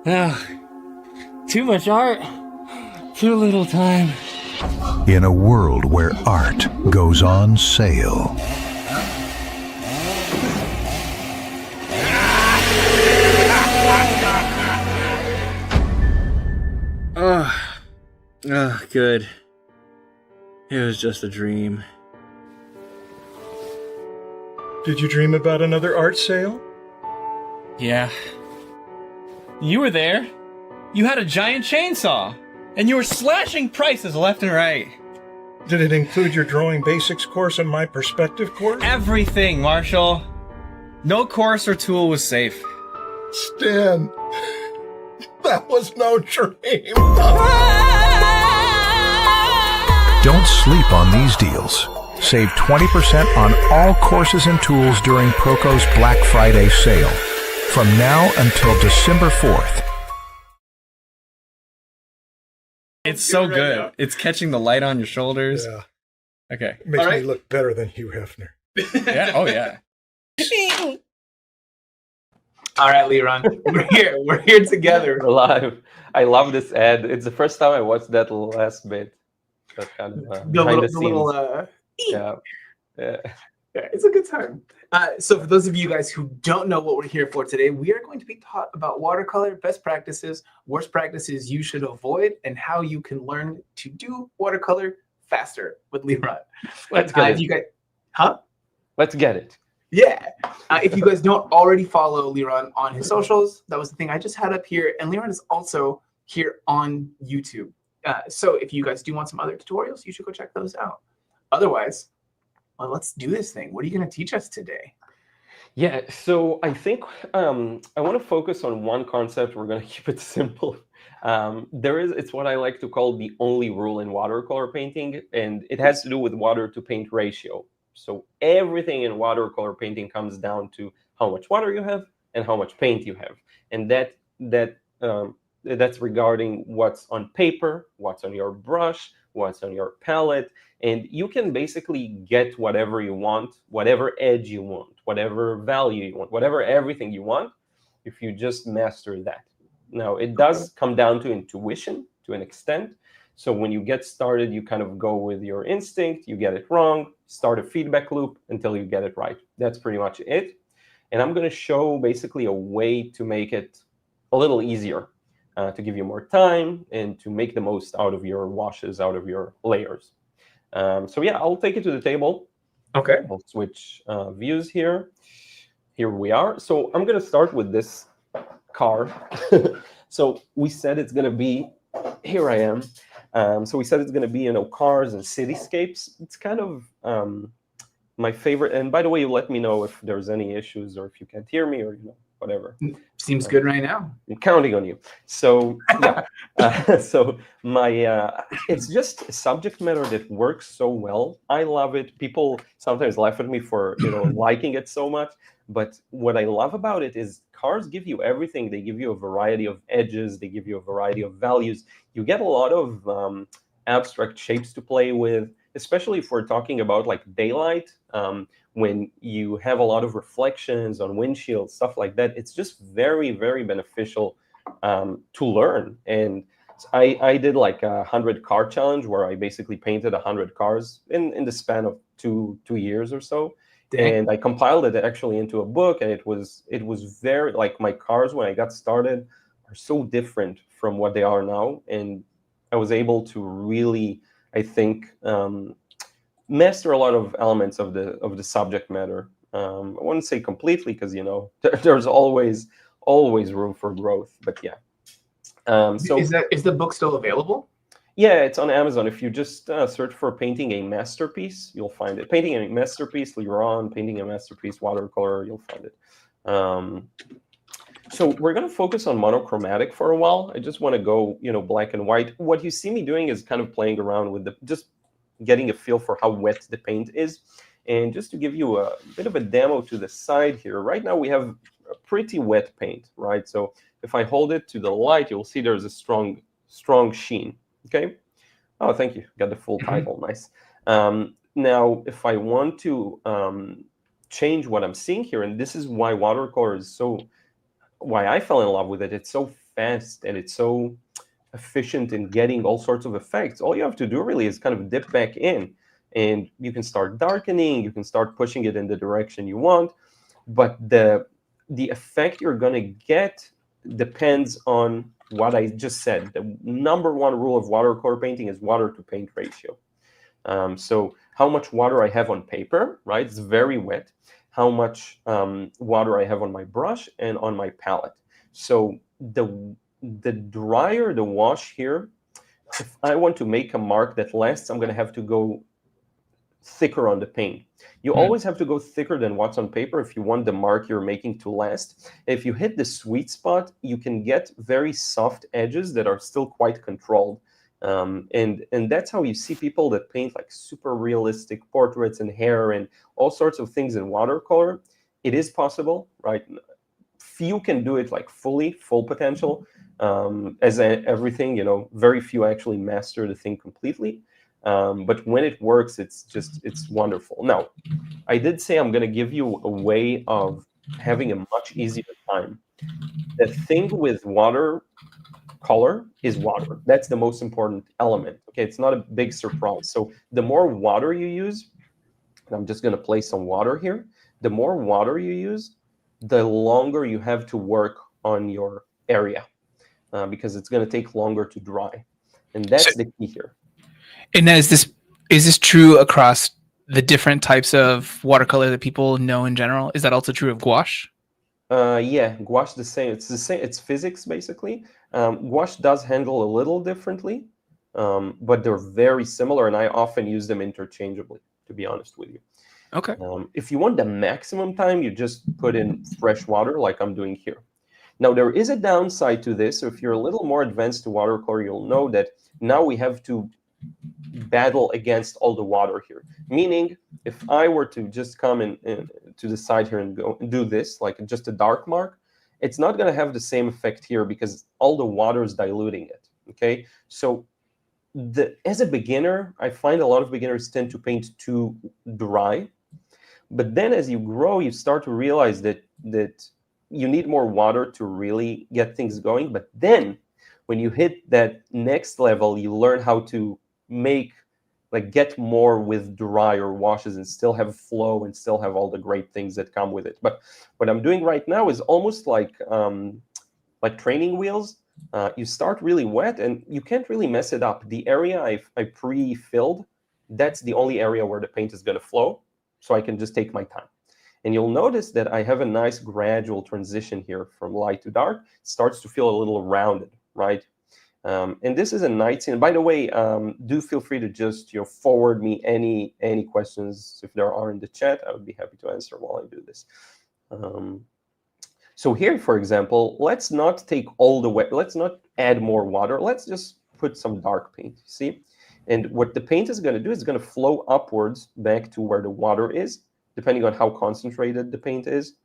Too much art, too little time. In a world where art goes on sale. Good. It was just a dream. Did you dream about another art sale? Yeah. You were there. You had a giant chainsaw, and you were slashing prices left and right. Did it include your drawing basics course and my perspective course? Everything, Marshall. No course or tool was safe. Stan, that was no dream. Don't sleep on these deals. Save 20% on all courses and tools during Proko's Black Friday sale. From now until December 4th. It's so good. It's catching the light on your shoulders. Yeah. Okay. It makes All me right. look better than Hugh Hefner. Yeah. Oh, yeah. All right, Leron, we're here together. We're live. I love this ad. It's the first time I watched that last bit. That kind of The behind the little, scenes. Yeah. yeah, it's a good time. So for those of you guys who don't know what we're here for today, we are going to be taught about watercolor, best practices, worst practices you should avoid, and how you can learn to do watercolor faster with Leron. Let's get If it. you guys, Let's get it. yeah. If you guys don't already follow Leron on his socials, that was the thing I just had up here. And Leron is also here on YouTube. So if you guys do want some other tutorials, you should go check those out. Otherwise, well, let's do this thing. What are you going to teach us today? Yeah, so I think I want to focus on one concept. We're going to keep it simple. It's what I like to call the only rule in watercolor painting, and it has to do with water to paint ratio. So everything in watercolor painting comes down to how much water you have and how much paint you have. And that's regarding what's on paper, what's on your brush, what's on your palette. And you can basically get whatever you want, whatever edge you want, whatever value you want, whatever everything you want, if you just master that. Now, it does come down to intuition to an extent. So when you get started, you kind of go with your instinct, you get it wrong, start a feedback loop until you get it right. That's pretty much it. And I'm going to show basically a way to make it a little easier, to give you more time and to make the most out of your washes, out of your layers. So yeah, I'll take it to the table. Okay. I'll switch views here. Here we are. So I'm going to start with this car. So we said it's going to be, here I am. So we said it's going to be, cars and cityscapes. It's kind of my favorite. And by the way, you let me know if there's any issues or if you can't hear me or whatever. Seems good right now. I'm counting on you. So yeah, so it's just a subject matter that works so well. I love it. People sometimes laugh at me for liking it so much. But what I love about it is cars give you everything. They give you a variety of edges. They give you a variety of values. You get a lot of abstract shapes to play with, especially if we're talking about like daylight. When you have a lot of reflections on windshields, stuff like that, it's just very, very beneficial to learn. And I did like a 100 car challenge where I basically painted 100 cars in the span of two years or so. Dang. And I compiled it actually into a book, and it was very, like, my cars when I got started are so different from what they are now, and I was able to really, I think, master a lot of elements of the subject matter. I wouldn't say completely, because there's always room for growth, but yeah. So is the book still available? yeah, it's on Amazon. If you just search for Painting a Masterpiece, you'll find it. Painting a Masterpiece, Leron, Painting a Masterpiece, Watercolor, you'll find it. So we're going to focus on monochromatic for a while. I just want to go, black and white. What you see me doing is kind of playing around with just getting a feel for how wet the paint is. And just to give you a bit of a demo to the side here, right now we have a pretty wet paint, right? So if I hold it to the light, you'll see there's a strong sheen. Okay. Oh, thank you. Got the full title. Nice. Now, if I want to change what I'm seeing here, and this is why watercolor is why I fell in love with it. It's so fast and it's so efficient in getting all sorts of effects. All you have to do really is kind of dip back in, and you can start darkening, you can start pushing it in the direction you want, but the effect you're going to get depends on what I just said. The number one rule of watercolor painting is water to paint ratio. So how much water I have on paper, right? It's very wet. How much water I have on my brush and on my palette. So the drier the wash here, if I want to make a mark that lasts, I'm going to have to go thicker on the paint. You always have to go thicker than what's on paper if you want the mark you're making to last. If you hit the sweet spot, you can get very soft edges that are still quite controlled. And that's how you see people that paint like super realistic portraits and hair and all sorts of things in watercolor. It is possible, right? Few can do it like full potential. Everything, very few actually master the thing completely. But when it works, it's wonderful. Now, I did say I'm going to give you a way of having a much easier time. The thing with watercolor is water. That's the most important element. Okay, it's not a big surprise. So the more water you use, and I'm just going to place some water here. The more water you use, the longer you have to work on your area because it's going to take longer to dry. And that's the key here. And is this true across the different types of watercolor that people know in general? Is that also true of gouache? Yeah, gouache the same. It's the same. It's physics basically. Gouache does handle a little differently, but they're very similar, and I often use them interchangeably, to be honest with you. Okay. If you want the maximum time, you just put in fresh water like I'm doing here. Now, there is a downside to this. So if you're a little more advanced to watercolor, you'll know that now we have to battle against all the water here. Meaning, if I were to just come in to the side here and go and do this, like just a dark mark, it's not going to have the same effect here because all the water is diluting it. Okay, so as a beginner, I find a lot of beginners tend to paint too dry. But then as you grow, you start to realize that you need more water to really get things going. But then when you hit that next level, you learn how to get more with drier washes and still have flow and still have all the great things that come with it. But what I'm doing right now is almost like training wheels. You start really wet and you can't really mess it up. The area I pre-filled, that's the only area where the paint is going to flow. So I can just take my time. And you'll notice that I have a nice gradual transition here from light to dark. It starts to feel a little rounded, right? And this is a nice scene. By the way, do feel free to just forward me any questions if there are in the chat. I would be happy to answer while I do this. So here, for example, let's not take all the way. Let's not add more water. Let's just put some dark paint. See, and what the paint is going to do is going to flow upwards back to where the water is, depending on how concentrated the paint is.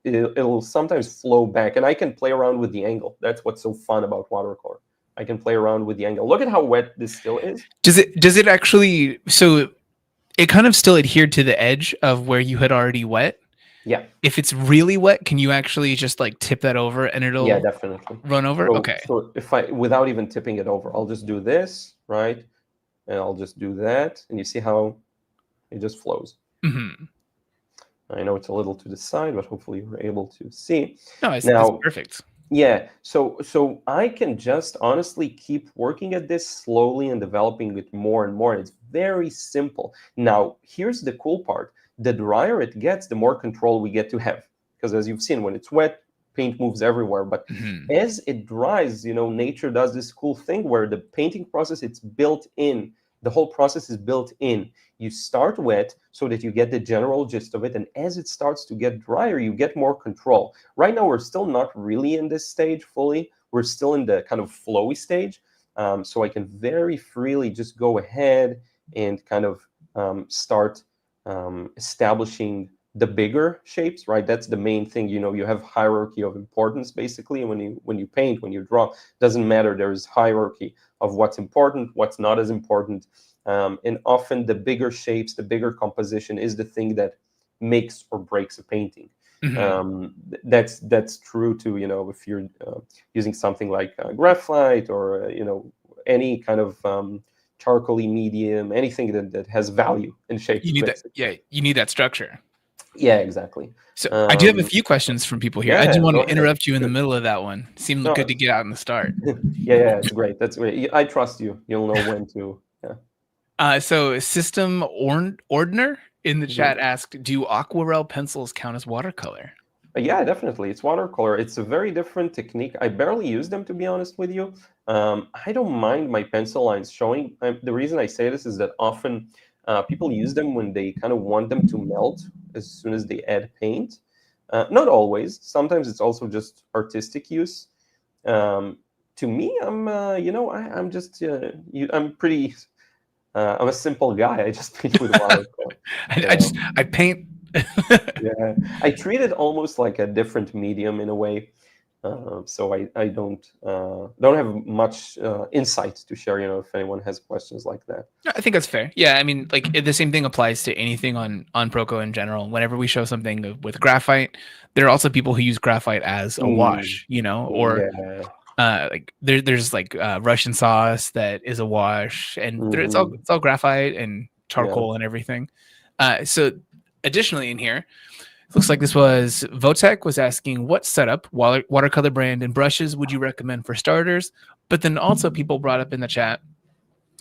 It'll sometimes flow back, and I can play around with the angle. That's what's so fun about watercolor. I can play around with the angle. Look at how wet this still is. Does it actually? So it kind of still adhered to the edge of where you had already wet. Yeah. If it's really wet, can you actually just like tip that over and it'll definitely run over? So, Okay. So if without even tipping it over, I'll just do this, right? And I'll just do that, and you see how it just flows. Mm-hmm. I know it's a little to the side, but hopefully you're able to see. No, it's perfect. Yeah, so I can just honestly keep working at this slowly and developing it more and more. It's very simple. Now, here's the cool part. The drier it gets, the more control we get to have. Because as you've seen, when it's wet, paint moves everywhere. But as it dries, nature does this cool thing where the painting process, it's built in. The whole process is built in. You start wet so that you get the general gist of it. And as it starts to get drier, you get more control. Right now, we're still not really in this stage fully. We're still in the kind of flowy stage. So I can very freely just go ahead and kind of start establishing the bigger shapes, right? That's the main thing. You have hierarchy of importance, basically. When you paint, when you draw, doesn't matter. There's hierarchy of what's important, what's not as important. And often the bigger shapes, the bigger composition is the thing that makes or breaks a painting. Mhm. That's true too. If you're using something like graphite or any kind of charcoaly medium, anything that has value in shape, You need that. basically. Yeah, you need that structure. Yeah, exactly. So I do have a few questions from people here. I Yeah, do want go to ahead. interrupt you in the Shoot. middle of that one. Seemed No, good to get out in the start. yeah, it's great. That's great. I trust you. You'll know when to. Yeah. So System Ordner in the Mhm. chat asked, "Do aquarelle pencils count as watercolor?" Yeah, definitely. It's watercolor. It's a very different technique. I barely use them, to be honest with you. I don't mind my pencil lines showing. The reason I say this is that often people use them when they kind of want them to melt as soon as they add paint. Not always. Sometimes it's also just artistic use. To me, I'm just, I'm pretty, I'm a simple guy. I just paint with watercolor. I paint. Yeah, I treat it almost like a different medium in a way. So I don't have much insight to share. If anyone has questions like that. I think that's fair. Yeah, I mean, like the same thing applies to anything on Proko in general. Whenever we show something with graphite, there are also people who use graphite as a wash, or Yeah. like there's like Russian sauce that is a wash, and it's all Mhm. it's all graphite and Yeah. charcoal and everything. So additionally in here, looks like this was Votek was asking what setup, watercolor brand, and brushes would you recommend for starters? But then also people brought up in the chat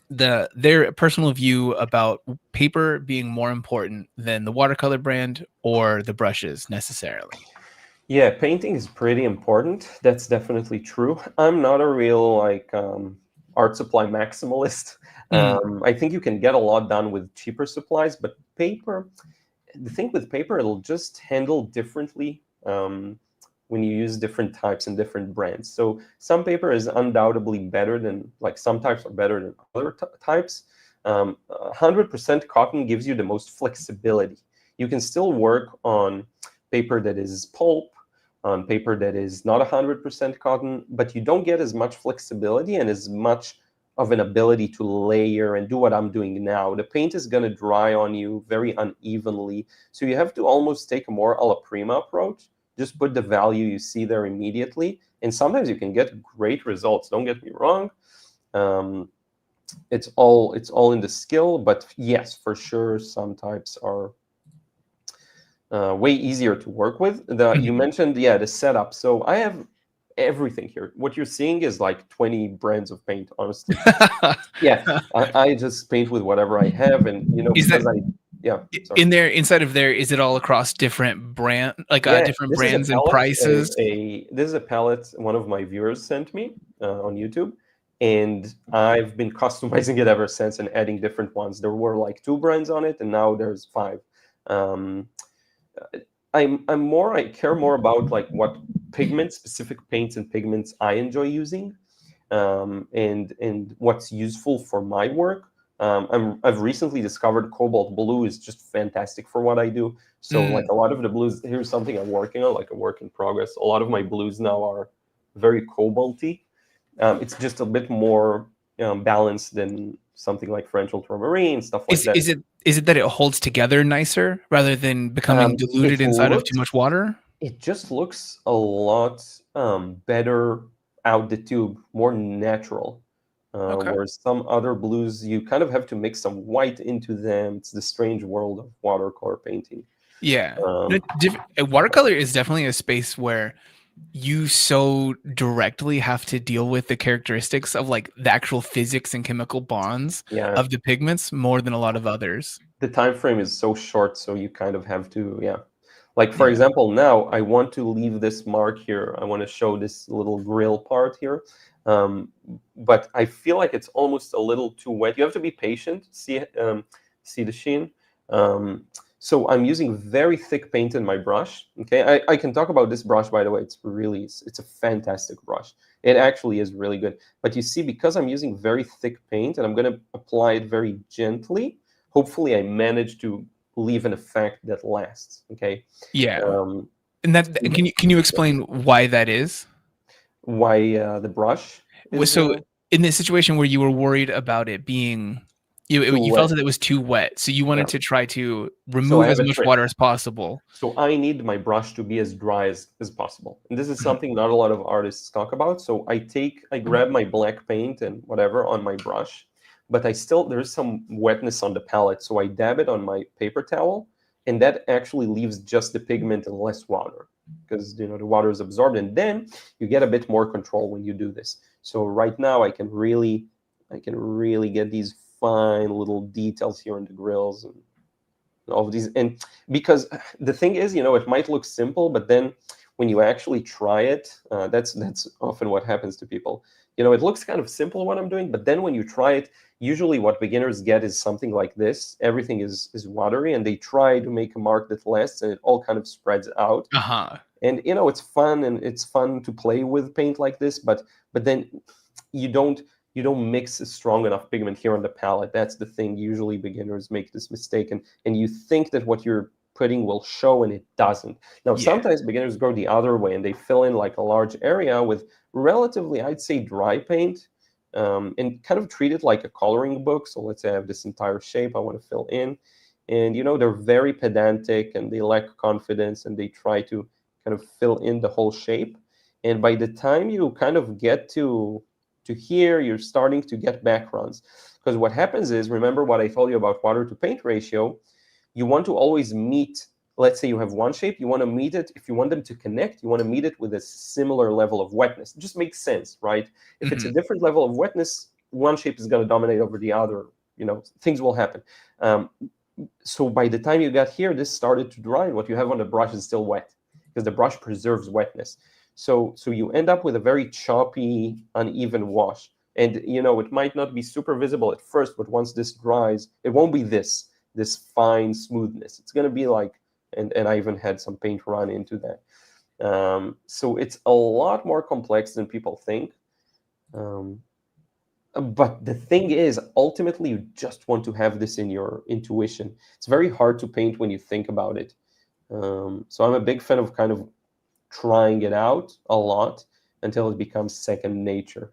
their personal view about paper being more important than the watercolor brand or the brushes necessarily. Yeah, painting is pretty important. That's definitely true. I'm not a real art supply maximalist. I think you can get a lot done with cheaper supplies, but paper, the thing with paper, it'll just handle differently when you use different types and different brands. So some paper is undoubtedly better than, some types are better than other types. 100% cotton gives you the most flexibility. You can still work on paper that is pulp, on paper that is not 100% cotton, but you don't get as much flexibility and as much of an ability to layer and do what I'm doing now. The paint is going to dry on you very unevenly. So you have to almost take a more alla prima approach. Just put the value you see there immediately. And sometimes you can get great results. Don't get me wrong. It's all in the skill. But yes, for sure, some types are way easier to work with. You mentioned, the setup. So I have everything here. What you're seeing is like 20 brands of paint, honestly. Yeah, I just paint with whatever I have, and Is because that sorry. in there inside of there? Is it all across different different This is a brands and palette. prices? This is a palette one of my viewers sent me on YouTube, and I've been customizing it ever since and adding different ones. There were like 2 brands on it, and now there's 5. I care more about like what specific paints and pigments I enjoy using, and what's useful for my work. I've recently discovered cobalt blue is just fantastic for what I do. So like a lot of the blues, here's something I'm working on, like a work in progress. A lot of my blues now are very cobalty. It's just a bit more balanced than something like French ultramarine, stuff like that. Is it that it holds together nicer rather than becoming diluted inside of too much water? It just looks a lot better out the tube, more natural. Okay. Whereas some other blues, you kind of have to mix some white into them. It's the strange world of watercolor painting. Yeah. Watercolor is definitely a space where you so directly have to deal with the characteristics of like the actual physics and chemical bonds of the pigments more than a lot of others. The time frame is so short, so you kind of have to, Like, for example, now I want to leave this mark here. I want to show this little grill part here. But I feel like it's almost a little too wet. You have to be patient, see the sheen. So I'm using very thick paint in my brush. Okay, I can talk about this brush, by the way. It's a fantastic brush. It actually is really good. But you see, because I'm using very thick paint and I'm going to apply it very gently, hopefully I manage to leave an effect that lasts. Okay. Yeah. And that can you explain why that is? Why the brush? So in this situation where you were worried about it being You felt that it was too wet, so you wanted to try to remove I as have a much trick. water as possible. So I need my brush to be as dry as possible. And this is something not a lot of artists talk about. So I grab my black paint and whatever on my brush, but there's some wetness on the palette. So I dab it on my paper towel, and that actually leaves just the pigment and less water, because the water is absorbed. And then you get a bit more control when you do this. So right now I can really get these fine little details here in the grills and all of these. And because the thing is, it might look simple, but then when you actually try it, that's often what happens to people. It looks kind of simple what I'm doing, but then when you try it, usually what beginners get is something like this. Everything is watery, and they try to make a mark that lasts, and it all kind of spreads out. And it's fun, and it's fun to play with paint like this, but then you don't mix a strong enough pigment here on the palette. That's the thing. Usually beginners make this mistake, and you think that what you're putting will show, and it doesn't. Now, sometimes beginners go the other way, and they fill in like a large area with relatively, I'd say, dry paint, and kind of treat it like a coloring book. So let's say I have this entire shape I want to fill in, and they're very pedantic, and they lack confidence, and they try to kind of fill in the whole shape. And by the time you kind of get to here, you're starting to get backgrounds. Because what happens is, remember what I told you about water to paint ratio, you want to always meet, let's say you have one shape, you want to meet it, if you want them to connect, you want to meet it with a similar level of wetness. It just makes sense, right? If it's a different level of wetness, one shape is going to dominate over the other, things will happen. So by the time you got here, this started to dry, and what you have on the brush is still wet, because the brush preserves wetness. So you end up with a very choppy, uneven wash. And, it might not be super visible at first, but once this dries, it won't be this fine smoothness. It's going to be like, and I even had some paint run into that. So it's a lot more complex than people think. But the thing is, ultimately, you just want to have this in your intuition. It's very hard to paint when you think about it. So I'm a big fan of kind of trying it out a lot until it becomes second nature,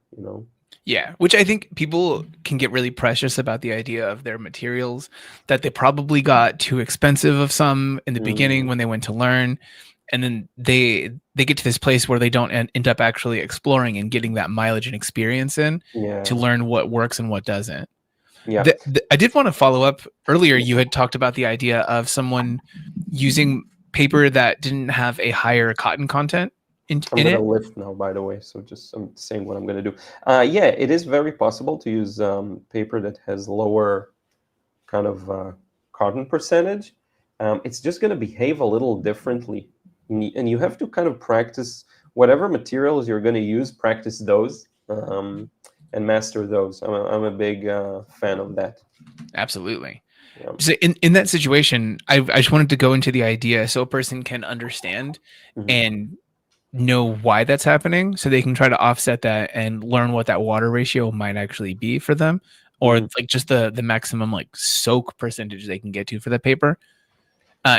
Yeah, which I think people can get really precious about the idea of their materials, that they probably got too expensive of some in the beginning when they went to learn, and then they get to this place where they don't end up actually exploring and getting that mileage and experience in to learn what works and what doesn't. Yeah. I did want to follow up. Earlier, you had talked about the idea of someone using paper that didn't have a higher cotton content in I'm going it. to lift now, by the way, so I'm saying what I'm going to do. Yeah, it is very possible to use paper that has lower kind of cotton percentage. It's just going to behave a little differently. And you have to kind of practice whatever materials you're going to use, practice those and master those. I'm a big fan of that. Absolutely. Yeah. So in that situation, I just wanted to go into the idea so a person can understand and know why that's happening, so they can try to offset that and learn what that water ratio might actually be for them, or like just the maximum like soak percentage they can get to for the paper.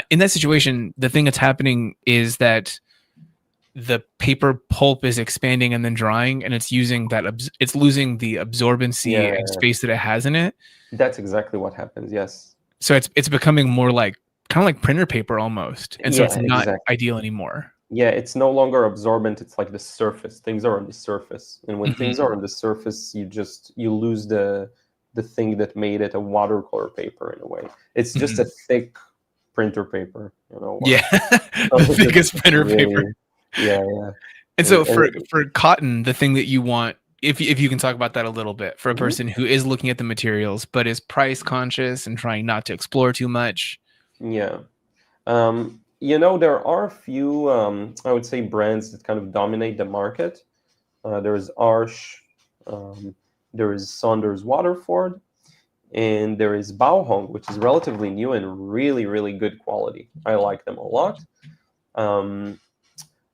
In that situation, the thing that's happening is that the paper pulp is expanding and then drying, and it's using that it's losing the absorbency and space that it has in it. That's exactly what happens. Yes. So it's becoming more like kind of like printer paper almost, and so it's not ideal anymore. Yeah, it's no longer absorbent. It's like the surface. Things are on the surface, and when things are on the surface, you lose the thing that made it a watercolor paper in a way. It's just a thick printer paper, Yeah, the thickest printer paper. Yeah. And so for cotton, the thing that you want, if you can talk about that a little bit, for a person who is looking at the materials but is price conscious and trying not to explore too much. Yeah. There are a few, I would say, brands that kind of dominate the market. There is Arch, there is Saunders Waterford, and there is Bauhong, which is relatively new and really, really good quality. I like them a lot.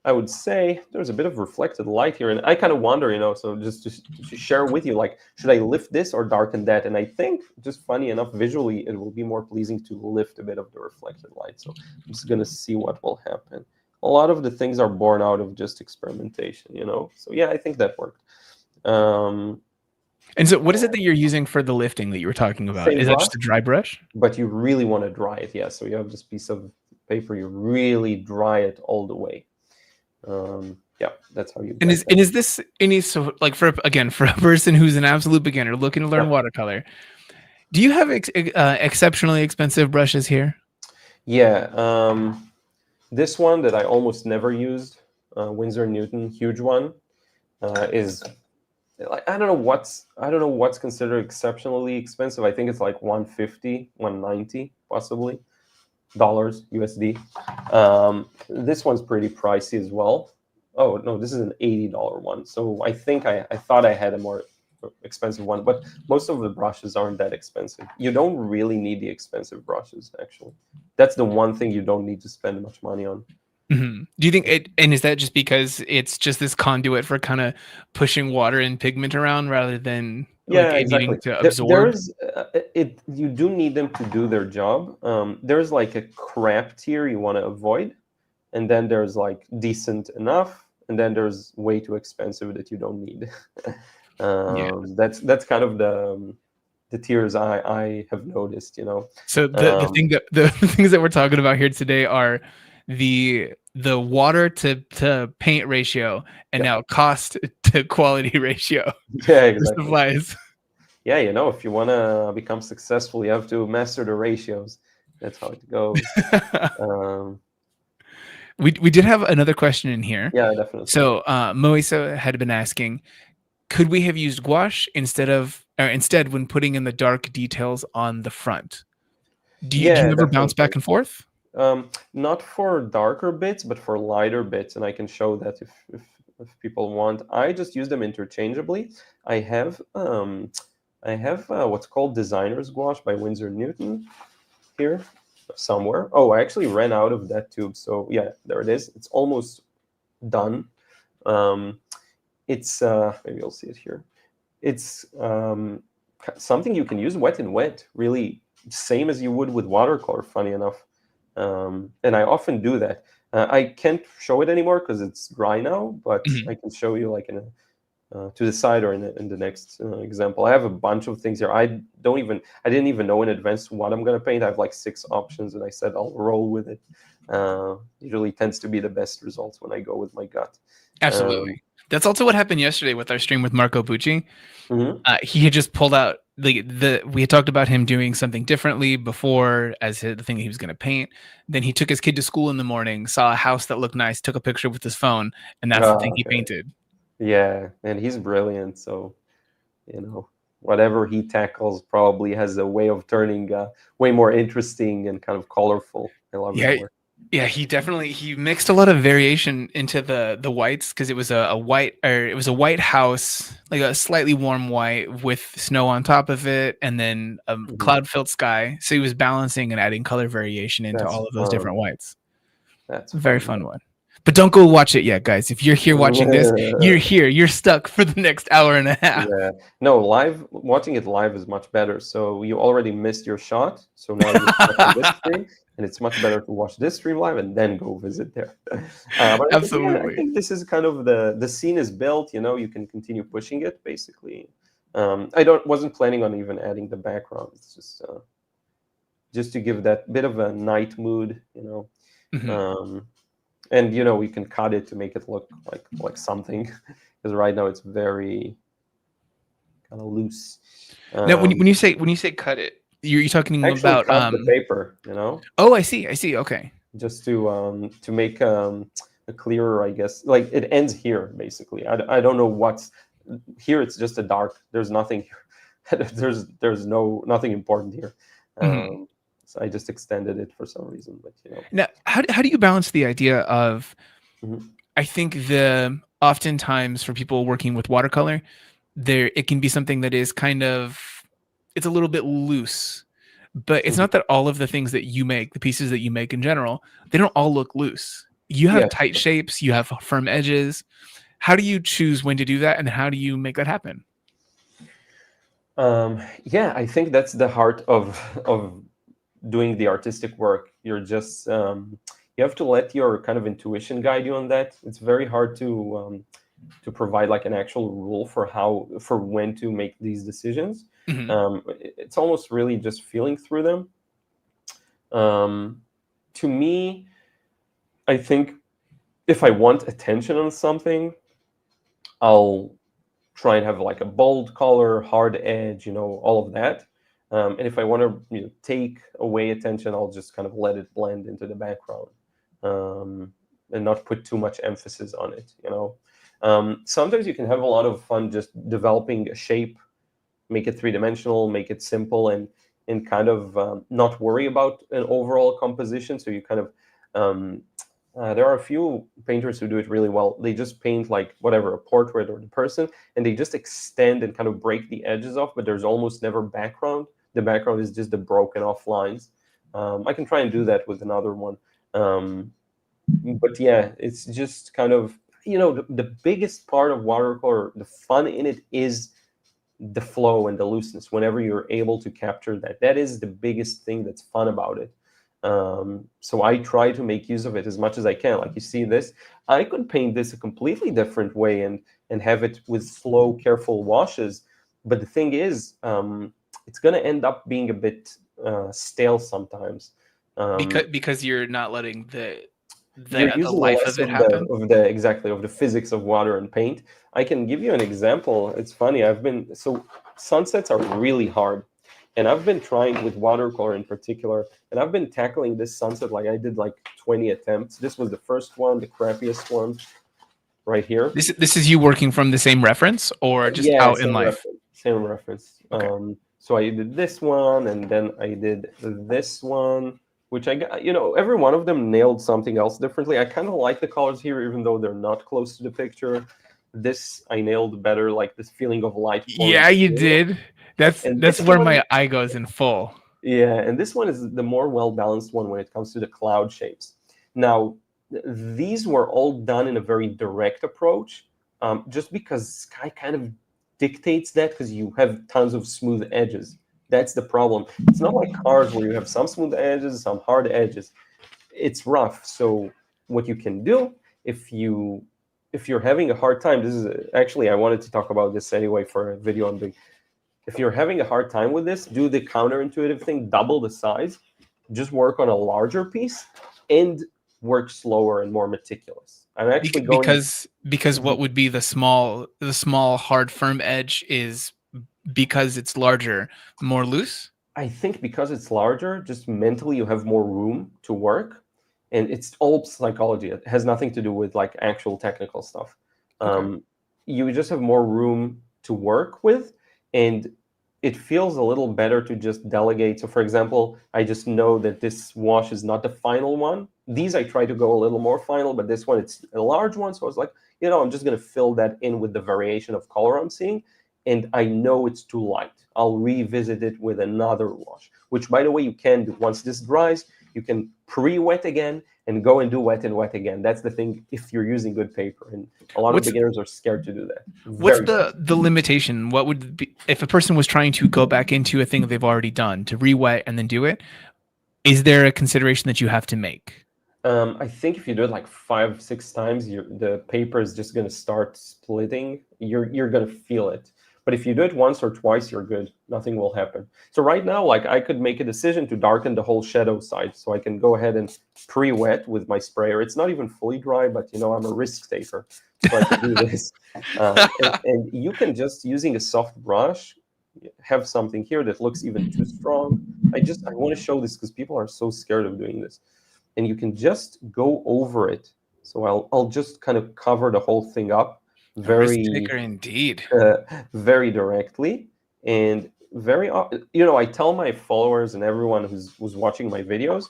I would say there's a bit of reflected light here, and I kind of wonder, so just to share with you, like, should I lift this or darken that? And I think, just funny enough, visually, it will be more pleasing to lift a bit of the reflected light. So I'm just going to see what will happen. A lot of the things are born out of just experimentation, So yeah, I think that worked. And so, what is it that you're using for the lifting that you were talking about? Same Is that brush, just a dry brush? but you really want to dry it. Yeah, so you have this piece of paper, you really dry it all the way. Yeah, that's how you And get is that. and is this any so like for a person who's an absolute beginner looking to learn Yeah. watercolor? Do you have exceptionally expensive brushes here? Yeah, this one that I almost never used, Winsor Newton, huge one, is like I don't know what's considered exceptionally expensive. I think it's like 150, 190 possibly dollars USD. This one's pretty pricey as well. Oh no, this is an $80 one. So I think I thought I had a more expensive one, but most of the brushes aren't that expensive. You don't really need the expensive brushes, actually. That's the one thing you don't need to spend much money on. Mm-hmm. Do you think it, and is that just because it's just this conduit for kind of pushing water and pigment around rather than like Yeah, it needing exactly. to absorb? You do need them to do their job. There's like a crap tier you want to avoid, and then there's like decent enough, and then there's way too expensive that you don't need. Yeah. That's kind of the tiers I have noticed. So the thing that the things that we're talking about here today are the water to paint ratio and Yeah. now cost to quality ratio. Yeah, For exactly. supplies. Yeah, if you want to become successful, you have to master the ratios. That's how it goes. We did have another question in here. Yeah, definitely. So Moisa had been asking, could we have used gouache instead when putting in the dark details on the front? Do you ever bounce back and forth? Not for darker bits, but for lighter bits, and I can show that if people want. I just use them interchangeably. I have what's called Designer's Gouache by Winsor Newton here somewhere. Oh, I actually ran out of that tube, so yeah, there it is. It's almost done. It's maybe you'll see it here. It's something you can use wet and wet, really same as you would with watercolor, funny enough. And I often do that. I can't show it anymore because it's dry now, but I can show you like to the side or in the next example. I have a bunch of things here. I didn't even know in advance what I'm gonna paint. I have like 6 options, and I said I'll roll with it. Usually tends to be the best results when I go with my gut. Absolutely. That's also what happened yesterday with our stream with Marco Pucci. Mm-hmm. He had just pulled out we had talked about him doing something differently before as the thing that he was going to paint. Then he took his kid to school in the morning, saw a house that looked nice, took a picture with his phone, and that's the thing he painted. Yeah, and he's brilliant. So, whatever he tackles probably has a way of turning way more interesting and kind of colorful. I love it more. Yeah, he mixed a lot of variation into the whites because it was a white house, like a slightly warm white with snow on top of it, and then a cloud-filled sky. So he was balancing and adding color variation into all of those different whites. That's a very fun one. But don't go watch it yet, guys. If you're here watching this, you're here. You're stuck for the next hour and a half. Yeah. No, watching it live is much better. So you already missed your shot. So now you're stuck on this stream, and it's much better to watch this stream live and then go visit there. But Absolutely. I think this is kind of the scene is built. You can continue pushing it basically. I wasn't planning on even adding the background. It's just to give that bit of a night mood. And we can cut it to make it look like something, because right now it's very kind of loose. Now, when you say cut it, you're talking about cut the paper. Oh, I see. Okay. Just to make a clearer, I guess. Like it ends here basically. I don't know what's here. It's just a dark. There's nothing here. there's nothing important here. So I just extended it for some reason, but Now, how do you balance the idea of? I think oftentimes for people working with watercolor, it can be something that is it's a little bit loose, but it's not that all of the things that you make, the pieces that you make in general, they don't all look loose. You have tight shapes, you have firm edges. How do you choose when to do that, and how do you make that happen? Yeah, I think that's the heart of doing the artistic work. You're just you have to let your kind of intuition guide you on that. It's very hard to provide like an actual rule for when to make these decisions. It's almost really just feeling through them. To me, I think if I want attention on something, I'll try and have like a bold color, hard edge, all of that. And if I want to take away attention, I'll just kind of let it blend into the background, and not put too much emphasis on it. Sometimes you can have a lot of fun just developing a shape, make it three-dimensional, make it simple, and kind of not worry about an overall composition. So you kind of there are a few painters who do it really well. They just paint like whatever, a portrait or the person, and they just extend and kind of break the edges off, but there's almost never background. The background is just the broken off lines. I can try and do that with another one. But yeah, it's just kind of, the biggest part of watercolor, the fun in it is the flow and the looseness. Whenever you're able to capture that, that is the biggest thing that's fun about it. So I try to make use of it as much as I can. Like you see this, I could paint this a completely different way and have it with slow, careful washes. But the thing is, it's going to end up being a bit stale sometimes. Because you're not letting the you're using life less of it happen. of the physics of water and paint. I can give you an example. It's funny. So sunsets are really hard. And I've been trying with watercolor in particular, and I've been tackling this sunset like I did like 20 attempts. This was the first one, the crappiest one, right here. This is you working from the same reference, or just out in life? Same reference. Okay. So I did this one, and then I did this one, which I got, every one of them nailed something else differently. I kind of like the colors here, even though they're not close to the picture. This I nailed better, like this feeling of light. Yeah, you did. That's where my eye goes in full. Yeah, and this one is the more well-balanced one when it comes to the cloud shapes. Now, these were all done in a very direct approach, just because sky kind of dictates that, because you have tons of smooth edges. That's the problem. It's not like cars where you have some smooth edges, some hard edges. It's rough. So what you can do, if you're having a hard time, this is actually, I wanted to talk about this anyway for a video I'm doing. If you're having a hard time with this, do the counterintuitive thing, double the size, just work on a larger piece, and work slower and more meticulous. I'm actually going because what would be the small hard firm edge is because it's larger, more loose? I think because it's larger, just mentally you have more room to work, and it's all psychology. It has nothing to do with like actual technical stuff. Okay. You just have more room to work with, and it feels a little better to just delegate. So for example, I just know that this wash is not the final one. These I try to go a little more final, but this one, it's a large one. So I was like, I'm just going to fill that in with the variation of color I'm seeing. And I know it's too light. I'll revisit it with another wash, which, by the way, you can do. Once this dries, you can pre-wet again and go and do wet and wet again. That's the thing if you're using good paper. And a lot of beginners are scared to do that. What's the limitation? What would be, if a person was trying to go back into a thing they've already done, to re-wet and then do it? Is there a consideration that you have to make? I think if you do it like 5-6 times, the paper is just going to start splitting. You're going to feel it. But if you do it once or twice, you're good. Nothing will happen. So right now, like I could make a decision to darken the whole shadow side. So I can go ahead and pre-wet with my sprayer. It's not even fully dry, but I'm a risk taker. So I can do this. And you can just, using a soft brush, have something here that looks even too strong. I want to show this because people are so scared of doing this. And you can just go over it. So I'll just kind of cover the whole thing up. Very indeed. Very directly, and very I tell my followers and everyone who's watching my videos,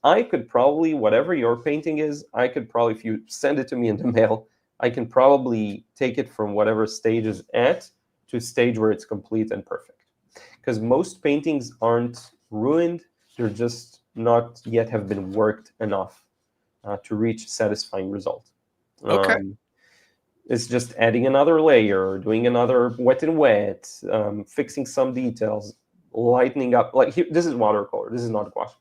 I could probably, whatever your painting is, I could probably, if you send it to me in the mail, I can probably take it from whatever stage is at to a stage where it's complete and perfect. Because most paintings aren't ruined, they're just not yet have been worked enough to reach a satisfying result. Okay. It's just adding another layer, doing another wet and wet, fixing some details, lightening up. Like here, this is watercolor. This is not gouache.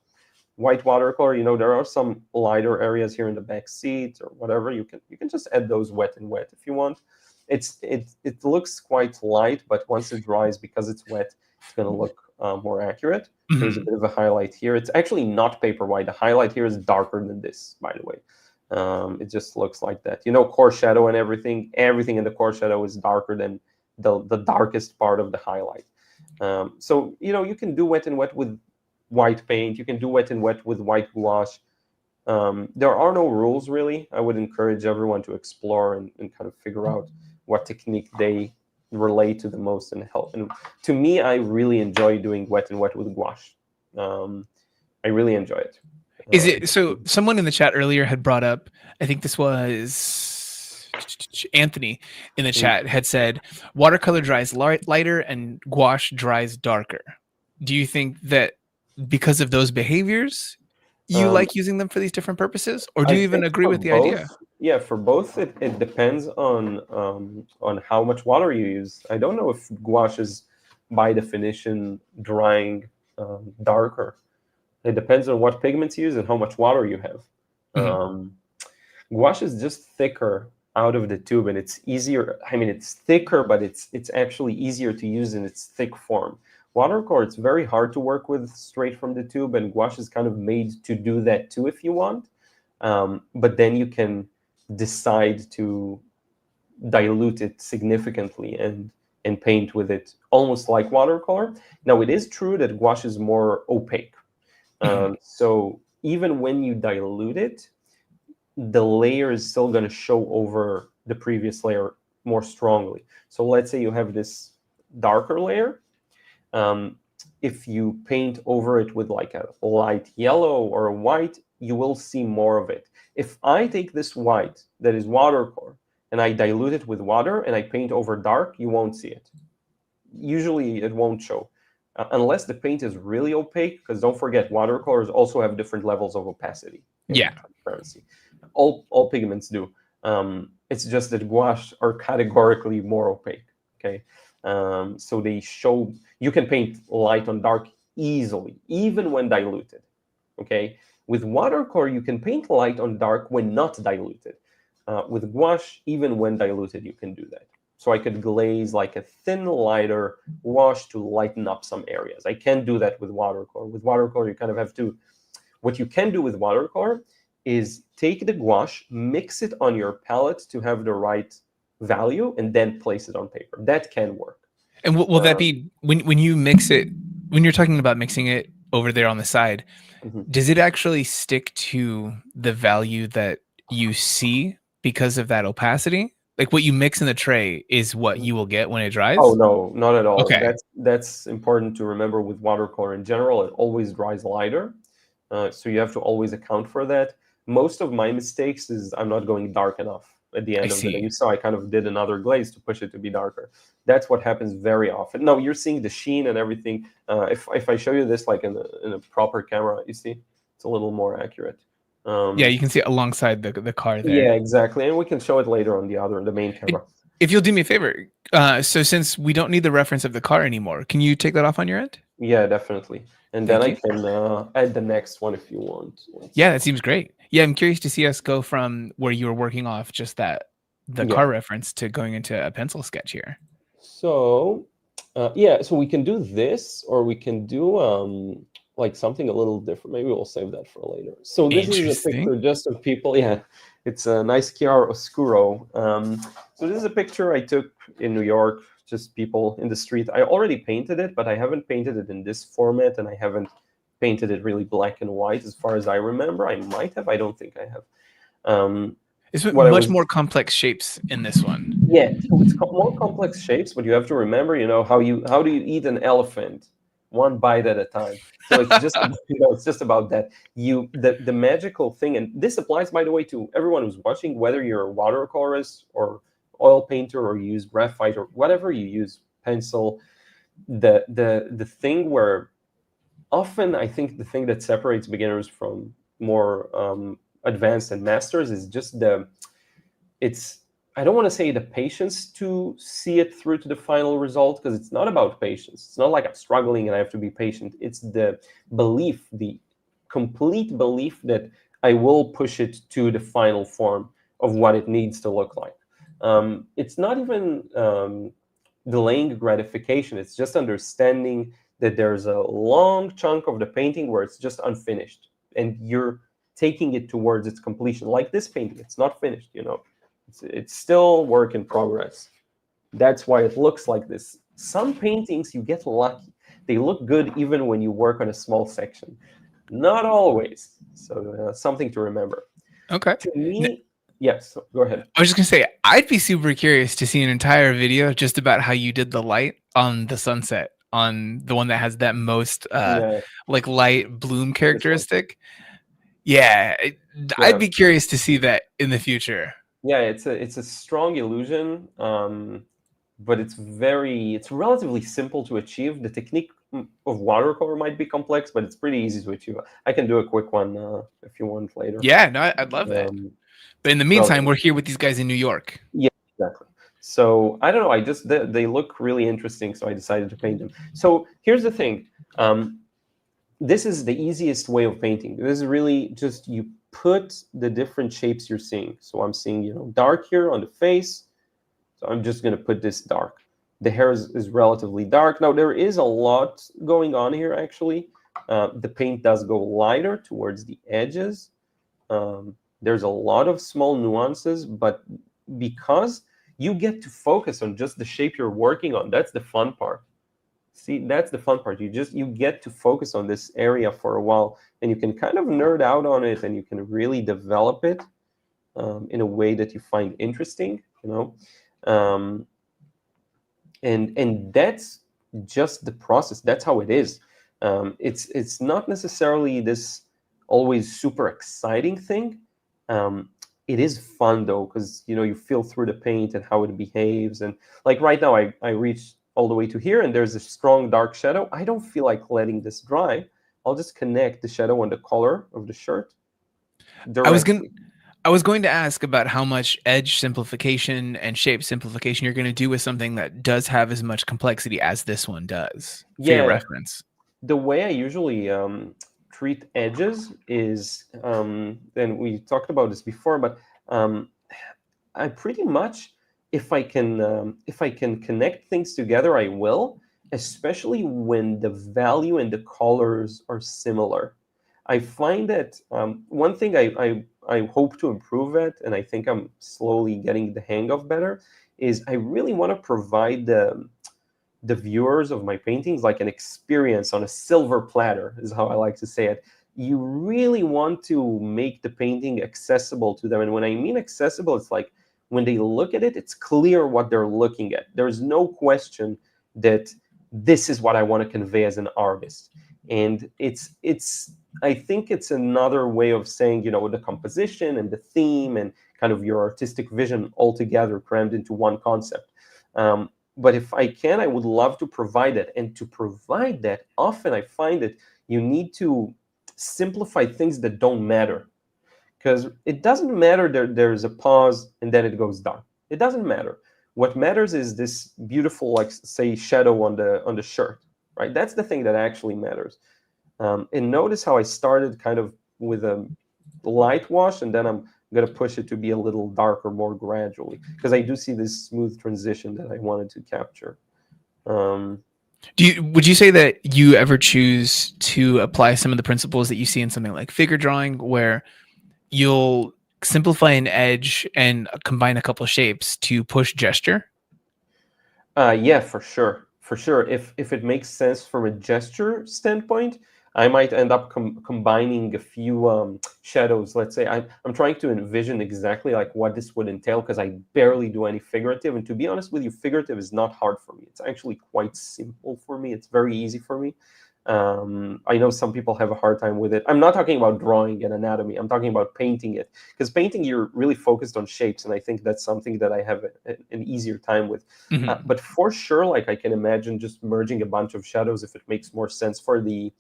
white watercolor, there are some lighter areas here in the back seat or whatever. You can just add those wet and wet if you want. It looks quite light, but once it dries, because it's wet, it's going to look more accurate. There's a bit of a highlight here. It's actually not paper white. The highlight here is darker than this, by the way. It just looks like that. Core shadow and everything in the core shadow is darker than the darkest part of the highlight. So, you can do wet and wet with white paint. You can do wet and wet with white gouache. There are no rules, really. I would encourage everyone to explore and kind of figure out what technique they relate to the most and help. And to me, I really enjoy doing wet and wet with gouache. I really enjoy it. Is it so? Someone in the chat earlier had brought up, I think this was Anthony in the chat, had said watercolor dries lighter and gouache dries darker. Do you think that because of those behaviors, you like using them for these different purposes, or do you even agree with the idea? Yeah, for both, it depends on how much water you use. I don't know if gouache is by definition drying darker. It depends on what pigments you use and how much water you have. Gouache is just thicker out of the tube, and it's easier. I mean, it's thicker, but it's actually easier to use in its thick form. Watercolor, it's very hard to work with straight from the tube, and gouache is kind of made to do that too if you want. But then you can decide to dilute it significantly and paint with it almost like watercolor. Now, it is true that gouache is more opaque. So even when you dilute it, the layer is still going to show over the previous layer more strongly. So let's say you have this darker layer. If you paint over it with like a light yellow or a white, you will see more of it. If I take this white that is watercolor and I dilute it with water and I paint over dark, you won't see it. Usually it won't show. Unless the paint is really opaque, because don't forget, watercolors also have different levels of opacity. Yeah. Transparency. All pigments do. It's just that gouache are categorically more opaque. Okay. So they show, you can paint light on dark easily, even when diluted. Okay. With watercolor, you can paint light on dark when not diluted. With gouache, even when diluted, you can do that. So I could glaze like a thin, lighter wash to lighten up some areas. I can't do that with watercolor. With watercolor, you kind of have to, what you can do with watercolor is take the gouache, mix it on your palette to have the right value, and then place it on paper. That can work. And will that be, when you mix it, when you're talking about mixing it over there on the side, does it actually stick to the value that you see because of that opacity? Like what you mix in the tray is what you will get when it dries? Oh, no, not at all. Okay. That's important to remember with watercolor in general. It always dries lighter. So you have to always account for that. Most of my mistakes is I'm not going dark enough at the end of the day. You saw I kind of did another glaze to push it to be darker. That's what happens very often. No, you're seeing the sheen and everything. If I show you this like in a proper camera, you see, it's a little more accurate. Yeah, you can see it alongside the car there. Yeah, exactly. And we can show it later on the main camera. If you'll do me a favor, so since we don't need the reference of the car anymore, can you take that off on your end? Yeah, definitely. And then I can add the next one if you want. Yeah, that seems great. Yeah, I'm curious to see us go from where you were working off just the car reference to going into a pencil sketch here. So, so we can do this, or we can do like something a little different. Maybe we'll save that for later. So this is a picture just of people. Yeah, it's a nice chiaroscuro. So this is a picture I took in New York, just people in the street. I already painted it, but I haven't painted it in this format, and I haven't painted it really black and white as far as I remember. I might have. I don't think I have. It's much more complex shapes in this one. Yeah, so it's more complex shapes, but you have to remember, how do you eat an elephant? One bite at a time. So it's just it's just about that. The magical thing, and this applies, by the way, to everyone who's watching, whether you're a watercolorist or oil painter or you use graphite or whatever you use, pencil. The thing where often I think the thing that separates beginners from more advanced and masters is just I don't want to say the patience to see it through to the final result, because it's not about patience. It's not like I'm struggling and I have to be patient. It's the belief, the complete belief that I will push it to the final form of what it needs to look like. It's not even delaying gratification. It's just understanding that there's a long chunk of the painting where it's just unfinished, and you're taking it towards its completion. Like this painting, it's not finished, it's still work in progress. That's why it looks like this. Some paintings, you get lucky. They look good even when you work on a small section. Not always. So something to remember. Okay. To me, yes, go ahead. I was just gonna say, I'd be super curious to see an entire video just about how you did the light on the sunset, on the one that has that most Yeah, like light bloom characteristic. Yeah, I'd be curious to see that in the future. yeah, it's a strong illusion, but it's relatively simple to achieve. The technique of watercolor might be complex, but it's pretty easy to achieve. I can do a quick one if you want later. Yeah, no, I'd love that. But in the meantime, we're here with these guys in New York. Yeah, exactly. So I don't know. They look really interesting, so I decided to paint them. So here's the thing. This is the easiest way of painting. This is really just you put the different shapes you're seeing. So I'm seeing, dark here on the face. So I'm just going to put this dark. The hair is relatively dark. Now, there is a lot going on here, actually. The paint does go lighter towards the edges. There's a lot of small nuances, but because you get to focus on just the shape you're working on, that's the fun part. See, that's the fun part. You get to focus on this area for a while, and you can kind of nerd out on it, and you can really develop it in a way that you find interesting, and that's just the process. That's how it is. It's not necessarily this always super exciting thing. It is fun though, because you feel through the paint and how it behaves. And like right now, I reached all the way to here, and there's a strong dark shadow. I don't feel like letting this dry. I'll just connect the shadow on the collar of the shirt. I was going to ask about how much edge simplification and shape simplification you're going to do with something that does have as much complexity as this one does. For your reference. The way I usually treat edges is, and we talked about this before, but I pretty much, if I can connect things together, I will, especially when the value and the colors are similar. I find that one thing I hope to improve at, and I think I'm slowly getting the hang of better, is I really want to provide the viewers of my paintings like an experience on a silver platter, is how I like to say it. You really want to make the painting accessible to them. And when I mean accessible, it's like when they look at it, it's clear what they're looking at. There's no question that this is what I want to convey as an artist. And I think it's another way of saying, the composition and the theme and kind of your artistic vision all together crammed into one concept. But if I can, I would love to provide that. And to provide that, often I find that you need to simplify things that don't matter. Because it doesn't matter that there's a pause and then it goes dark. It doesn't matter. What matters is this beautiful, like, say, shadow on the shirt, right? That's the thing that actually matters. And notice how I started kind of with a light wash, and then I'm going to push it to be a little darker more gradually, because I do see this smooth transition that I wanted to capture. Would you say that you ever choose to apply some of the principles that you see in something like figure drawing, where you'll simplify an edge and combine a couple of shapes to push gesture? Yeah, for sure. For sure. If it makes sense from a gesture standpoint, I might end up combining a few shadows. Let's say I'm trying to envision exactly like what this would entail, because I barely do any figurative. And to be honest with you, figurative is not hard for me. It's actually quite simple for me. It's very easy for me. I know some people have a hard time with it. I'm not talking about drawing and anatomy. I'm talking about painting it, because painting, you're really focused on shapes, and I think that's something that I have an easier time with. Mm-hmm. But for sure, like, I can imagine just merging a bunch of shadows if it makes more sense for the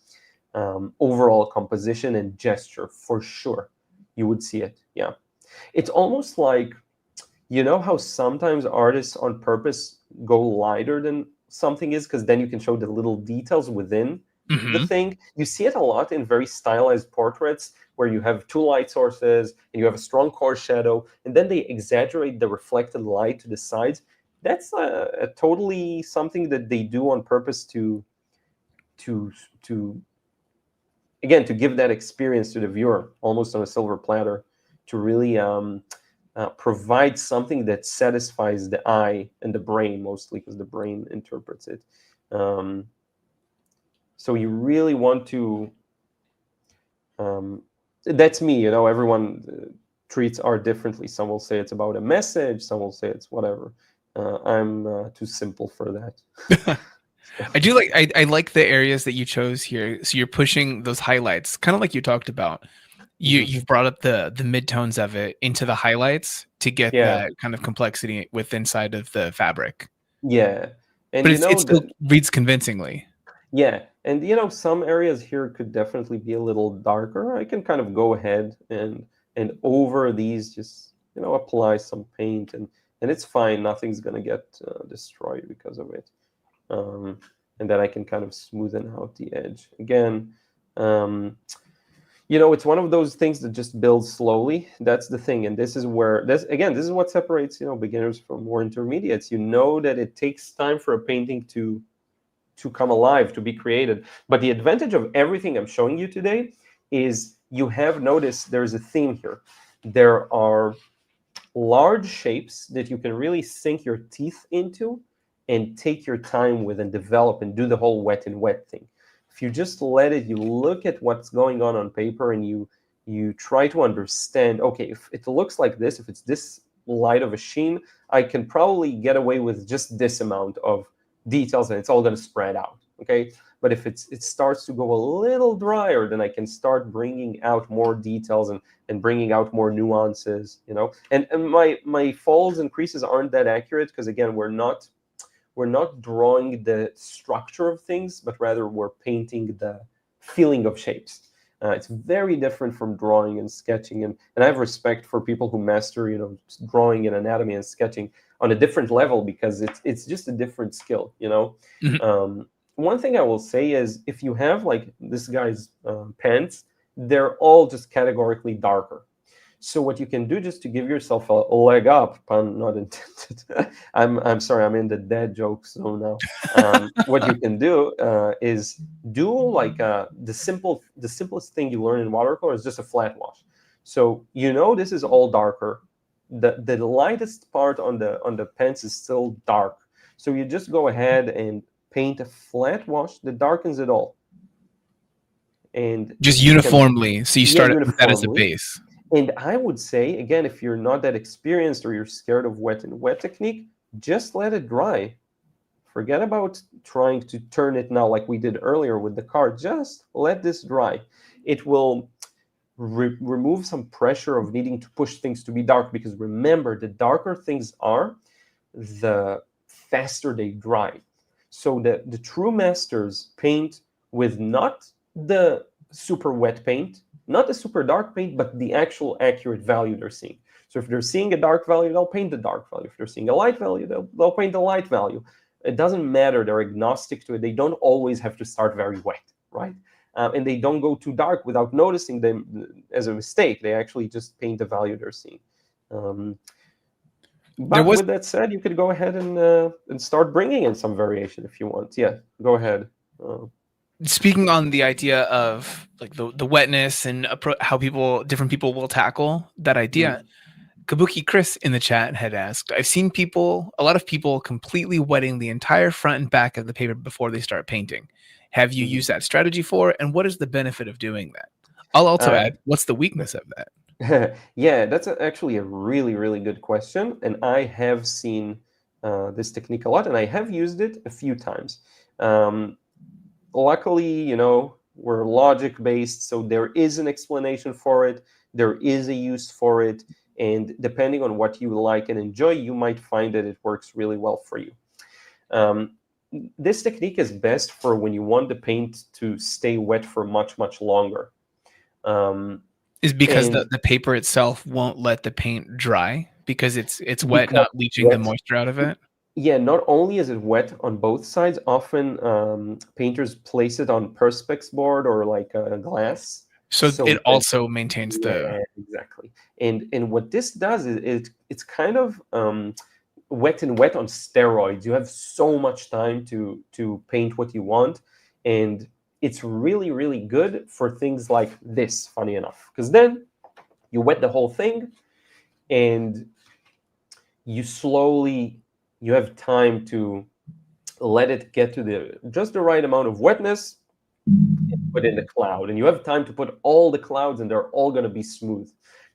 overall composition and gesture. For sure, you would see it. Yeah, it's almost like, how sometimes artists on purpose go lighter than something is, because then you can show the little details within the thing. You see it a lot in very stylized portraits where you have two light sources and you have a strong core shadow, and then they exaggerate the reflected light to the sides. That's a totally something that they do on purpose to again, to give that experience to the viewer, almost on a silver platter, to really provide something that satisfies the eye and the brain, mostly because the brain interprets it. So you really want to, that's me, you know, everyone treats art differently. Some will say it's about a message, some will say it's whatever. I'm too simple for that. I do like I like the areas that you chose here. So you're pushing those highlights, kind of like you talked about. You've brought up the midtones of it into the highlights to get that kind of complexity with inside of the fabric. Yeah, and But you know it still reads convincingly. Yeah, and you know, some areas here could definitely be a little darker. I can kind of go ahead and over these, just, you know, apply some paint, and it's fine. Nothing's gonna get destroyed because of it. And then I can kind of smoothen out the edge again. You know, it's one of those things that just builds slowly. That's the thing, and this is where this is what separates, you know, beginners from more intermediates. You know that it takes time for a painting to come alive, to be created. But the advantage of everything I'm showing you today is you have noticed there's a theme here. There are large shapes that you can really sink your teeth into and take your time with and develop and do the whole wet and wet thing. If you just let it, you look at what's going on paper, and you try to understand, okay, if it looks like this, if it's this light of a sheen, I can probably get away with just this amount of details, and it's all going to spread out, okay? But if it starts to go a little drier, then I can start bringing out more details and bringing out more nuances, you know? And my folds and creases aren't that accurate because, again, we're not drawing the structure of things, but rather we're painting the feeling of shapes. It's very different from drawing and sketching, and I have respect for people who master, you know, drawing and anatomy and sketching on a different level, because it's just a different skill, you know. One thing I will say is, if you have like this guy's pants, they're all just categorically darker. So what you can do, just to give yourself a leg up, pun not intended. I'm sorry, I'm in the dad joke zone now. What you can do is do like the simplest thing you learn in watercolor is just a flat wash. So you know this is all darker. The lightest part on the pants is still dark. So you just go ahead and paint a flat wash that darkens it all. And just uniformly. So you start with that as a base. And I would say, again, if you're not that experienced or you're scared of wet and wet technique, just let it dry. Forget about trying to turn it now like we did earlier with the card. Just let this dry. It will remove some pressure of needing to push things to be dark, because remember, the darker things are, the faster they dry. So the true masters paint with not the super wet paint, not the super dark paint, but the actual accurate value they're seeing. So if they're seeing a dark value, they'll paint the dark value. If they're seeing a light value, they'll paint the light value. It doesn't matter. They're agnostic to it. They don't always have to start very wet, right? And they don't go too dark without noticing them as a mistake. They actually just paint the value they're seeing. But with that said, you could go ahead and start bringing in some variation if you want. Yeah, go ahead. Speaking on the idea of like the wetness and how different people will tackle that idea, Kabuki Chris in the chat had asked, I've seen a lot of people completely wetting the entire front and back of the paper before they start painting. Have you used that strategy for, and what is the benefit of doing that? I'll also add, what's the weakness of that? Yeah, that's actually a really, really good question. And I have seen this technique a lot, and I have used it a few times. Luckily, you know, we're logic-based, so there is an explanation for it. There is a use for it. And depending on what you like and enjoy, you might find that it works really well for you. This technique is best for when you want the paint to stay wet for much, much longer. Is because the paper itself won't let the paint dry because it's wet, not leaching the moisture out of it? Yeah, not only is it wet on both sides, often painters place it on perspex board or like glass. So it Then, also maintains the. yeah, exactly. And what this does is it's kind of wet and wet on steroids. You have so much time to paint what you want, and it's really, really good for things like this, funny enough, because then you wet the whole thing and you have time to let it get to just the right amount of wetness and put in the cloud, and you have time to put all the clouds and they're all going to be smooth.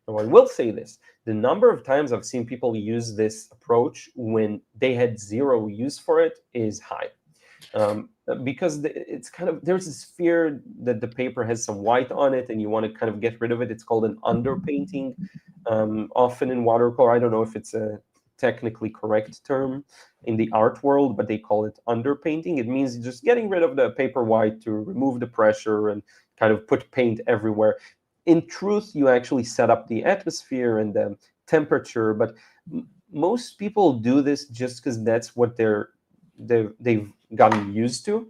Now I will say this, the number of times I've seen people use this approach when they had zero use for it is high. Because it's kind of, there's this fear that the paper has some white on it and you want to kind of get rid of it. It's called an underpainting. Often in watercolor, I don't know if it's a technically correct term in the art world, but they call it underpainting. It means just getting rid of the paper white to remove the pressure and kind of put paint everywhere. In truth, you actually set up the atmosphere and the temperature, but most people do this just because that's what they've gotten used to.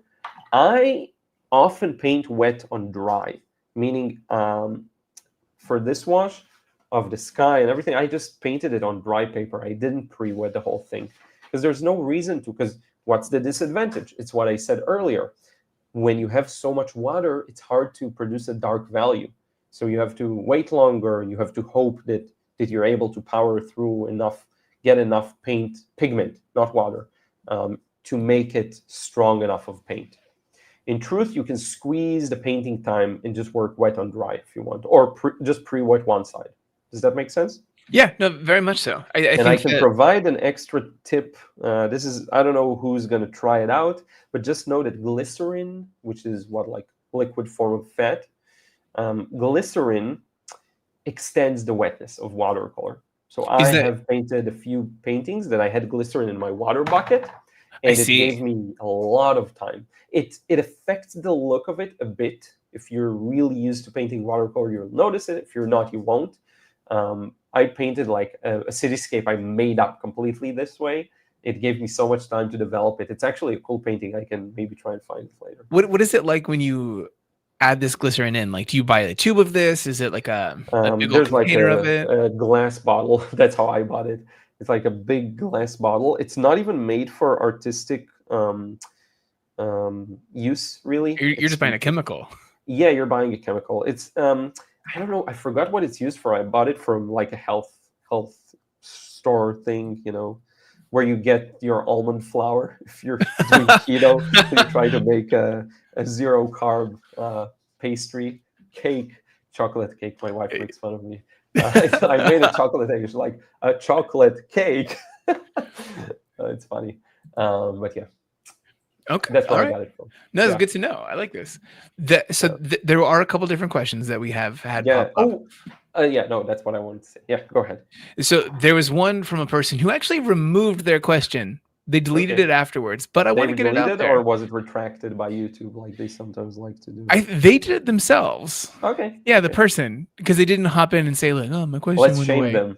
I often paint wet on dry, meaning for this wash of the sky and everything, I just painted it on dry paper. I didn't pre-wet the whole thing because there's no reason to, because what's the disadvantage? It's what I said earlier. When you have so much water, it's hard to produce a dark value. So you have to wait longer and you have to hope that you're able to power through enough, get enough pigment, not water, to make it strong enough of paint. In truth, you can squeeze the painting time and just work wet on dry if you want, or just pre-wet one side. Does that make sense? Yeah, no, very much so. I think I can that, provide an extra tip. This is, I don't know who's going to try it out, but just know that glycerin, which is what, like liquid form of fat, glycerin extends the wetness of watercolor. So I have painted a few paintings that I had glycerin in my water bucket, and it gave me a lot of time. It affects the look of it a bit. If you're really used to painting watercolor, you'll notice it. If you're not, you won't. I painted like a cityscape I made up completely this way. It gave me so much time to develop it. It's actually a cool painting. I can maybe try and find it later. What is it like when you add this glycerin in? Like, do you buy a tube of this? Is it like a big old container of it? A glass bottle. That's how I bought it. It's like a big glass bottle. It's not even made for artistic use, really. You're just buying a chemical. Yeah, you're buying a chemical. It's I don't know. I forgot what it's used for. I bought it from like a health store thing, you know, where you get your almond flour if you're doing keto and you try to make a zero carb pastry cake, chocolate cake. My wife makes fun of me. I made a chocolate cake. It's like a chocolate cake. It's funny, but yeah. Okay, that's where I got it from. No, it's good to know. I like this. There are a couple different questions that we have had. Yeah. Pop up. Yeah. No, that's what I wanted to say. Yeah, go ahead. So there was one from a person who actually removed their question. They deleted it afterwards, but I want to get it out there. Or was it retracted by YouTube, like they sometimes like to do? They did it themselves. Okay. Yeah, the person, because they didn't hop in and say like, "Oh, my question went away." Let's shame them.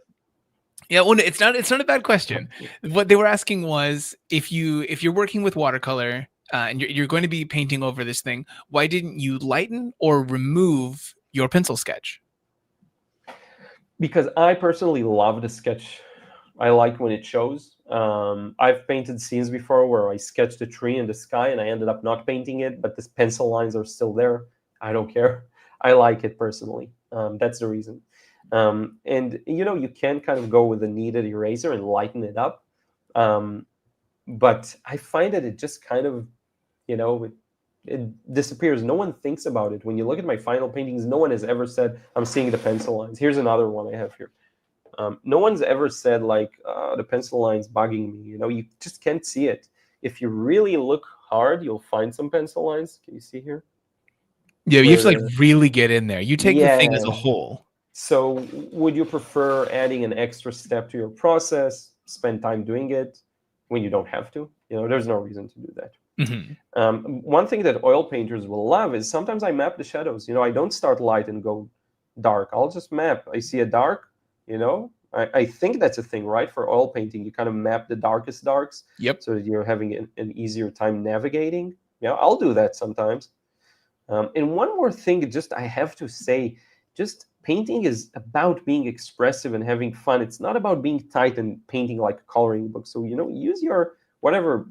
Yeah, well, it's not a bad question. What they were asking was, if you're working with watercolor and you're going to be painting over this thing, why didn't you lighten or remove your pencil sketch? Because I personally love the sketch. I like when it shows. I've painted scenes before where I sketched a tree in the sky and I ended up not painting it, but the pencil lines are still there. I don't care. I like it personally. That's the reason. And you know, you can kind of go with a kneaded eraser and lighten it up, but I find that it just kind of, you know, it disappears. No one thinks about it. When you look at my final paintings, no one has ever said, I'm seeing the pencil lines. Here's another one I have here. No one's ever said like, the pencil line's bugging me. You know, you just can't see it. If you really look hard, you'll find some pencil lines. Can you see here? Yeah, you have to like really get in there. You take the thing as a whole. So would you prefer adding an extra step to your process, spend time doing it when you don't have to? You know, there's no reason to do that. Mm-hmm. One thing that oil painters will love is sometimes I map the shadows. You know, I don't start light and go dark. I'll just map. I see a dark, you know, I think that's a thing, right? For oil painting, you kind of map the darkest darks, Yep. so that you're having an easier time navigating. Yeah, I'll do that sometimes. And one more thing, just I have to say, just painting is about being expressive and having fun. It's not about being tight and painting like a coloring book. So, use your whatever,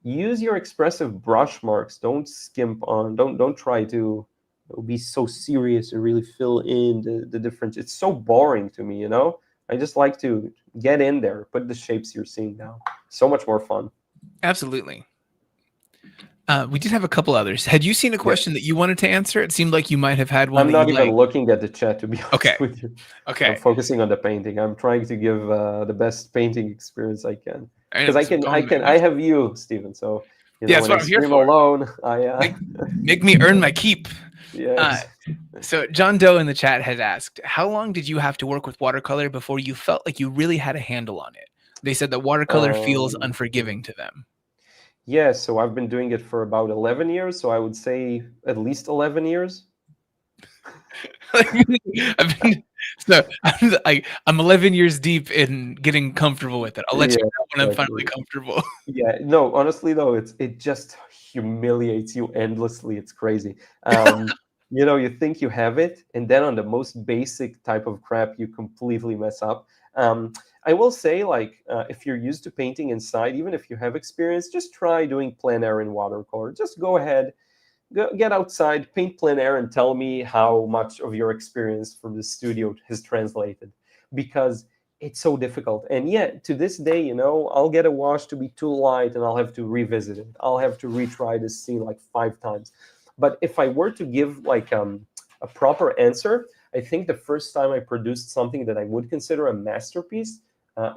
use your expressive brush marks. Don't skimp on. Don't try to be so serious and really fill in the difference. It's so boring to me. I just like to get in there, put the shapes you're seeing now. So much more fun. Absolutely. We did have a couple others. Had you seen a question that you wanted to answer? It seemed like you might have had one. I'm not even looking at the chat, to be honest with you. Okay. I'm focusing on the painting. I'm trying to give the best painting experience I can. Because I have you, Steven. So that's when what I I'm here stream for. alone, make me earn my keep. Yes. So John Doe in the chat has asked, how long did you have to work with watercolor before you felt like you really had a handle on it? They said that watercolor feels unforgiving to them. Yeah, so I've been doing it for about 11 years, so I would say at least 11 years. I'm 11 years deep in getting comfortable with it. I'll let you know when I'm finally comfortable. Yeah, no, honestly though, it just humiliates you endlessly. It's crazy. You think you have it, and then on the most basic type of crap, you completely mess up. I will say, if you're used to painting inside, even if you have experience, just try doing plein air in watercolor. Just go ahead, get outside, paint plein air, and tell me how much of your experience from the studio has translated, because it's so difficult. And yet, to this day, I'll get a wash to be too light, and I'll have to revisit it. I'll have to retry this scene like 5 times. But if I were to give a proper answer, I think the first time I produced something that I would consider a masterpiece,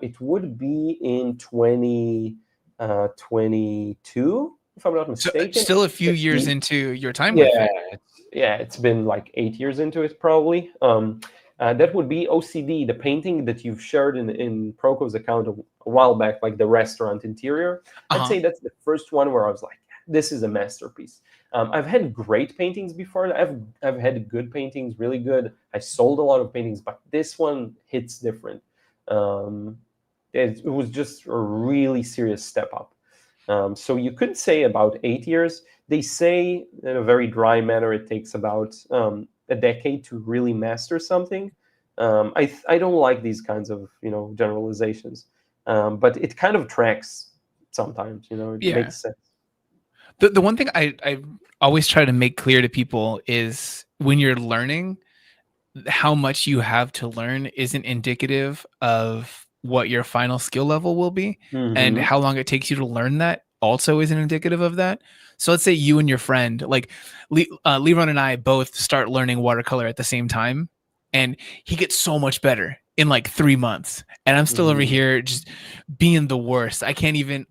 it would be in 2022, if I'm not mistaken. So still a few years into your time with it. Yeah, it's been like 8 years into it, probably. That would be OCD, the painting that you've shared in Proko's account a while back, like the restaurant interior. I'd say that's the first one where I was like, this is a masterpiece. I've had great paintings before. I've had good paintings, really good. I sold a lot of paintings, but this one hits different. It was just a really serious step up. So you could say about 8 years. They say in a very dry manner it takes about a decade to really master something. I don't like these kinds of generalizations, but it kind of tracks sometimes. It makes sense. The one thing I always try to make clear to people is when you're learning, how much you have to learn isn't indicative of what your final skill level will be, and how long it takes you to learn that also isn't indicative of that. So let's say you and your friend, like Liron and I, both start learning watercolor at the same time, and he gets so much better in like 3 months, and I'm still over here just being the worst. I can't even.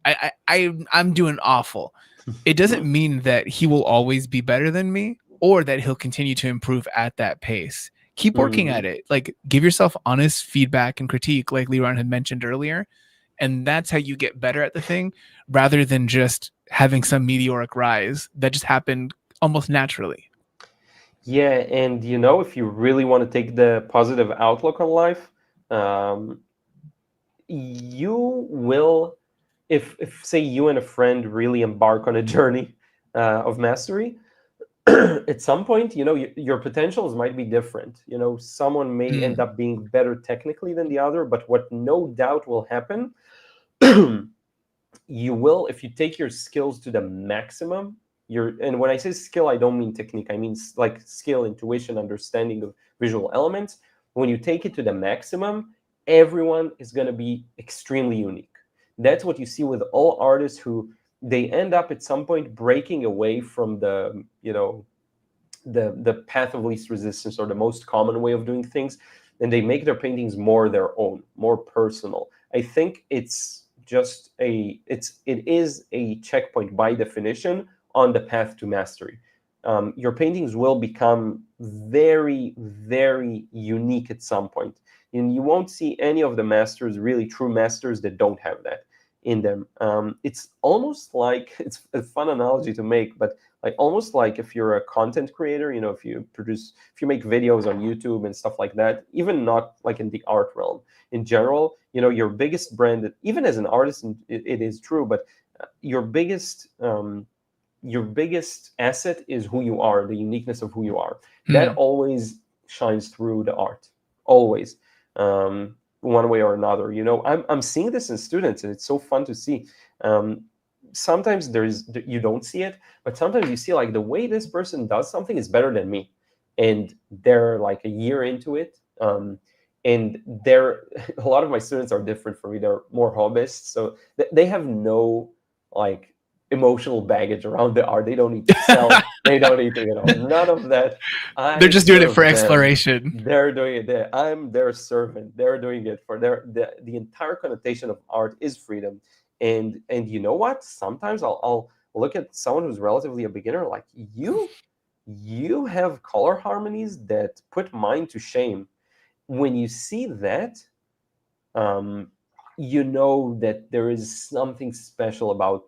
I'm doing awful. It doesn't mean that he will always be better than me, or that he'll continue to improve at that pace. Keep working at it. Like, give yourself honest feedback and critique, like Liron had mentioned earlier. And that's how you get better at the thing, rather than just having some meteoric rise that just happened almost naturally. Yeah, and if you really want to take the positive outlook on life, you will, if say you and a friend really embark on a journey of mastery, at some point, your potentials might be different. Someone may end up being better technically than the other, but what no doubt will happen, you will, if you take your skills to the maximum, and when I say skill, I don't mean technique. I mean like skill, intuition, understanding of visual elements. When you take it to the maximum, everyone is going to be extremely unique. That's what you see with all artists who they end up at some point breaking away from the path of least resistance, or the most common way of doing things, and they make their paintings more their own, more personal. I think it's just it is a checkpoint by definition on the path to mastery. Your paintings will become very, very unique at some point, and you won't see any of the masters, really true masters, that don't have that. in them. It's almost like, it's a fun analogy to make, but like almost like if you're a content creator, if you make videos on YouTube and stuff like that, even not like in the art realm in general, your biggest brand, even as an artist, it is true, but your biggest asset is who you are, the uniqueness of who you are. That always shines through the art, always, one way or another. I'm seeing this in students, and it's so fun to see. Sometimes you don't see it, but sometimes you see like the way this person does something is better than me, and they're like a year into it. And a lot of my students are different from me. They're more hobbyists, so they have no like emotional baggage around the art. They don't need to sell. They don't need to, none of that. They're just doing it for them. exploration. They're doing it. I'm their servant. They're doing it for the entire connotation of art is freedom. And you know what? Sometimes I'll look at someone who's relatively a beginner, like you have color harmonies that put mine to shame. When you see that, you know that there is something special about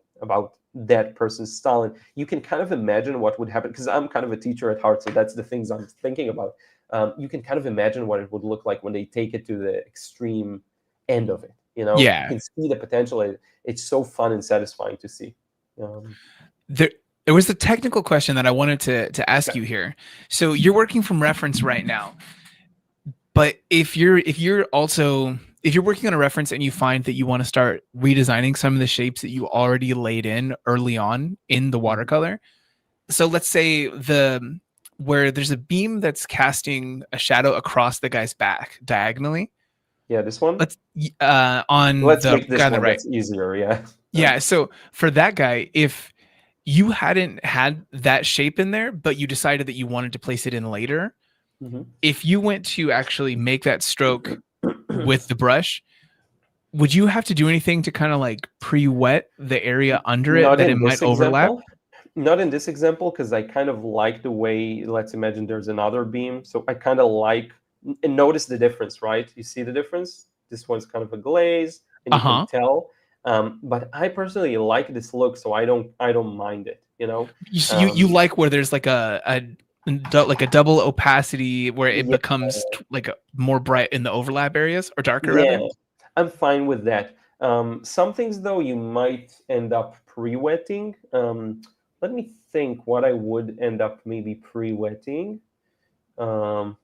that person's style, and you can kind of imagine what would happen, because I'm kind of a teacher at heart, so that's the things I'm thinking about. You can kind of imagine what it would look like when they take it to the extreme end of it. Yeah. You can see the potential. It's so fun and satisfying to see. There was a technical question that I wanted to ask you here. So you're working from reference right now, but if you're working on a reference and you find that you want to start redesigning some of the shapes that you already laid in early on in the watercolor. So let's say where there's a beam that's casting a shadow across the guy's back diagonally. Yeah, this one. Let's make the this guy on one the right. that's easier. Yeah. Yeah. So for that guy, if you hadn't had that shape in there, but you decided that you wanted to place it in later, if you went to actually make that stroke with the brush, would you have to do anything to kind of like pre-wet the area under it that it might overlap? Not in this example, because I kind of like the way, let's imagine there's another beam. So I kind of like, and notice the difference, right? You see the difference? This one's kind of a glaze, and you can tell. But I personally like this look, so I don't mind it. You like where there's like a double opacity where it becomes like a more bright in the overlap areas, or darker rather? I'm fine with that. Some things though you might end up pre-wetting. Let me think what I would end up maybe pre-wetting. No,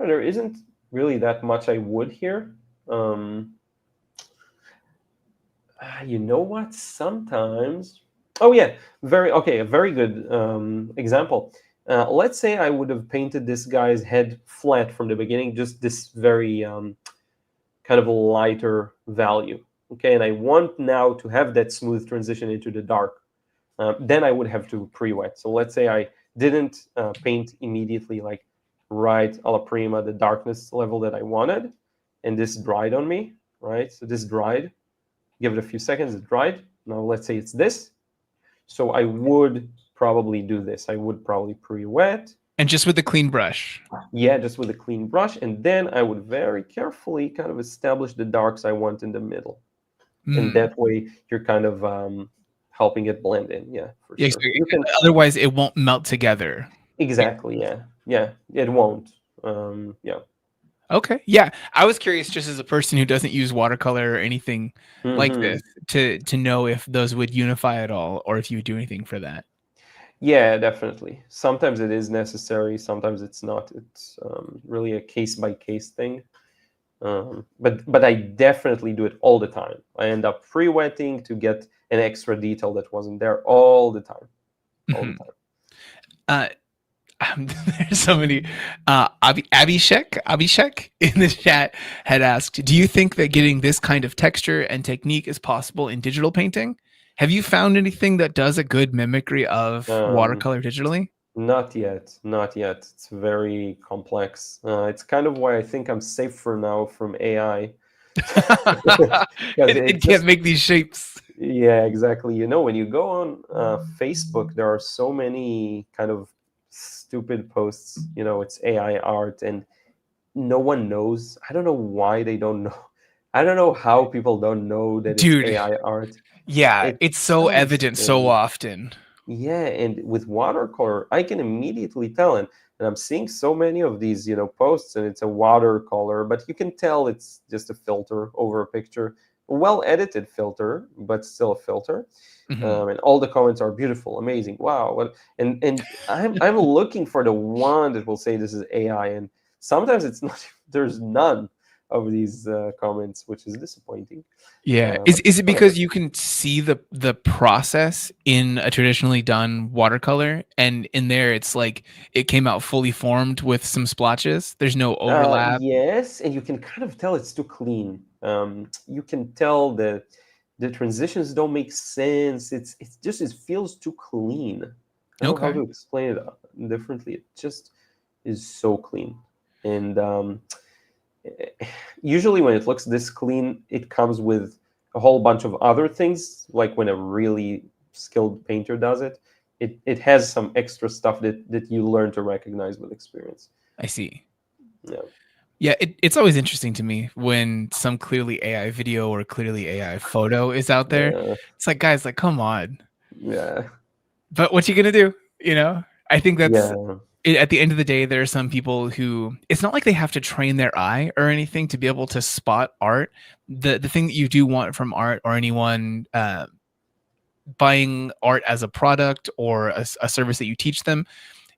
there isn't really that much I would here. You know what? Sometimes. Oh yeah, a very good example. Let's say I would have painted this guy's head flat from the beginning, just this very kind of a lighter value. Okay, and I want now to have that smooth transition into the dark. Then I would have to pre-wet. So let's say I didn't paint immediately, like right alla prima, the darkness level that I wanted, and this dried on me, right? So this dried. Give it a few seconds, it dried. Now let's say it's this. So I would probably do this. I would probably pre-wet. And just with a clean brush. Yeah, just with a clean brush. And then I would very carefully kind of establish the darks I want in the middle. And that way you're kind of helping it blend in. Yeah, for sure. So otherwise it won't melt together. Exactly, yeah. Yeah, it won't. Yeah. Okay. Yeah. I was curious, just as a person who doesn't use watercolor or anything like this, to know if those would unify at all, or if you would do anything for that. Yeah, definitely. Sometimes it is necessary. Sometimes it's not. It's really a case-by-case thing. But I definitely do it all the time. I end up pre-wetting to get an extra detail that wasn't there all the time. All the time. There's so many. Abhishek in the chat had asked, do you think that getting this kind of texture and technique is possible in digital painting? Have you found anything that does a good mimicry of watercolor digitally? Not yet. It's very complex. It's kind of why I think I'm safe for now from AI. It can't make these shapes. Yeah, exactly. When you go on Facebook, there are so many kind of stupid posts. It's AI art, and no one knows. I don't know why they don't know. I don't know how people don't know that it's Dude. AI art. Yeah, it's so evident so strange. often. Yeah, and with watercolor, I can immediately tell, and I'm seeing so many of these, posts, and it's a watercolor, but you can tell it's just a filter over a picture, a well-edited filter, but still a filter. Mhm. And all the comments are beautiful, amazing, wow. And I'm looking for the one that will say this is AI, and sometimes it's not. There's none of these comments, which is disappointing. Yeah. But Is it whatever. because you can see the process in a traditionally done watercolor, and in there it's like it came out fully formed with some splotches? There's no overlap. Yes, and you can kind of tell it's too clean. You can tell that the transitions don't make sense. It's just it feels too clean. I don't know how Okay. to explain it differently. It just is so clean, and usually when it looks this clean, it comes with a whole bunch of other things. Like when a really skilled painter does it, it has some extra stuff that you learn to recognize with experience. I see. Yeah. Yeah, it's always interesting to me when some clearly AI video or clearly AI photo is out there. Yeah. It's like, guys, like, come on. Yeah. But what you gonna do? I think that's Yeah. at the end of the day, there are some people who it's not like they have to train their eye or anything to be able to spot art. The thing that you do want from art or anyone buying art as a product or a service that you teach them,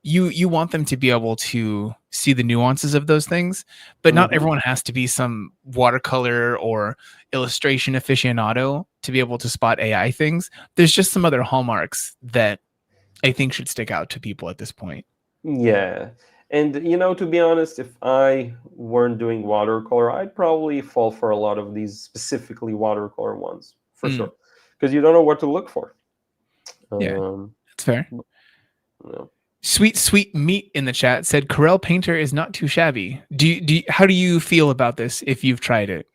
you want them to be able to see the nuances of those things, but not Mhm. everyone has to be some watercolor or illustration aficionado to be able to spot AI things. There's just some other hallmarks that I think should stick out to people at this point. Yeah. And to be honest, if I weren't doing watercolor, I'd probably fall for a lot of these specifically watercolor ones, for Mm, sure. Because you don't know what to look for. yeah, Um, that's fair. you know. Sweet meat in the chat said Corel Painter is not too shabby. How do you feel about this if you've tried it?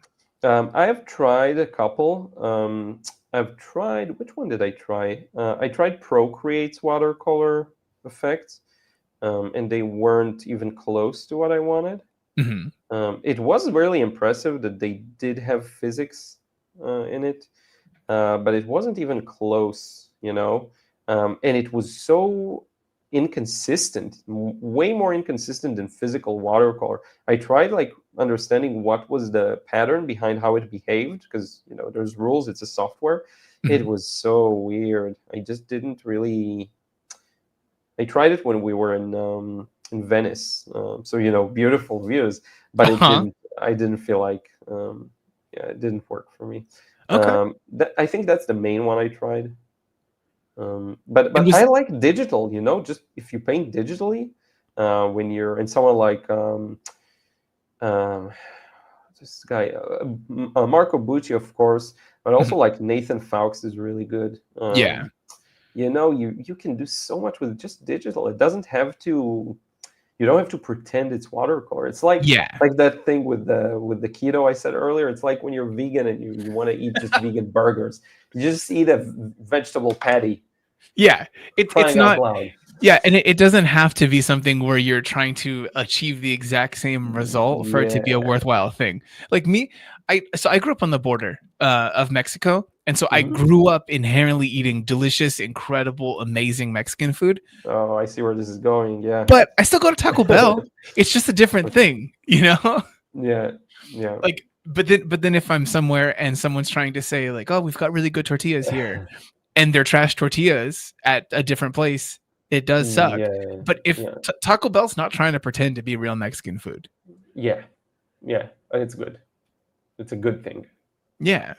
I have tried a couple. I've tried, which one did I try? I tried Procreate's watercolor effects, and they weren't even close to what I wanted. Mhm. It was really impressive that they did have physics in it, but it wasn't even close, and it was so inconsistent, way more inconsistent than physical watercolor. I tried like understanding what was the pattern behind how it behaved, because there's rules. It's a software. It Mhm. was so weird. I just didn't really. I tried it when we were in Venice, so beautiful views, but it Uh-huh. didn't. I didn't feel like, yeah, it didn't work for me. Okay. I think that's the main one I tried. But And I was like digital. Just if you paint digitally, when you're in someone like um, this guy Marco Bucci, of course, but Mhm. also like Nathan Fawkes is really good. Yeah. You can do so much with just digital. It doesn't have to. You don't have to pretend it's watercolor. It's like Yeah. that thing with the keto I said earlier. It's like when you're vegan and you want to eat just vegan burgers. You just eat a vegetable patty. Yeah. It's Crying out not. loud. Yeah, and it doesn't have to be something where you're trying to achieve the exact same result for it to be a Yeah. worthwhile thing. Like me, I grew up on the border of Mexico, and so I Mhm. grew up inherently eating delicious, incredible, amazing Mexican food. Oh, I see where this is going. Yeah. But I still go to Taco Bell. It's just a different thing, you know? Yeah. Yeah. Like, but then if I'm somewhere and someone's trying to say like, "Oh, we've got really good tortillas here," and they're trash tortillas at a different place, it does suck. Yeah. But if Yeah. Taco Bell's not trying to pretend to be real Mexican food, Yeah. Yeah. It's good. It's a good thing. yeah,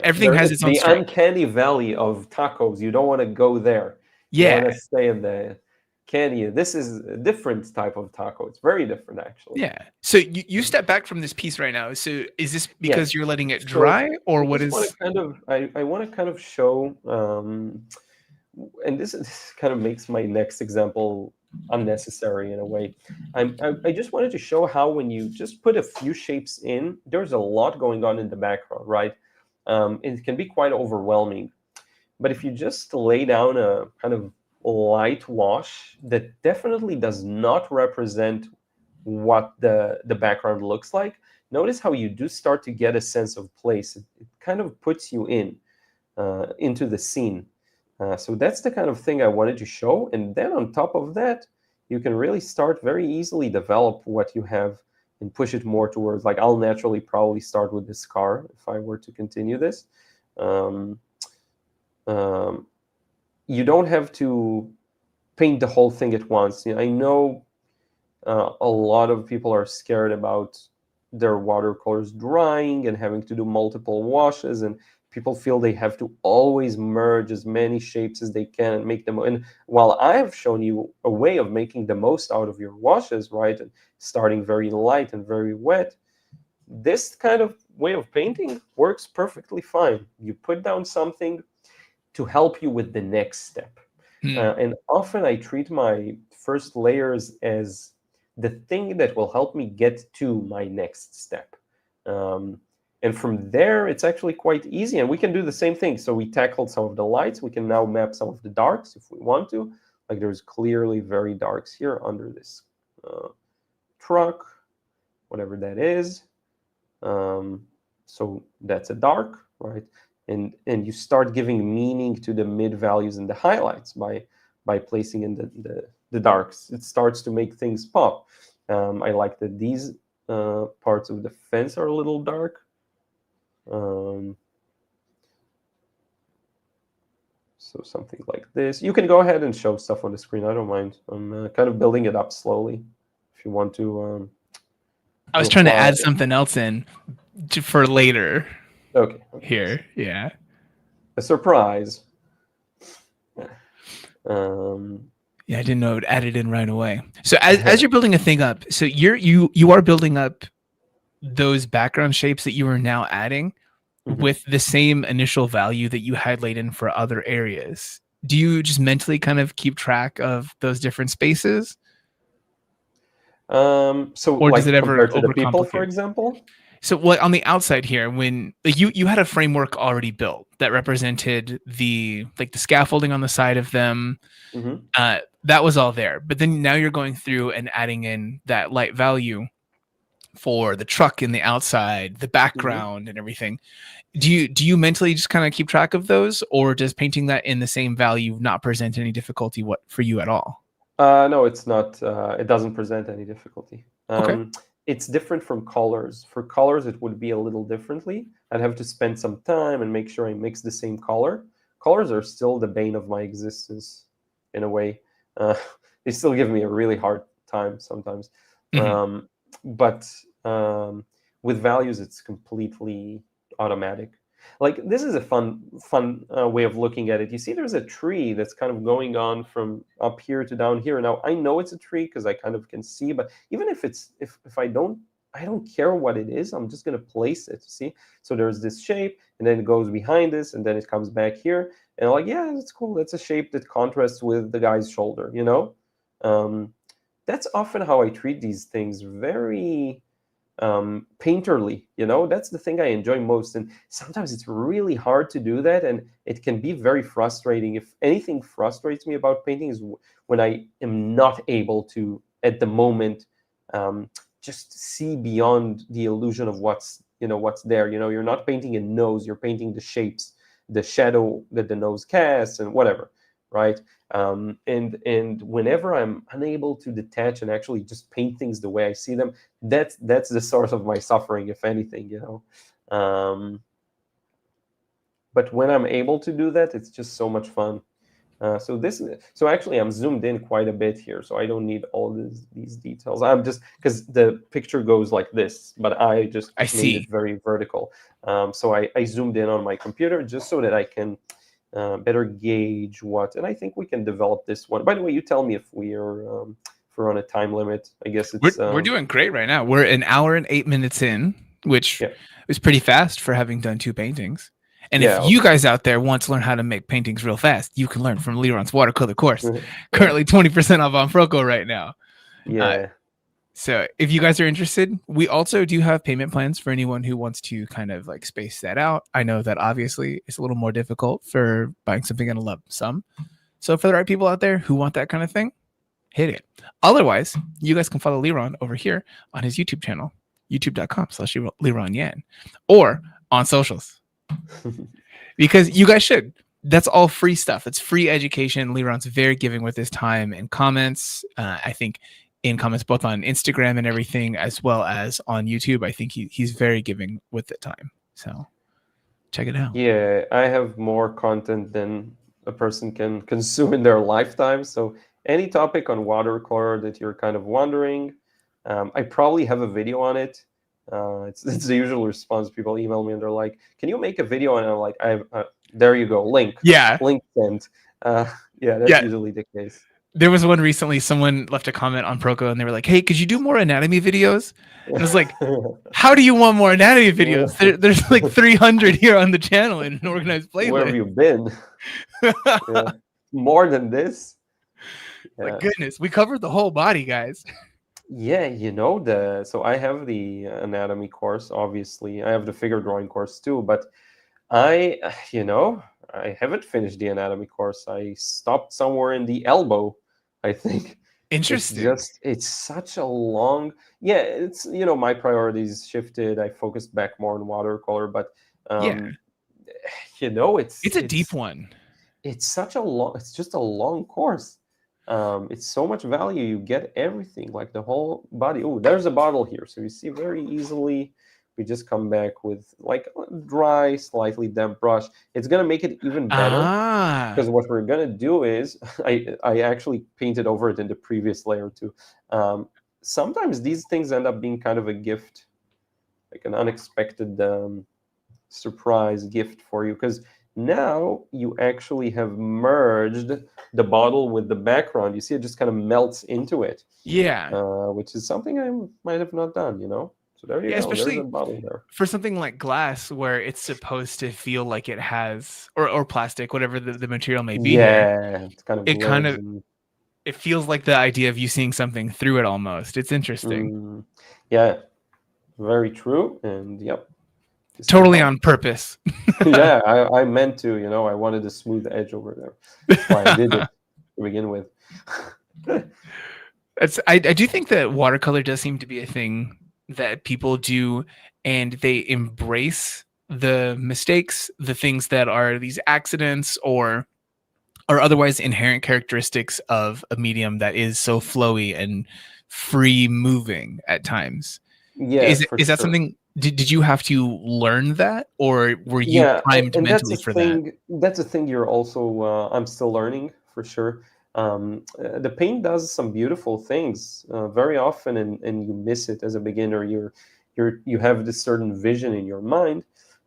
everything has It's its own the strength. uncanny valley of tacos. You don't want to go there. You Yeah, want to stay in the candy. This is a different type of taco. It's very different, actually. yeah. So you step back from this piece right now. So is this Yeah. because you're letting it So dry, or I what just want is? to kind of I want to kind of show, and this kind of makes my next example unnecessary in a way. I just wanted to show how when you just put a few shapes in, there's a lot going on in the background, right? It can be quite overwhelming. But if you just lay down a kind of light wash that definitely does not represent what the background looks like, notice how you do start to get a sense of place. It kind of puts you into the scene. So that's the kind of thing I wanted to show. And then on top of that, you can really start very easily develop what you have and push it more towards, like, I'll naturally probably start with this car if I were to continue this. You don't have to paint the whole thing at once. I know a lot of people are scared about their watercolors drying and having to do multiple washes, and people feel they have to always merge as many shapes as they can and make them. And while I have shown you a way of making the most out of your washes, right, and starting very light and very wet, this kind of way of painting works perfectly fine. You put down something to help you with the next step. And often I treat my first layers as the thing that will help me get to my next step. And from there, it's actually quite easy. And we can do the same thing. So we tackled some of the lights. We can now map some of the darks if we want to. Like, there's clearly very darks here under this truck, whatever that is. So that's a dark, right? And you start giving meaning to the mid values and the highlights by placing in the darks. It starts to make things pop. I like that these parts of the fence are a little dark. So something like this. You can go ahead and show stuff on the screen. I don't mind. I'm kind of building it up slowly. If you want to. I was trying to add something else in for later. Okay. Here, yeah. A surprise. Yeah, I didn't know it would add it in right away. So as you're building a thing up, so you are building up those background shapes that you are now adding with the same initial value that you had laid in for other areas. Do you just mentally kind of keep track of those different spaces? So, or like, does it ever compared to the people, for overcomplicate? example? So what on the outside here, when like you had a framework already built that represented the scaffolding on the side of them, that was all there. But then now you're going through and adding in that light value for the truck in the outside, the background, and everything. Do you mentally just kind of keep track of those, or does painting that in the same value not present any difficulty for you at all? No, it's not. It doesn't present any difficulty. Okay. It's different from colors. For colors, it would be a little differently. I'd have to spend some time and make sure I mix the same color. Colors are still the bane of my existence, in a way. They still give me a really hard time sometimes. But with values, it's completely automatic. Like, this is a fun way of looking at it. You see, there's a tree that's kind of going on from up here to down here. Now, I know it's a tree because I kind of can see, but even if I don't care what it is, I'm just going to place it. See? So there's this shape, and then it goes behind this, and then it comes back here. And I'm like, yeah, that's cool. That's a shape that contrasts with the guy's shoulder, you know? That's often how I treat these things, very painterly, you know. That's the thing I enjoy most, and sometimes it's really hard to do that, and it can be very frustrating. If anything frustrates me about painting is when I am not able to, at the moment, just see beyond the illusion of what's there. You know, you're not painting a nose, you're painting the shapes, the shadow that the nose casts, and whatever, right? And whenever I'm unable to detach and actually just paint things the way I see them, that's the source of my suffering, if anything, you know. But when I'm able to do that, it's just so much fun. So actually, I'm zoomed in quite a bit here, so I don't need all these details. I'm just, because the picture goes like this, but I made it very vertical. So I zoomed in on my computer just so that I can better gauge what, and I think we can develop this one. By the way, you tell me if we're on a time limit. I guess it's we're doing great right now. We're an hour and 8 minutes in, which is pretty fast for having done 2 paintings. And if you guys out there want to learn how to make paintings real fast, you can learn from Liron's watercolor course. Currently 20% off on Proko right now. So if you guys are interested, we also do have payment plans for anyone who wants to kind of like space that out. I know that obviously it's a little more difficult for buying something in a lump sum. So for the right people out there who want that kind of thing, hit it. Otherwise, you guys can follow Liron over here on his YouTube channel. youtube.com/Liron Yan, or on socials, because you guys should. That's all free stuff. It's free education. Liron's very giving with his time and comments. I think in comments both on Instagram and everything, as well as on YouTube. I think he's very giving with the time. So check it out. Yeah, I have more content than a person can consume in their lifetime. So any topic on watercolor that you're kind of wondering, I probably have a video on it. It's the usual response. People email me and they're like, "Can you make a video?" And I'm like, there you go, link sent. Yeah, that's usually the case. There was one recently, someone left a comment on Proko and they were like, "Hey, could you do more anatomy videos?" And I was like, "How do you want more anatomy videos? There's like 300 here on the channel in an organized playlist. Where have you been? Yeah. More than this?" Like, goodness, we covered the whole body, guys. Yeah, so I have the anatomy course, obviously. I have the figure drawing course too, but I haven't finished the anatomy course. I stopped somewhere in the elbow, I think. Interesting. It's such a long, it's, my priorities shifted. I focused back more on watercolor, but it's a deep one. It's just a long course. It's so much value. You get everything, like the whole body. Oh, there's a bottle here. So you see very easily, we just come back with like a dry, slightly damp brush. It's going to make it even better. Because what we're going to do is, I actually painted over it in the previous layer too. Sometimes these things end up being kind of a gift, like an unexpected surprise gift for you. Because now you actually have merged the bottle with the background. You see it just kind of melts into it. Yeah. Which is something I might have not done, So there you go. Especially there's a bottle there. For something like glass, where it's supposed to feel like it has, or plastic, whatever the material may be. Yeah, it's kind of it feels like the idea of you seeing something through it almost. It's interesting. Yeah, very true. And yep. Totally on purpose. Yeah, I meant to, I wanted a smooth edge over there. That's why I did it to begin with. I do think that watercolor does seem to be a thing that people do, and they embrace the mistakes, the things that are these accidents or otherwise inherent characteristics of a medium that is so flowy and free moving at times. Yeah, is that something? Did you have to learn that, or were you primed mentally for that? That's a thing you're also, I'm still learning for sure. The paint does some beautiful things very often, and you miss it as a beginner. You have this certain vision in your mind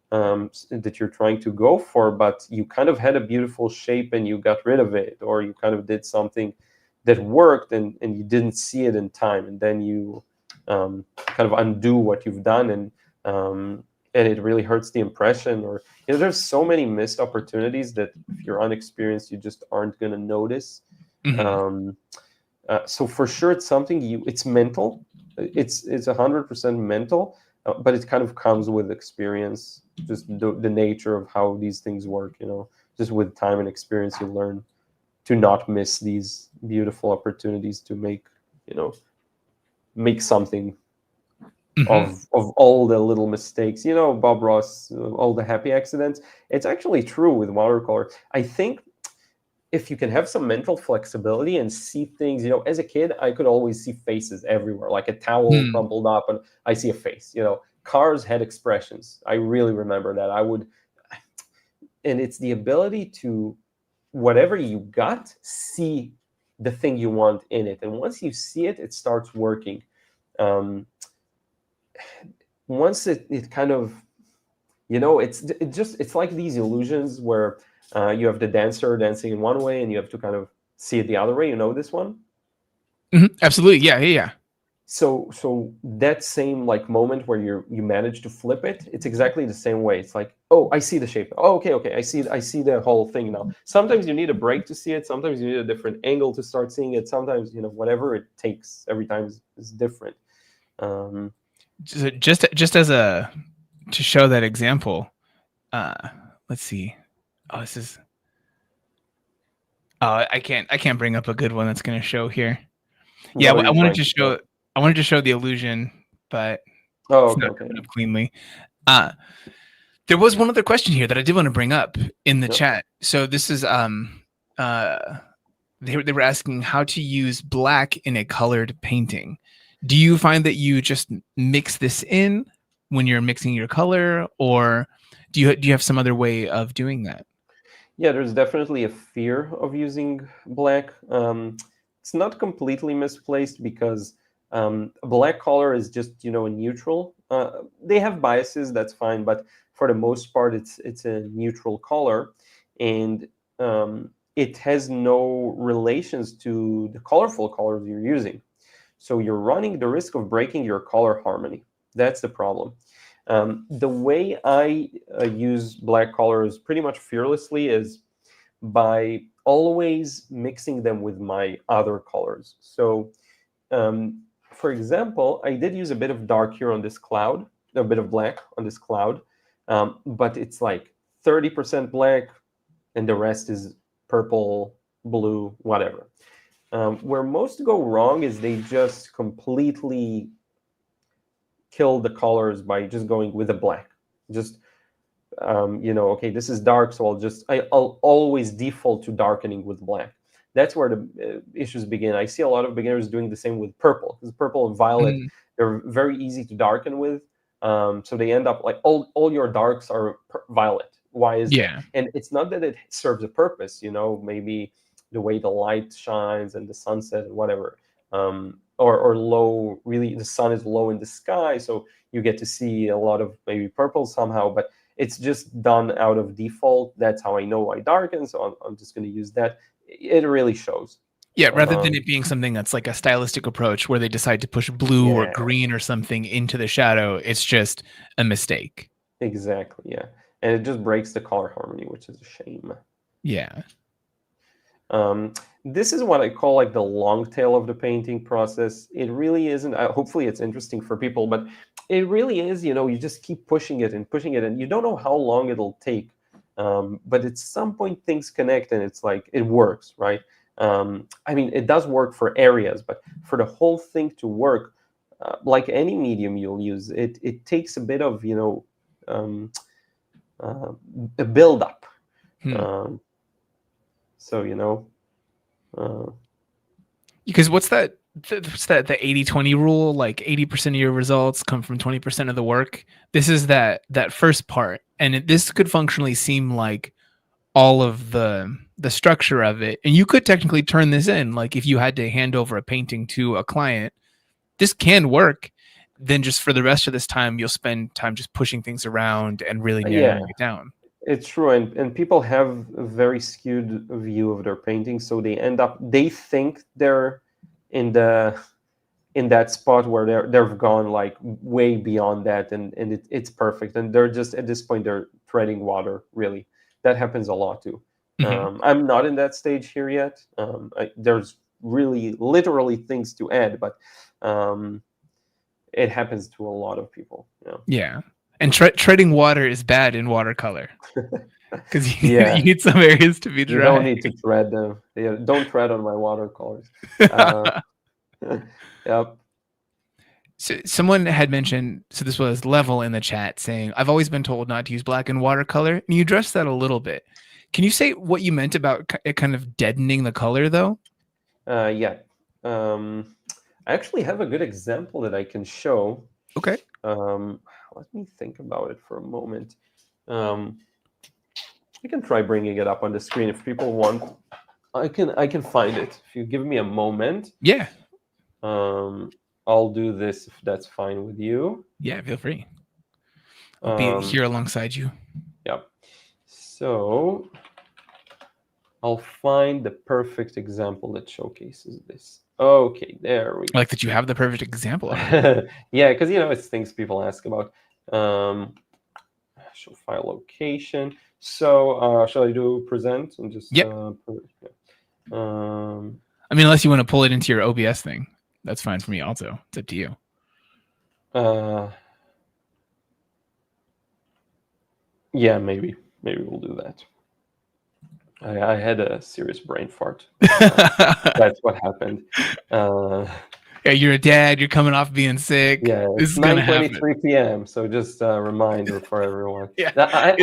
that you're trying to go for, but you kind of had a beautiful shape and you got rid of it, or you kind of did something that worked and you didn't see it in time, and then you kind of undo what you've done, and it really hurts the impression. Or there's so many missed opportunities that if you're unexperienced, you just aren't going to notice. Mm-hmm. So for sure, it's something it's mental. It's 100% mental, but it kind of comes with experience. Just the nature of how these things work. Just with time and experience, you learn to not miss these beautiful opportunities to make something of all the little mistakes. Bob Ross, all the happy accidents. It's actually true with watercolor. I think if you can have some mental flexibility and see things, as a kid, I could always see faces everywhere, like a towel crumpled up and I see a face. Cars had expressions. I really remember that. And it's the ability to, whatever you got, see the thing you want in it. And once you see it, it starts working. Once it kind of, it's like these illusions where you have the dancer dancing in one way and you have to kind of see it the other way. This one? Absolutely. Yeah. So that same moment where you manage to flip it, it's exactly the same way. It's like, oh, I see the shape. Oh, okay. I see the whole thing now. Sometimes you need a break to see it. Sometimes you need a different angle to start seeing it. Sometimes, whatever it takes, every time is different. Just as to show that example, let's see. Oh, this is. Oh, I can't bring up a good one that's going to show here. Yeah, I wanted to show the illusion, but Oh, It's okay, not okay. coming up cleanly. Uh, there was one other question here that I did want to bring up in the Yep. chat. So this is they were asking how to use black in a colored painting. Do you find that you just mix this in when you're mixing your color, or do you have some other way of doing that? Yeah, there's definitely a fear of using black. It's not completely misplaced because black color is just a neutral. They have biases, that's fine, but for the most part, it's a neutral color, and it has no relations to the colorful colors you're using. So you're running the risk of breaking your color harmony. That's the problem. The way I use black colors pretty much fearlessly is by always mixing them with my other colors. So, for example, I did use a bit of dark here on this cloud, a bit of black on this cloud, but it's like 30% black, and the rest is purple, blue, whatever. Where most go wrong is they just completely kill the colors by just going with a black. Just okay, this is dark, so I'll always default to darkening with black. That's where the issues begin. I see a lot of beginners doing the same with purple, because purple and violet, they're very easy to darken with. So they end up like all your darks are violet. Why is that? And it's not that it serves a purpose, maybe the way the light shines and the sunset and whatever. Or low, really the sun is low in the sky, so you get to see a lot of maybe purple somehow, but it's just done out of default. That's how I know I darken, so I'm just going to use that. It really shows. Yeah, rather than it being something that's like a stylistic approach where they decide to push blue or green or something into the shadow, it's just a mistake. Exactly, yeah. And it just breaks the color harmony, which is a shame. Yeah. This is what I call like the long tail of the painting process. It really isn't, hopefully it's interesting for people, but it really is, you just keep pushing it, and you don't know how long it'll take. But at some point things connect and it's like, it works, right? I mean, it does work for areas, but for the whole thing to work, like any medium you'll use, it takes a bit of, a build-up. So, because what's that the 80-20 rule? Like 80% of your results come from 20% of the work. This is that first part, and this could functionally seem like all of the structure of it, and you could technically turn this in. Like if you had to hand over a painting to a client, this can work. Then just for the rest of this time, you'll spend time just pushing things around and really narrowing it down. It's true, and people have a very skewed view of their paintings, so they think they're in that spot where they've gone like way beyond that, and it's perfect, and they're just at this point they're treading water. Really, that happens a lot too. I'm not in that stage here yet. There's really literally things to add, but it happens to a lot of people. Yeah. And treading water is bad in watercolor because you need some areas to be dry. You don't need to tread them. Don't tread on my watercolors. Yep. So someone had mentioned, so this was Level in the chat saying, I've always been told not to use black in watercolor. And you addressed that a little bit. Can you say what you meant about it kind of deadening the color though? Yeah. I actually have a good example that I can show. Okay. Let me think about it for a moment. I can try bringing it up on the screen if people want. I can find it if you give me a moment. Yeah. I'll do this if that's fine with you. Yeah, feel free. I'll be here alongside you. Yep. So I'll find the perfect example that showcases this. Okay, there we go. I like that you have the perfect example of it. Yeah, because it's things people ask about. Show file location. So shall I do present and just I mean, unless you want to pull it into your OBS thing, that's fine for me also. It's up to you. Yeah, maybe we'll do that. I had a serious brain fart. That's what happened. Yeah, you're a dad. You're coming off being sick. Yeah, This it's is gonna happen. 9:23 p.m. So just a reminder for everyone. Yeah.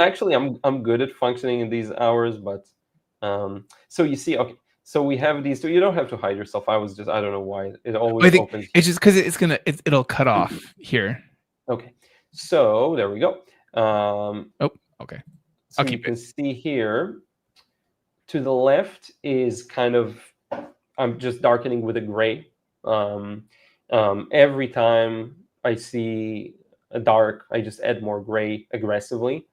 Actually, I'm good at functioning in these hours, but so you see, okay. So we have these two. You don't have to hide yourself. I don't know why it I always think opens. it's just because it'll cut off here. Okay, so there we go. Oh, okay. So I'll you keep can it. see here, to the left is kind of, I'm just darkening with a gray. Every time I see a dark, I just add more gray aggressively.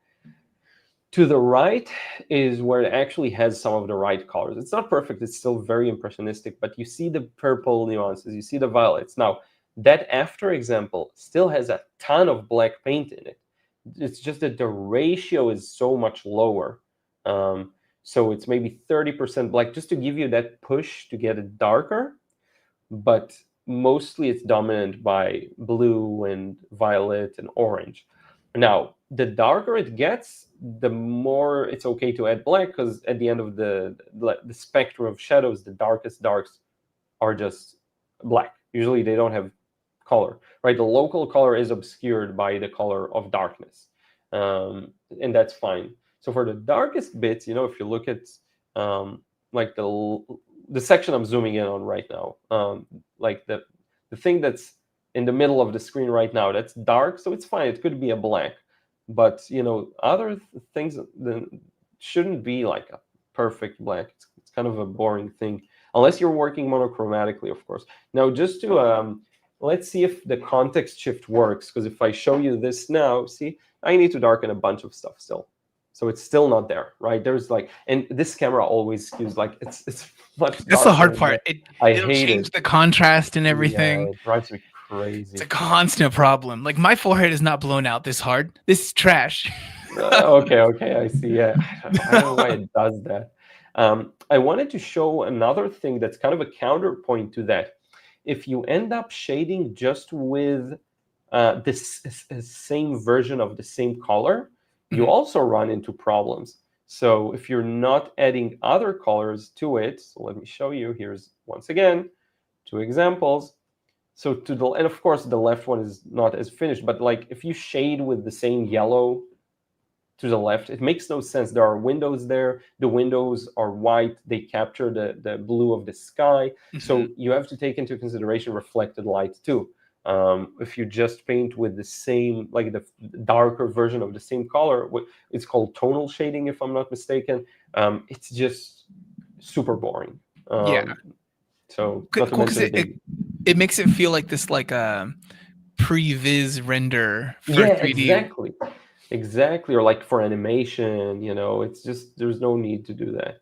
To the right is where it actually has some of the right colors. It's not perfect. It's still very impressionistic, but you see the purple nuances. You see the violets. Now, that after example still has a ton of black paint in it. It's just that the ratio is so much lower. So it's maybe 30% black, just to give you that push to get it darker. But mostly it's dominant by blue and violet and orange. Now, the darker it gets, the more it's okay to add black, because at the end of the spectrum of shadows, the darkest darks are just black. Usually they don't have color, right? The local color is obscured by the color of darkness, and that's fine. So for the darkest bits, if you look at like the section I'm zooming in on right now, like the thing that's in the middle of the screen right now, that's dark, so it's fine. It could be a black, but other things shouldn't be like a perfect black. It's kind of a boring thing, unless you're working monochromatically, of course. Now, just to let's see if the context shift works, because if I show you this now, see, I need to darken a bunch of stuff still. So it's still not there, right? There's and this camera always skews, it's much darker. That's the hard part. It'll change the contrast and everything. Yeah, it drives me crazy. It's a constant problem. Like, my forehead is not blown out this hard. This is trash. Okay, I see. Yeah, I don't know why it does that. I wanted to show another thing that's kind of a counterpoint to that. If you end up shading just with this same version of the same color, you also run into problems. So if you're not adding other colors to it, so let me show you. Here's, once again, 2 examples. So and of course the left one is not as finished, but if you shade with the same yellow to the left, it makes no sense. There are windows there. The windows are white. They capture the blue of the sky. So you have to take into consideration reflected light too. If you just paint with the same, the darker version of the same color, it's called tonal shading, if I'm not mistaken. It's just super boring. Yeah. So it makes it feel like this, pre-viz render for 3D. Exactly. Or for animation, it's just, there's no need to do that.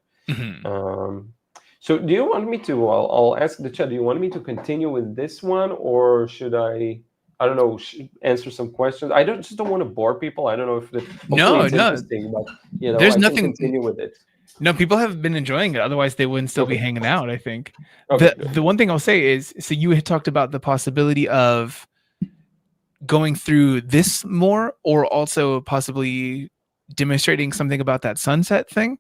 So do you want me to, I'll ask the chat, do you want me to continue with this one, or should I don't know, answer some questions? I just don't want to bore people. I don't know if it's interesting, but there's I nothing. can continue with it. No, people have been enjoying it. Otherwise, they wouldn't still be hanging out, I think. Okay, the one thing I'll say is, so you had talked about the possibility of going through this more, or also possibly demonstrating something about that sunset thing.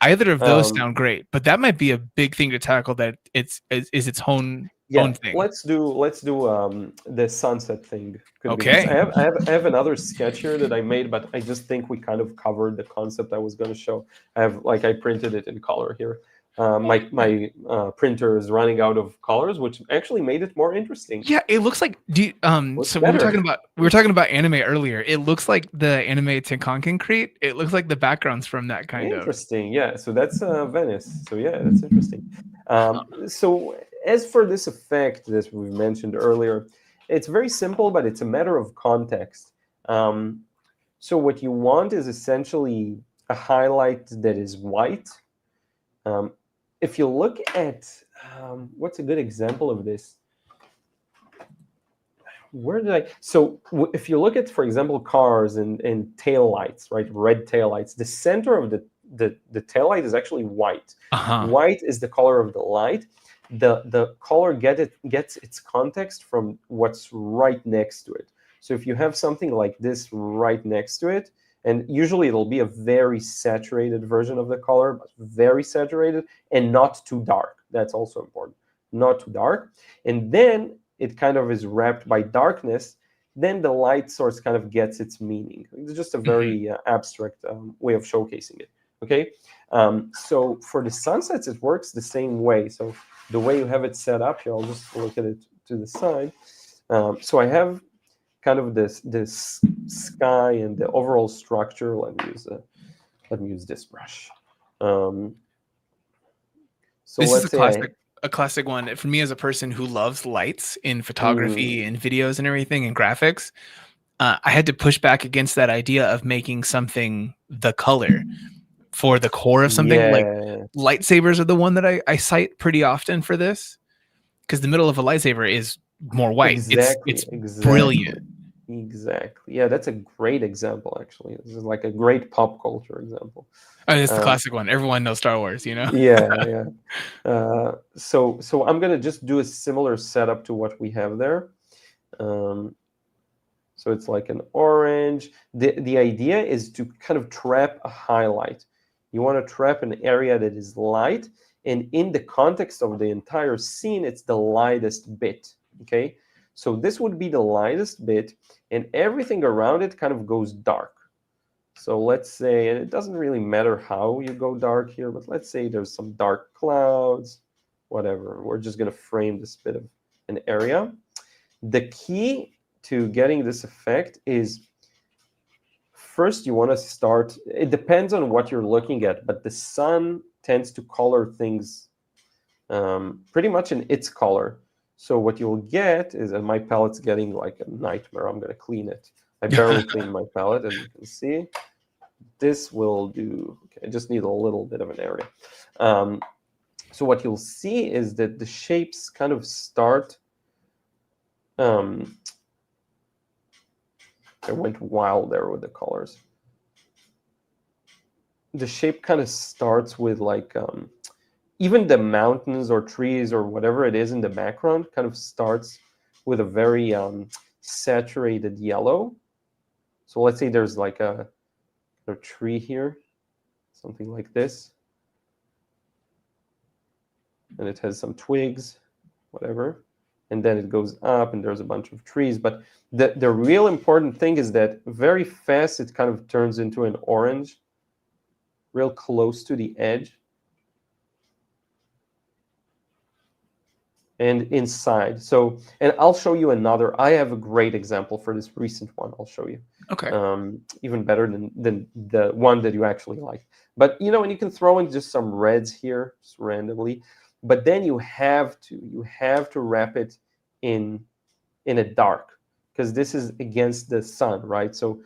Either of those sound great, but that might be a big thing to tackle. That is its own thing. Let's do the sunset thing. Okay. I have another sketch here that I made, but I just think we kind of covered the concept I was going to show. I printed it in color here. My printer is running out of colors, which actually made it more interesting. Yeah, it looks like. So we were talking about anime earlier. It looks like the anime Tenkan create. It looks like the backgrounds from that kind of. Interesting. Yeah. So that's Venice. So yeah, that's interesting. So as for this effect that we mentioned earlier, it's very simple, but it's a matter of context. So what you want is essentially a highlight that is white. If you look at what's a good example of this? If you look at, for example, cars and tail lights, right? Red tail lights. The center of the tail light is actually white. White is the color of the light. The color gets its context from what's right next to it. So if you have something like this right next to it, and usually it'll be a very saturated version of the color, but very saturated and not too dark. That's also important. Not too dark. And then it kind of is wrapped by darkness, then the light source kind of gets its meaning. It's just a very abstract way of showcasing it. Okay, so for the sunsets, it works the same way. So the way you have it set up here, I'll just look at it to the side. So I have kind of this sky and the overall structure. Let me use this brush. So This let's is say a classic one for me as a person who loves lights in photography and videos and everything and graphics. I had to push back against that idea of making something the color for the core of something. Like lightsabers are the one that I cite pretty often for this, because the middle of a lightsaber is more white. It's brilliant. Exactly. Yeah, that's a great example, actually. This is like a great pop culture example. Oh, it's the classic one. Everyone knows Star Wars, you know? Yeah. So I'm going to just do a similar setup to what we have there. So it's like an orange. The idea is to kind of trap a highlight. You want to trap an area that is light, and in the context of the entire scene, it's the lightest bit, okay? So this would be the lightest bit, and everything around it kind of goes dark. So let's say, and it doesn't really matter how you go dark here, but let's say there's some dark clouds, whatever. We're just going to frame this bit of an area. The key to getting this effect is, first you want to start, it depends on what you're looking at, but the sun tends to color things pretty much in its color. So what you'll get is, and my palette's getting like a nightmare. I'm going to clean it. I barely cleaned my palette, as you can see. This will do. Okay, I just need a little bit of an area. So what you'll see is that the shapes kind of start. I went wild there with the colors. The shape kind of starts with like even the mountains or trees or whatever it is in the background kind of starts with a very saturated yellow. So let's say there's like a tree here, something like this. And it has some twigs, whatever. And then it goes up and there's a bunch of trees. But the real important thing is that very fast it kind of turns into an orange, real close to the edge. And inside. So, and I'll show you another. I have a great example for this recent one. I'll show you. Okay. Even better than the one that you actually like. But you know, and you can throw in just some reds here, just randomly. But then you have to wrap it in a dark, because this is against the sun, right? So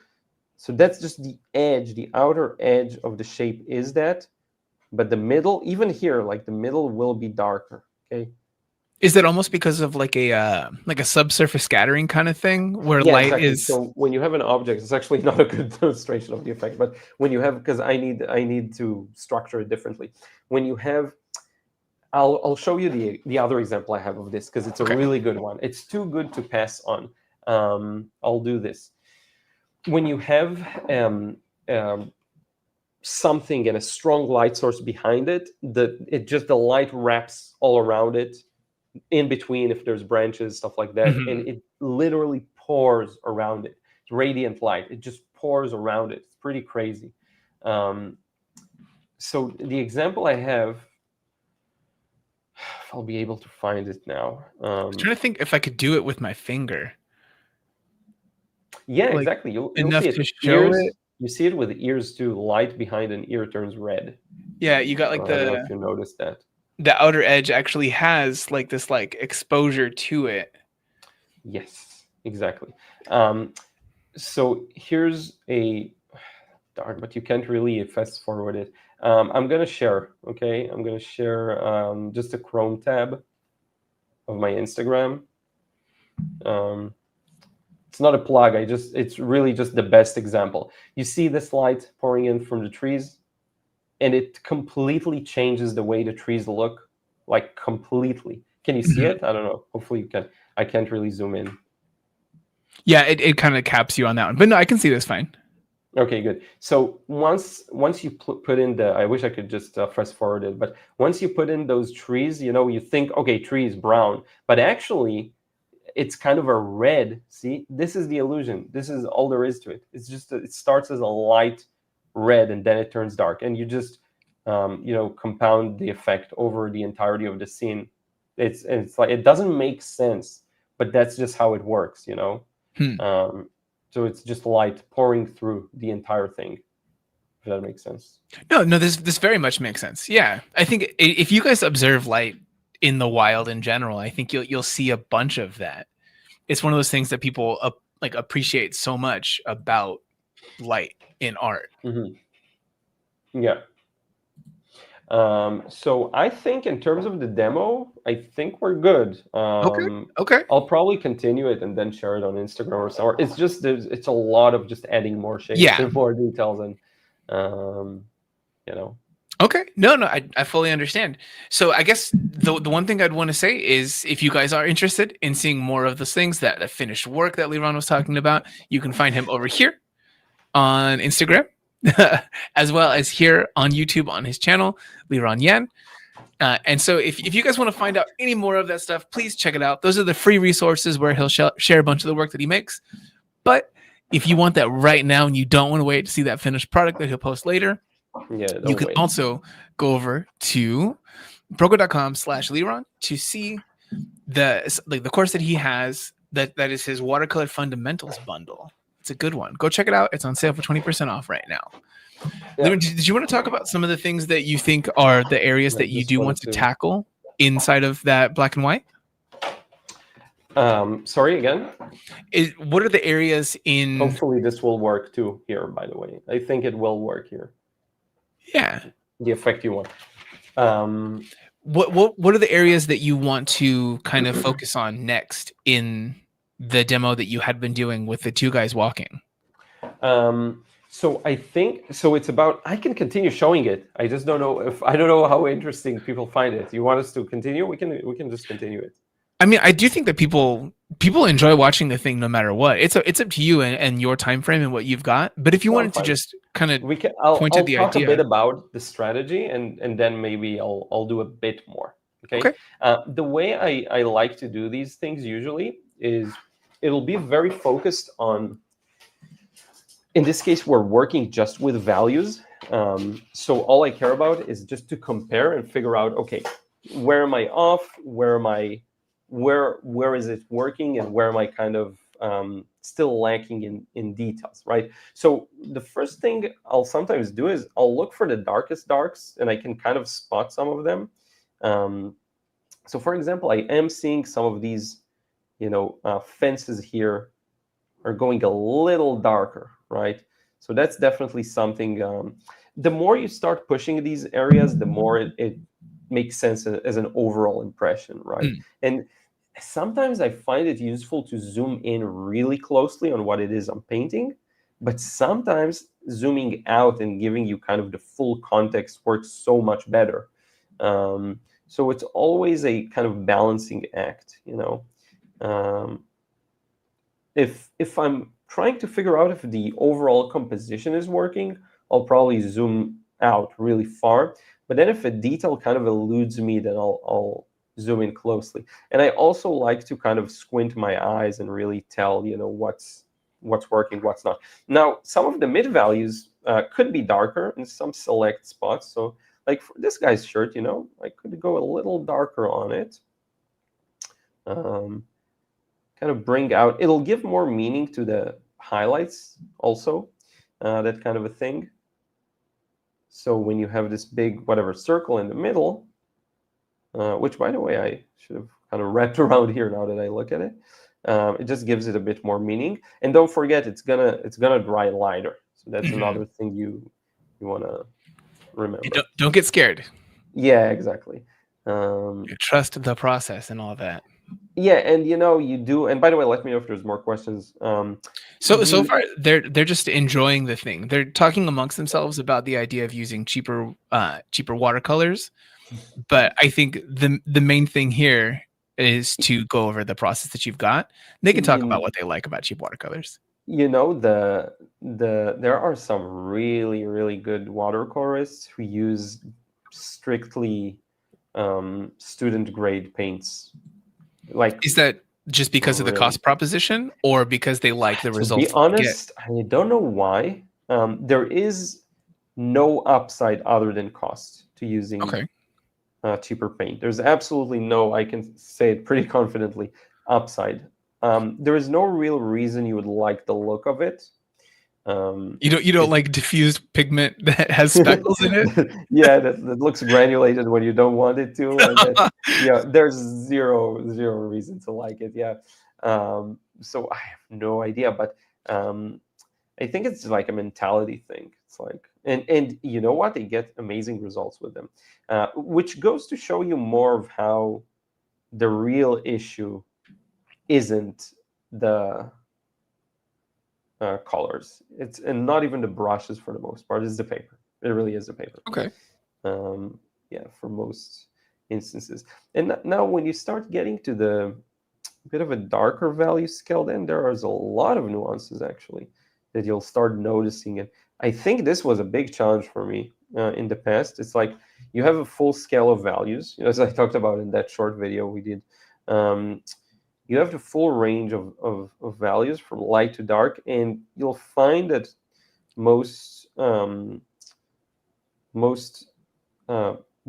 that's just the edge, the outer edge of the shape is that, but the middle, even here, like the middle will be darker. Okay. Is that almost because of like a subsurface scattering kind of thing, where Yeah, light exactly. is? So when you have an object, it's actually not a good illustration of the effect. But when you have, because I need to structure it differently. When you have, I'll show you the other example I have of this, because it's a really good one. It's too good to pass on. I'll do this. When you have something and a strong light source behind it, the light wraps all around it, in between, if there's branches, stuff like that, and it literally pours around it. It's radiant light. It just pours around it. It's pretty crazy. So the example I have, if I'll be able to find it now. I'm trying to think if I could do it with my finger. Yeah, like, exactly. You'll enough see it. to show Ears, it. You see it with ears too. Light behind an ear turns red. Yeah, you got like I don't know if you noticed that. The outer edge actually has like this like exposure to it. Yes, exactly. So here's a darn, but you can't really fast forward it. I'm gonna share. Okay, I'm gonna share just a Chrome tab of my Instagram. It's not a plug. It's really just the best example. You see this light pouring in from the trees, and it completely changes the way the trees look, like completely. Can you see it? I don't know. Hopefully you can. I can't really zoom in. Yeah, it kind of caps you on that one. But no, I can see this fine. Okay, good. So once you put in the, I wish I could just fast forward it, but once you put in those trees, you know, you think, okay, tree is brown. But actually, it's kind of a red. See, this is the illusion. This is all there is to it. It's just it starts as a light red and then it turns dark, and you just compound the effect over the entirety of the scene. It's like it doesn't make sense, but that's just how it works, so it's just light pouring through the entire thing. If that makes sense. No, this very much makes sense. Yeah, I think if you guys observe light in the wild in general, I think you'll see a bunch of that. It's one of those things that people appreciate so much about light in art. Mm-hmm. Yeah. So I think in terms of the demo, I think we're good. Okay. I'll probably continue it and then share it on Instagram or somewhere. It's just it's a lot of just adding more shapes and more details and Okay. No, I fully understand. So I guess the one thing I'd want to say is if you guys are interested in seeing more of those things, that finished work that Liran was talking about, you can find him over here on Instagram, as well as here on YouTube on his channel, Liran Yan. And so if you guys want to find out any more of that stuff, please check it out. Those are the free resources where he'll share a bunch of the work that he makes. But if you want that right now and you don't want to wait to see that finished product that he'll post later, you can also go over to proko.com/Liran to see the course that he has that is his watercolor fundamentals bundle. It's a good one. Go check it out. It's on sale for 20% off right now. Yeah. Liran, did you want to talk about some of the things that you think are the areas that you do want to tackle inside of that black and white? Sorry again. What are the areas in? Hopefully this will work too here. By the way, I think it will work here. Yeah. The effect you want. What are the areas that you want to kind of focus on next in the demo that you had been doing with the two guys walking? So I think it's about, I can continue showing it. I just don't know how interesting people find it. You want us to continue? We can just continue it. I mean, I do think that people enjoy watching the thing no matter what. It's up to you and your time frame and what you've got. But if you wanted to just kind of I'll to the talk idea a bit about the strategy and then maybe I'll do a bit more. Okay. The way I like to do these things usually is it'll be very focused on. In this case, we're working just with values. So all I care about is just to compare and figure out, okay, where am I off? Where is it working? And where am I kind of still lacking in details, right? So the first thing I'll sometimes do is I'll look for the darkest darks and I can kind of spot some of them. So for example, I am seeing some of these, fences here are going a little darker, right? So that's definitely something. The more you start pushing these areas, the more it makes sense as an overall impression, right? And sometimes I find it useful to zoom in really closely on what it is I'm painting, but sometimes zooming out and giving you kind of the full context works so much better. So it's always a kind of balancing act, If I'm trying to figure out if the overall composition is working, I'll probably zoom out really far. But then if a detail kind of eludes me, then I'll zoom in closely. And I also like to kind of squint my eyes and really tell, what's working, what's not. Now, some of the mid values could be darker in some select spots. So like for this guy's shirt, I could go a little darker on it. Kind of bring out, it'll give more meaning to the highlights also, that kind of a thing. So when you have this big circle in the middle, which by the way, I should have kind of wrapped around here now that I look at it, it just gives it a bit more meaning. And don't forget, it's gonna dry lighter. So that's another thing you want to remember. Don't get scared. Yeah, exactly. Trust the process and all that. Yeah, and you do. And by the way, let me know if there's more questions. So far, they're just enjoying the thing. They're talking amongst themselves about the idea of using cheaper watercolors. But I think the main thing here is to go over the process that you've got. They can talk about what they like about cheap watercolors. There are some really, really good watercolorists who use strictly student grade paints. Like, is that just because of the cost proposition, or because they like the To results be that they get? honest, I don't know why. There is no upside other than cost to using Okay. cheaper paint. There's absolutely no, I can say it pretty confidently, upside. There is no real reason you would like the look of it. You don't like diffused pigment that has speckles in it? Yeah, that looks granulated when you don't want it to. And that, yeah, there's zero reason to like it. Yeah. So I have no idea, but I think it's like a mentality thing. It's like, and you know what? They get amazing results with them, which goes to show you more of how the real issue isn't the colors. It's and not even the brushes for the most part. It's the paper. It really is the paper. Okay. Yeah, for most instances. And now when you start getting to the bit of a darker value scale, then there is a lot of nuances actually that you'll start noticing. And I think this was a big challenge for me in the past. It's like you have a full scale of values, as I talked about in that short video we did. You have the full range of values from light to dark, and you'll find that most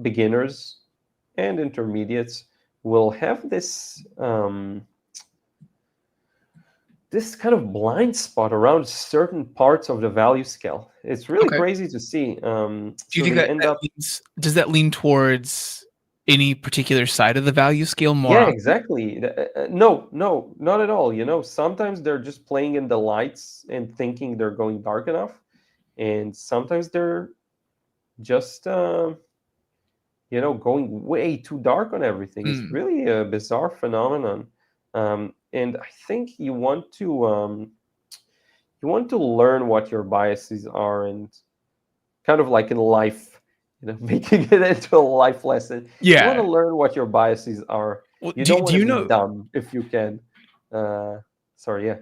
beginners and intermediates will have this this kind of blind spot around certain parts of the value scale. It's really Okay. crazy to see. Do you think that does that lean towards any particular side of the value scale more Yeah, often? exactly. No, not at all. You know, sometimes they're just playing in the lights and thinking they're going dark enough, and sometimes they're just going way too dark on everything. It's really a bizarre phenomenon, and I think you want to learn what your biases are, and kind of like in life, making it into a life lesson. You want to learn what your biases are. Well, You do don't want you to be know? dumb if you can. Sorry, yeah.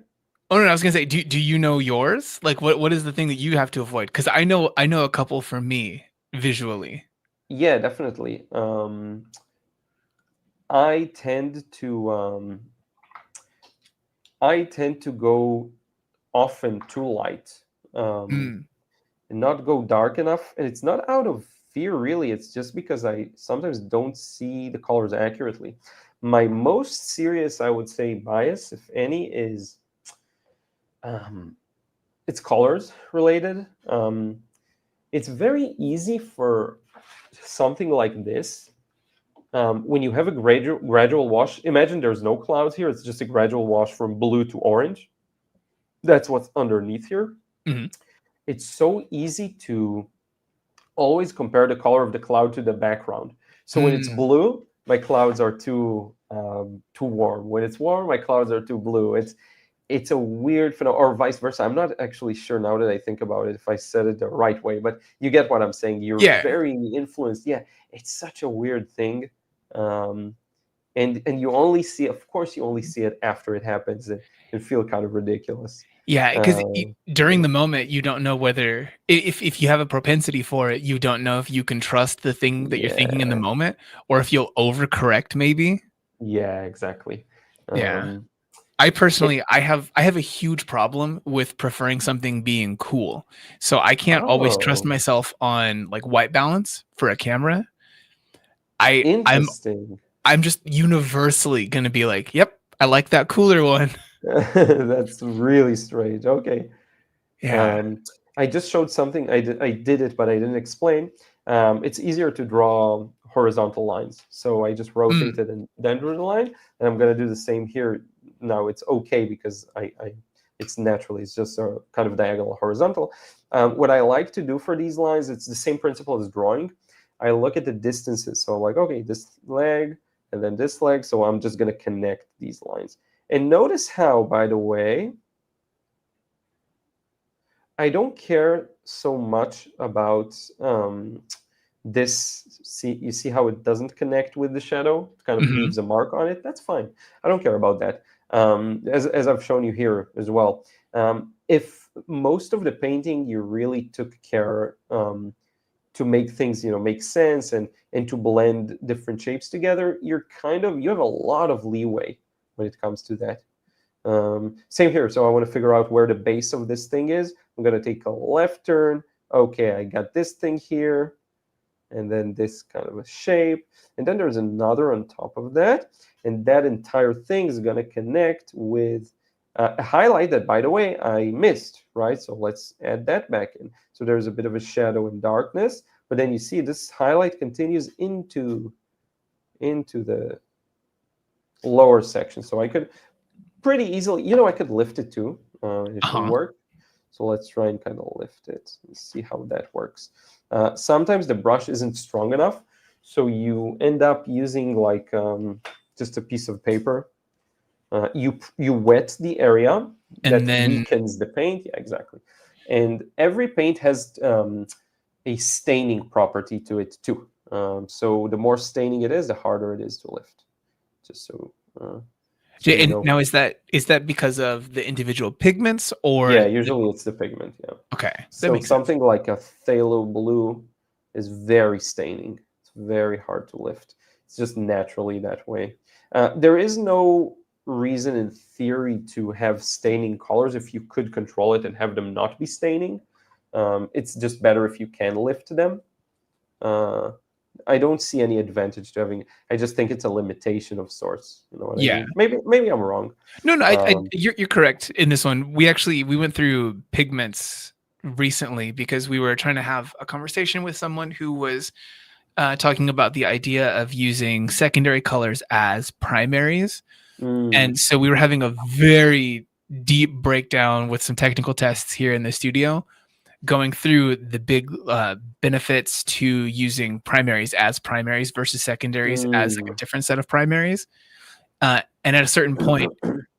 Oh no, I was gonna say, do you know yours? Like, what is the thing that you have to avoid? Because I know a couple for me visually. Yeah, definitely. I tend to go often too light, Mm. and not go dark enough. And it's not out of fear, really. It's just because I sometimes don't see the colors accurately. My most serious, I would say, bias, if any, is it's colors related. It's very easy for something like this. When you have a gradual wash, imagine there's no clouds here. It's just a gradual wash from blue to orange. That's what's underneath here. Mhm. It's so easy to always compare the color of the cloud to the background. So when it's blue, my clouds are too warm. When it's warm, my clouds are too blue. It's a weird phenomenon, or vice versa. I'm not actually sure now that I think about it if I said it the right way, but you get what I'm saying. You're very influenced. Yeah, it's such a weird thing. And you only see, of course, you only see it after it happens and feel kind of ridiculous. Yeah, because during the moment, you don't know whether if you have a propensity for it, you don't know if you can trust the thing that you're thinking in the moment, or if you'll overcorrect maybe. Yeah, exactly. Yeah. I personally, I have a huge problem with preferring something being cool. So I can't always trust myself on like white balance for a camera. Interesting. I'm just universally gonna be like, yep, I like that cooler one. That's really strange. Okay. Yeah. I just showed something. I did it, but I didn't explain. It's easier to draw horizontal lines. So I just rotated and then drew the line. And I'm going to do the same here. Now it's okay because it's naturally, it's just a kind of diagonal horizontal. What I like to do for these lines, it's the same principle as drawing. I look at the distances. So I'm like, okay, this leg and then this leg. So I'm just going to connect these lines. And notice how, by the way, I don't care so much about this. You see how it doesn't connect with the shadow? It kind of leaves a mark on it. That's fine. I don't care about that. As I've shown you here as well. If most of the painting you really took care to make things make sense and to blend different shapes together, you have a lot of leeway when it comes to that. Same here. So I want to figure out where the base of this thing is. I'm going to take a left turn. Okay, I got this thing here, and then this kind of a shape. And then there's another on top of that. And that entire thing is going to connect with a highlight that, by the way, I missed, right? So let's add that back in. So there's a bit of a shadow and darkness. But then you see this highlight continues into the lower section. So I could pretty easily, I could lift it too. It should work. So let's try and kind of lift it and see how that works. Sometimes the brush isn't strong enough, so you end up using like just a piece of paper. You wet the area, and that weakens the paint. Yeah, exactly. And every paint has a staining property to it too. So the more staining it is, the harder it is to lift. Just so. Now, is that because of the individual pigments, or? Yeah, usually it's the pigment. Yeah. Okay. So something like a phthalo blue is very staining. It's very hard to lift. It's just naturally that way. There is no reason in theory to have staining colors if you could control it and have them not be staining. It's just better if you can lift them. I don't see any advantage to having. I just think it's a limitation of sorts. You know what I mean? Maybe I'm wrong. No, you're correct in this one. We went through pigments recently because we were trying to have a conversation with someone who was talking about the idea of using secondary colors as primaries, and so we were having a very deep breakdown with some technical tests here in the studio, going through the big benefits to using primaries as primaries versus secondaries as like a different set of primaries. And at a certain point,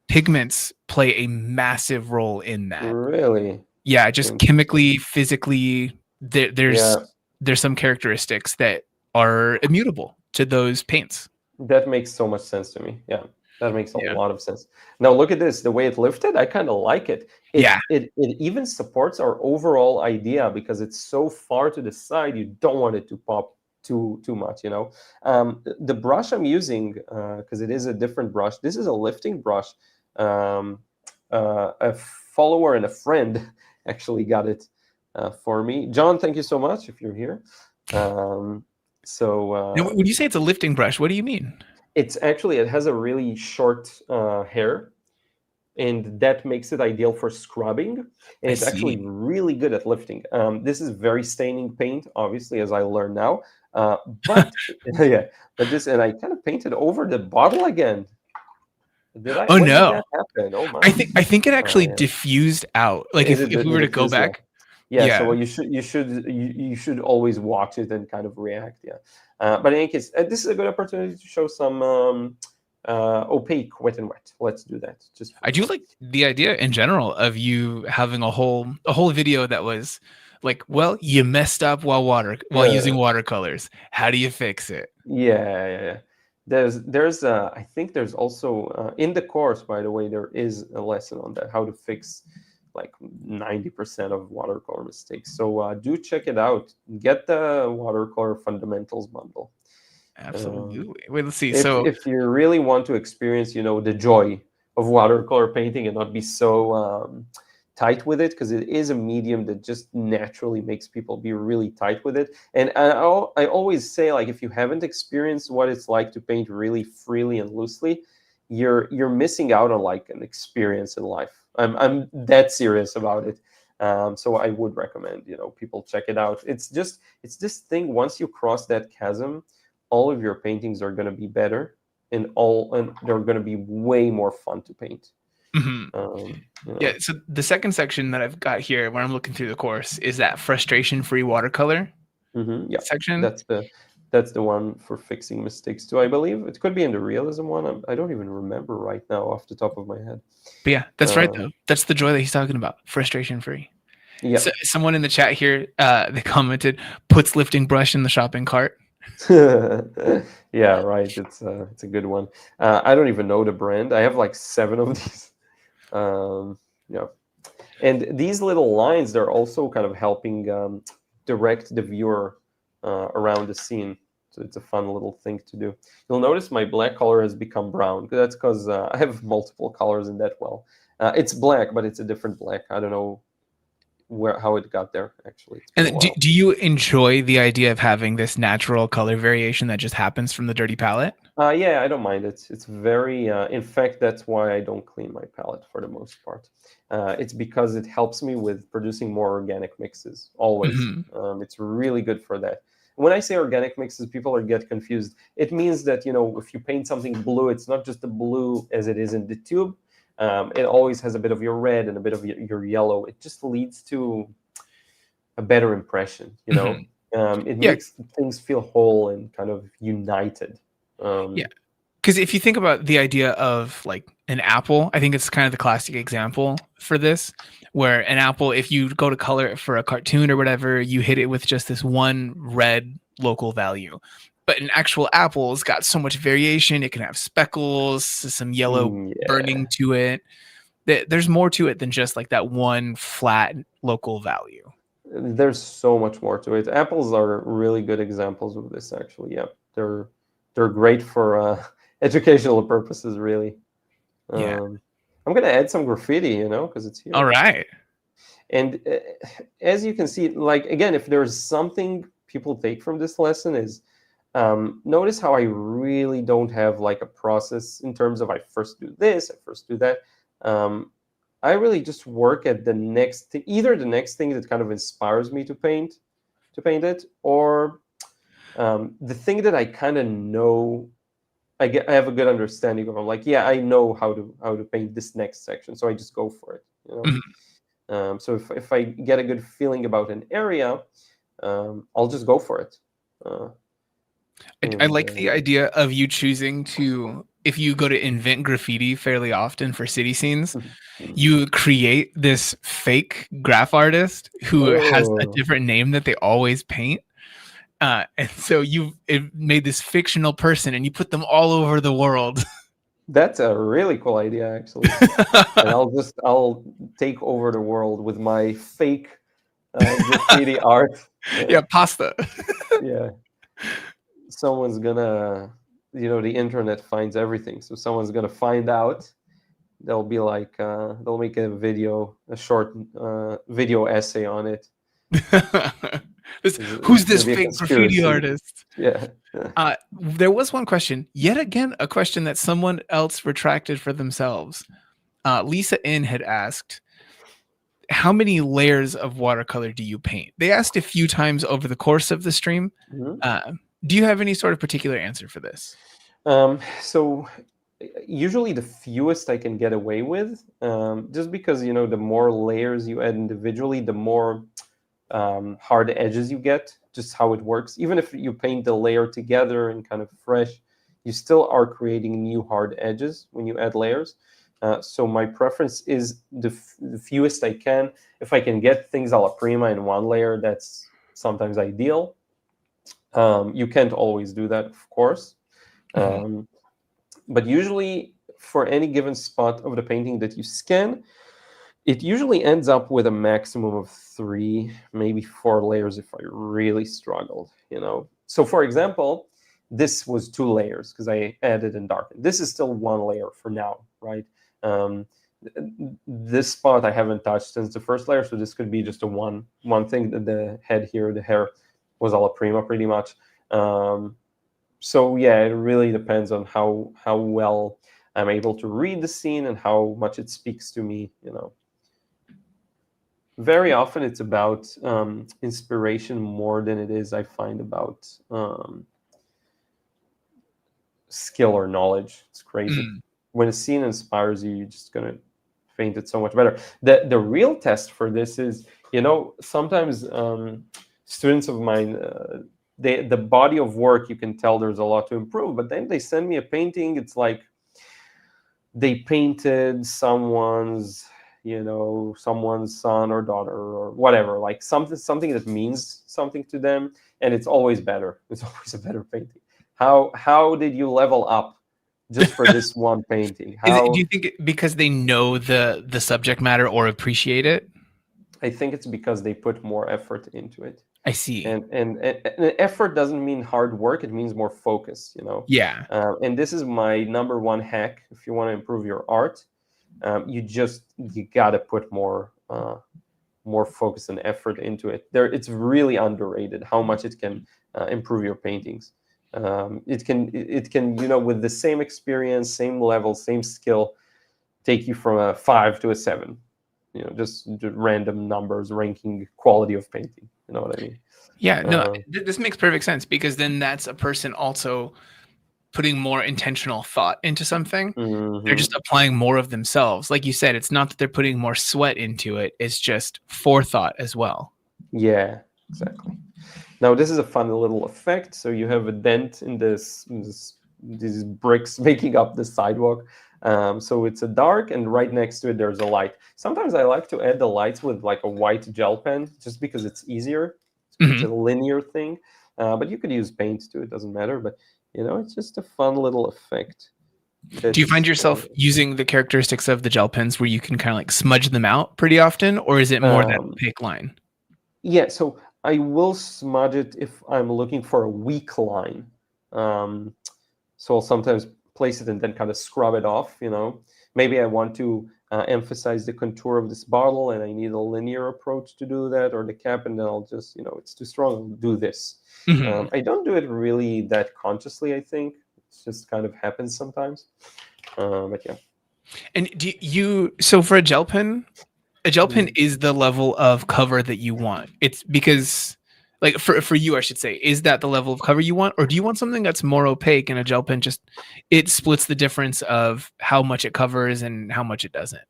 pigments play a massive role in that. Really? Yeah, just chemically, physically, there's some characteristics that are immutable to those paints. That makes so much sense to me. Yeah. That makes a lot of sense. Now look at this. The way it lifted, I kind of like it. It even supports our overall idea because it's so far to the side. You don't want it to pop too much. The brush I'm using, because it is a different brush. This is a lifting brush. A follower and a friend actually got it for me. John, thank you so much if you're here. Now, when you say it's a lifting brush, what do you mean? It has a really short hair, and that makes it ideal for scrubbing. And it's actually really good at lifting. This is very staining paint, obviously, as I learn now. But and I kind of painted over the bottle again. Did I? Oh when no! Did that happen? Oh my! I think it actually diffused out. Like if we were to go back. Yeah. So you should always watch it and kind of react. Yeah. But in any case, this is a good opportunity to show some opaque wet and wet. Let's do that. I do like the idea in general of you having a whole video that was like, well, you messed up while using watercolors. How do you fix it? Yeah. There's I think there's also in the course, by the way, there is a lesson on that, how to fix like 90% of watercolor mistakes. So do check it out. Get the watercolor fundamentals bundle. Absolutely. Wait, let's see. If you really want to experience, the joy of watercolor painting and not be so tight with it, because it is a medium that just naturally makes people be really tight with it. And I always say, like, if you haven't experienced what it's like to paint really freely and loosely, you're missing out on like an experience in life. I'm that serious about it. So I would recommend, people check it out. It's this thing. Once you cross that chasm, all of your paintings are going to be better, and they're going to be way more fun to paint. Yeah. So the second section that I've got here, when I'm looking through the course, is that frustration-free watercolor section. That's the one for fixing mistakes too, I believe. It could be in the realism one. I don't even remember right now off the top of my head. But yeah, that's right though. That's the joy that he's talking about. Frustration-free. Yeah. So someone in the chat here, they commented, puts lifting brush in the shopping cart. Yeah, right. It's a good one. I don't even know the brand. I have like 7 of these. Yeah. And these little lines, they're also kind of helping direct the viewer around the scene. So it's a fun little thing to do. You'll notice my black color has become brown. That's because I have multiple colors in that well. It's black, but it's a different black. I don't know how it got there, actually. It's been a And do, while. do you enjoy the idea of having this natural color variation that just happens from the dirty palette? Yeah, I don't mind it. It's very, in fact, that's why I don't clean my palette for the most part. It's because it helps me with producing more organic mixes, always. Mhm. It's really good for that. When I say organic mixes, people get confused. It means that, if you paint something blue, it's not just the blue as it is in the tube. It always has a bit of your red and a bit of your yellow. It just leads to a better impression, Mhm. It Yeah. makes things feel whole and kind of united. Yeah. Because if you think about the idea of like an apple, I think it's kind of the classic example for this, where an apple, if you go to color it for a cartoon or whatever, you hit it with just this one red local value. But an actual apple's got so much variation. It can have speckles, some yellow Yeah. burning to it. There's more to it than just like that one flat local value. There's so much more to it. Apples are really good examples of this, actually. Yeah, they're great for educational purposes, really. Yeah. I'm gonna add some graffiti, because it's here. All right. And as you can see, like again, if there's something people take from this lesson is notice how I really don't have like a process in terms of I first do this, I first do that. I really just work at the next thing, either the next thing that kind of inspires me to paint it, or the thing that I kind of know, I have a good understanding of. I'm like, yeah, I know how to paint this next section, so I just go for it. Mhm. So if I get a good feeling about an area, I'll just go for it. I like the idea of you choosing to, if you go to invent graffiti fairly often for city scenes, you create this fake graph artist who has a Oh, different name that they always paint. And so you've made this fictional person and you put them all over the world. that's a really cool idea, actually. And I'll take over the world with my fake graffiti art. Yeah, pasta. Yeah. Someone's gonna, the internet finds everything. So someone's gonna find out. They'll be like, they'll make a short video essay on it. Who's It's this gonna be a fake graffiti conspiracy. artist? Yeah. There was one question, yet again, a question that someone else retracted for themselves. Lisa N had asked, how many layers of watercolor do you paint? They asked a few times over the course of the stream. Mhm. Do you have any sort of particular answer for this? So usually the fewest I can get away with, just because the more layers you add individually, the more hard edges you get. Just how it works. Even if you paint the layer together and kind of fresh, you still are creating new hard edges when you add layers. So my preference is the fewest I can. If I can get things alla prima in one layer, that's sometimes ideal. You can't always do that, of course. But usually for any given spot of the painting that you scan, it usually ends up with a maximum of 3, maybe 4 layers if I really struggled, So for example, this was 2 layers because I added and darkened. This is still 1 layer for now, right? This spot I haven't touched since the first layer, so this could be just a one thing. The head here, the hair was alla prima pretty much. So yeah, it really depends on how well I'm able to read the scene and how much it speaks to me, Very often it's about inspiration more than it is, I find, about skill or knowledge. It's crazy. When a scene inspires you, you're just gonna paint it so much better. The real test for this is, sometimes students of mine, the body of work, you can tell there's a lot to improve, but then they send me a painting. It's like they painted someone's son or daughter or whatever, like something that means something to them, and it's always better. It's always a better painting. How did you level up just for this one painting? Do you think because they know the subject matter or appreciate it? I think it's because they put more effort into it. I see. And effort doesn't mean hard work. It means more focus, you know. Yeah. And this is my number one hack. If you want to improve your art, you gotta put more focus and effort into it. It's really underrated how much it can improve your paintings. It can, you know, with the same experience, same level, same skill, take you from a 5 to a 7. You know, just random numbers ranking quality of painting. You know what I mean? Yeah, no, this makes perfect sense, because then that's a person also putting more intentional thought into something. They're just applying more of themselves. Like you said, it's not that they're putting more sweat into it. It's just forethought as well. Yeah, exactly. Now this is a fun little effect. So you have a dent in these bricks making up the sidewalk. So it's a dark, and right next to it there's a light. Sometimes I like to add the lights with like a white gel pen, just because it's easier. It's a linear thing, but you could use paint too. It doesn't matter. But you know, it's just a fun little effect. Do you find yourself using the characteristics of the gel pens where you can kind of like smudge them out pretty often, or is it more that opaque line? Yeah, so I will smudge it if I'm looking for a weak line. So I'll sometimes place it and then kind of scrub it off, you know. Maybe I want to emphasize the contour of this bottle and I need a linear approach to do that, or the cap, and then I'll just, you know, it's too strong, I'll do this. I don't do it really that consciously, I think. It just kind of happens sometimes. But yeah. And so for a gel pen is the level of cover that you want. It's because, like, for you, I should say, is that the level of cover you want, or do you want something that's more opaque, and a gel pen just, it splits the difference of how much it covers and how much it doesn't?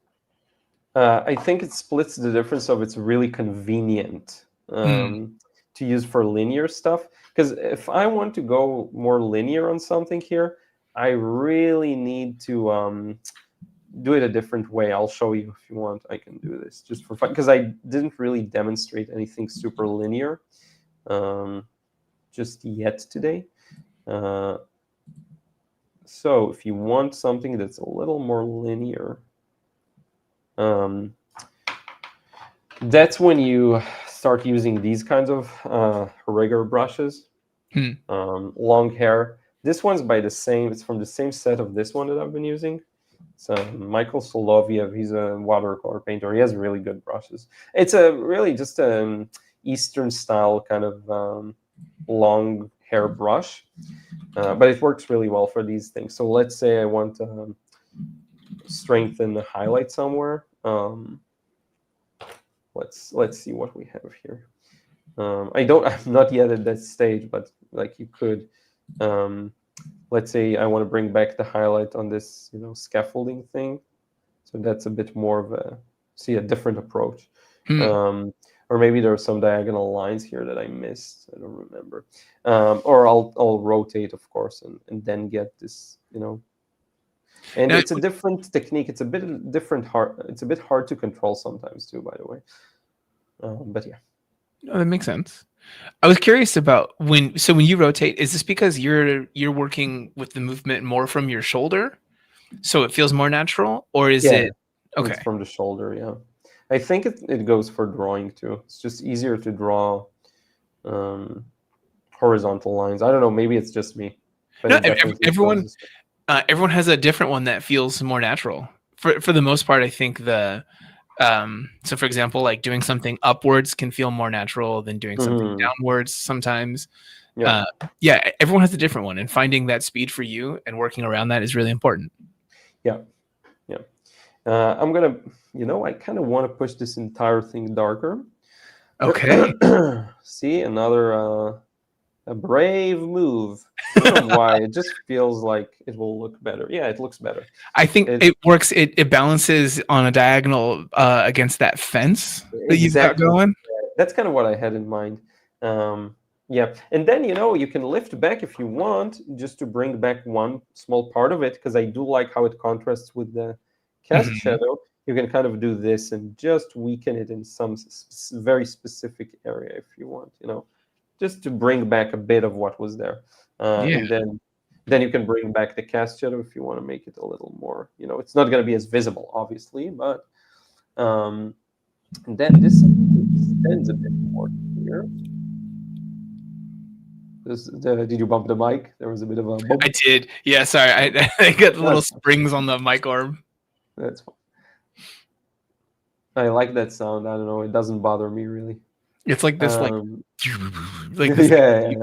I think it splits the difference of it's really convenient to use for linear stuff. Because if I want to go more linear on something here, I really need to do it a different way. I'll show you if you want. I can do this just for fun, because I didn't really demonstrate anything super linear just yet today. So if you want something that's a little more linear, that's when you start using these kinds of rigger brushes. Long hair. This one's it's from the same set of this one that I've been using. It's Michael Soloviev. He's a watercolor painter. He has really good brushes. It's really just an Eastern style kind of long hair brush, but it works really well for these things. So let's say I want to strengthen the highlight somewhere. Let's see what we have here. I'm not yet at that stage, but like you could. Let's say I want to bring back the highlight on this, you know, scaffolding thing. So that's a bit more of a different approach. Or maybe there are some diagonal lines here that I missed. I don't remember. Or I'll rotate, of course, and then get this, you know. And it's a different technique. It's a bit different. It's a bit hard to control sometimes too, by the way. But yeah. No, that makes sense. I was curious about when you rotate, is this because you're working with the movement more from your shoulder, so it feels more natural, or is it okay? It's from the shoulder, yeah. I think it goes for drawing too. It's just easier to draw horizontal lines. I don't know. Maybe it's just me. No, everyone has a different one that feels more natural. For the most part, I think so for example, like doing something upwards can feel more natural than doing something downwards sometimes. Everyone has a different one, and finding that speed for you and working around that is really important. I'm gonna, I kind of want to push this entire thing darker. Okay. See, another a brave move. I don't know why. It just feels like it will look better. Yeah, it looks better. I think it works. It balances on a diagonal against that fence that you've got going. That's kind of what I had in mind. Yeah, and then you can lift back if you want, just to bring back one small part of it, because I do like how it contrasts with the cast shadow. You can kind of do this and just weaken it in some very specific area if you want, just to bring back a bit of what was there. And then you can bring back the cast shadow if you want to make it a little more, it's not going to be as visible, obviously, but and then this extends a bit more here. Did you bump the mic? There was a bit of a bump. I did. Yeah, sorry. I got little springs on the mic arm. That's fine. I like that sound. I don't know. It doesn't bother me really. It's like this, like this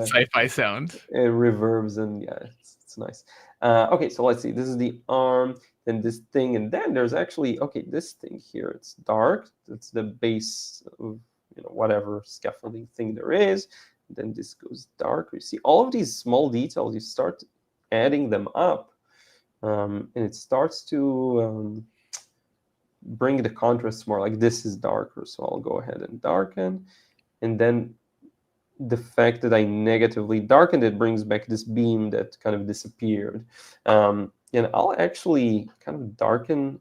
sci-fi sound. It reverbs and yeah, it's nice. Okay, so let's see. This is the arm, then this thing, and then there's actually this thing here. It's dark. That's the base of whatever scaffolding thing there is. Then this goes dark. You see all of these small details. You start adding them up, and it starts to bring the contrast more. Like this is darker, so I'll go ahead and darken, and then the fact that I negatively darkened it brings back this beam that kind of disappeared. And I'll actually kind of darken.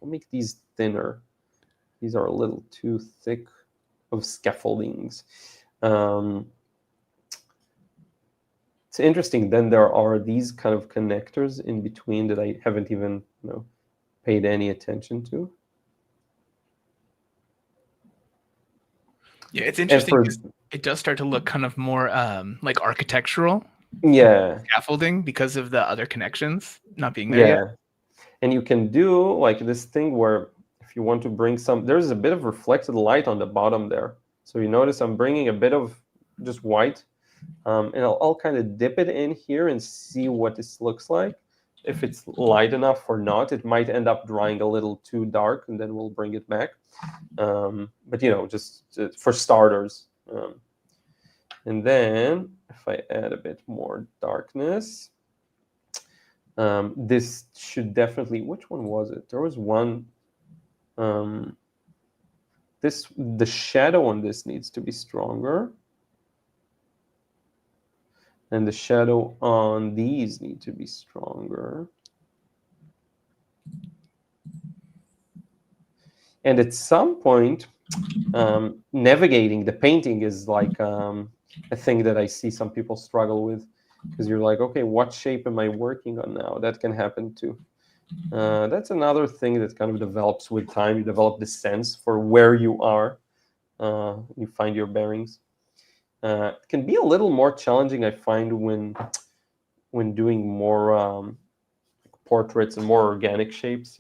I'll make these thinner. These are a little too thick of scaffoldings. It's interesting. Then there are these kind of connectors in between that I haven't even paid any attention to. Yeah, it's interesting. It does start to look kind of more like architectural. Yeah. Scaffolding because of the other connections not being there yet. And you can do like this thing where if you want to bring there's a bit of reflected light on the bottom there. So you notice I'm bringing a bit of just white, and I'll kind of dip it in here and see what this looks like. If it's light enough or not, it might end up drying a little too dark, and then we'll bring it back. But just for starters. And then if I add a bit more darkness, this should definitely. Which one was it? There was one. The shadow on this needs to be stronger. And the shadow on these need to be stronger. And at some point, navigating the painting is like a thing that I see some people struggle with, because you're like, okay, what shape am I working on now? That can happen too. That's another thing that kind of develops with time. You develop the sense for where you are. You find your bearings. It can be a little more challenging, I find, when doing more portraits and more organic shapes,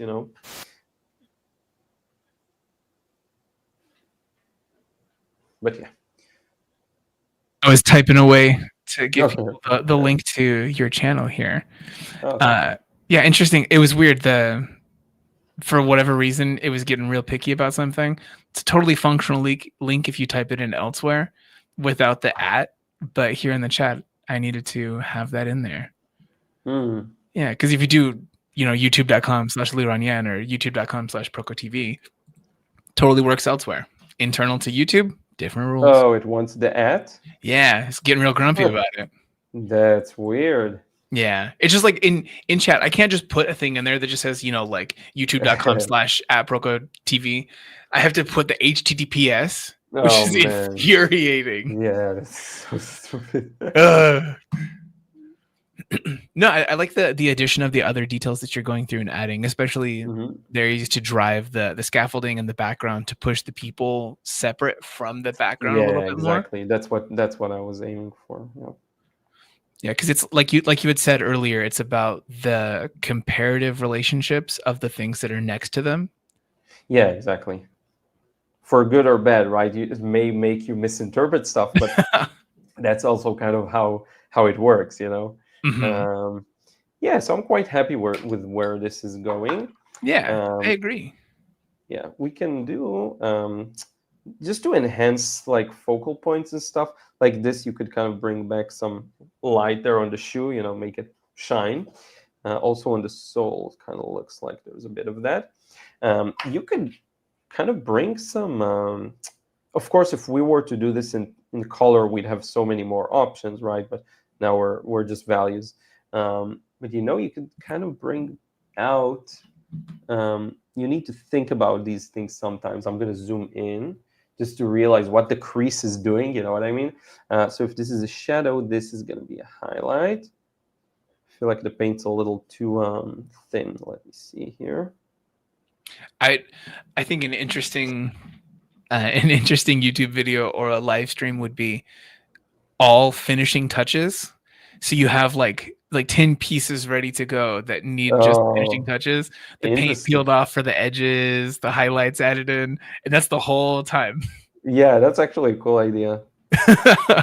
But yeah. I was typing away to give people the link to your channel here. Yeah, interesting. It was weird. For whatever reason, it was getting real picky about something. It's a totally functional link if you type it in elsewhere without the @ but here in the chat, I needed to have that in there. Yeah, because if you do, youtube.com/LeronYan or youtube.com/ProkoTV, totally works elsewhere. Internal to YouTube, different rules. Oh, it wants the @ Yeah, it's getting real grumpy about it. That's weird. Yeah, it's just like in chat, I can't just put a thing in there that just says, like youtube.com/@ProkoTV. I have to put the HTTPS, which is infuriating. Yeah, that's so stupid. No, I like the addition of the other details that you're going through and adding, especially they're used to drive the scaffolding and the background to push the people separate from the background a little bit more. Exactly. That's what I was aiming for. Yeah, because it's like you had said earlier, it's about the comparative relationships of the things that are next to them. Yeah, exactly. For good or bad, right? It may make you misinterpret stuff, but that's also kind of how it works, Yeah, so I'm quite happy with where this is going. Yeah, I agree. Yeah, we can do just to enhance like focal points and stuff like this. You could kind of bring back some light there on the shoe, make it shine. Also on the sole, it kind of looks like there's a bit of that. You could kind of bring some. Of course, if we were to do this in color, we'd have so many more options, right? But now we're just values. But you could kind of bring out. You need to think about these things sometimes. I'm going to zoom in just to realize what the crease is doing. You know what I mean? So if this is a shadow, this is going to be a highlight. I feel like the paint's a little too thin. Let me see here. I think an interesting YouTube video or a live stream would be all finishing touches. So you have like 10 pieces ready to go that need just finishing touches. The paint Interesting. peeled off for the edges, the highlights added in, and that's the whole time. Yeah, that's actually a cool idea.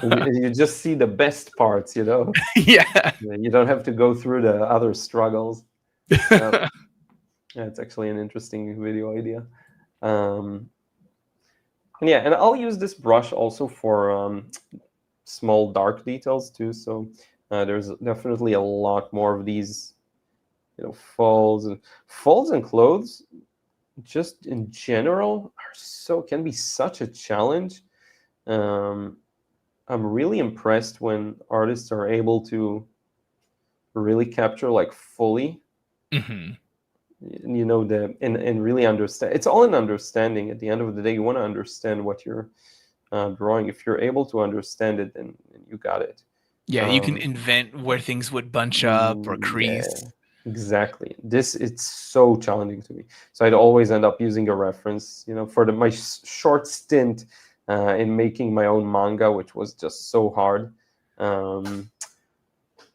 You just see the best parts, you know. Yeah. You don't have to go through the other struggles. Yeah, it's actually an interesting video idea. Yeah, and I'll use this brush also for small dark details too. So there's definitely a lot more of these, you know, folds and clothes. Just in general, can be such a challenge. I'm really impressed when artists are able to really capture like fully, you know, and really understand. It's all an understanding. At the end of the day, you want to understand what you're drawing. If you're able to understand it, then you got it. Yeah, you can invent where things would bunch up or crease. Yeah, exactly. It's so challenging to me. So I'd always end up using a reference, you know, for my short stint in making my own manga, which was just so hard.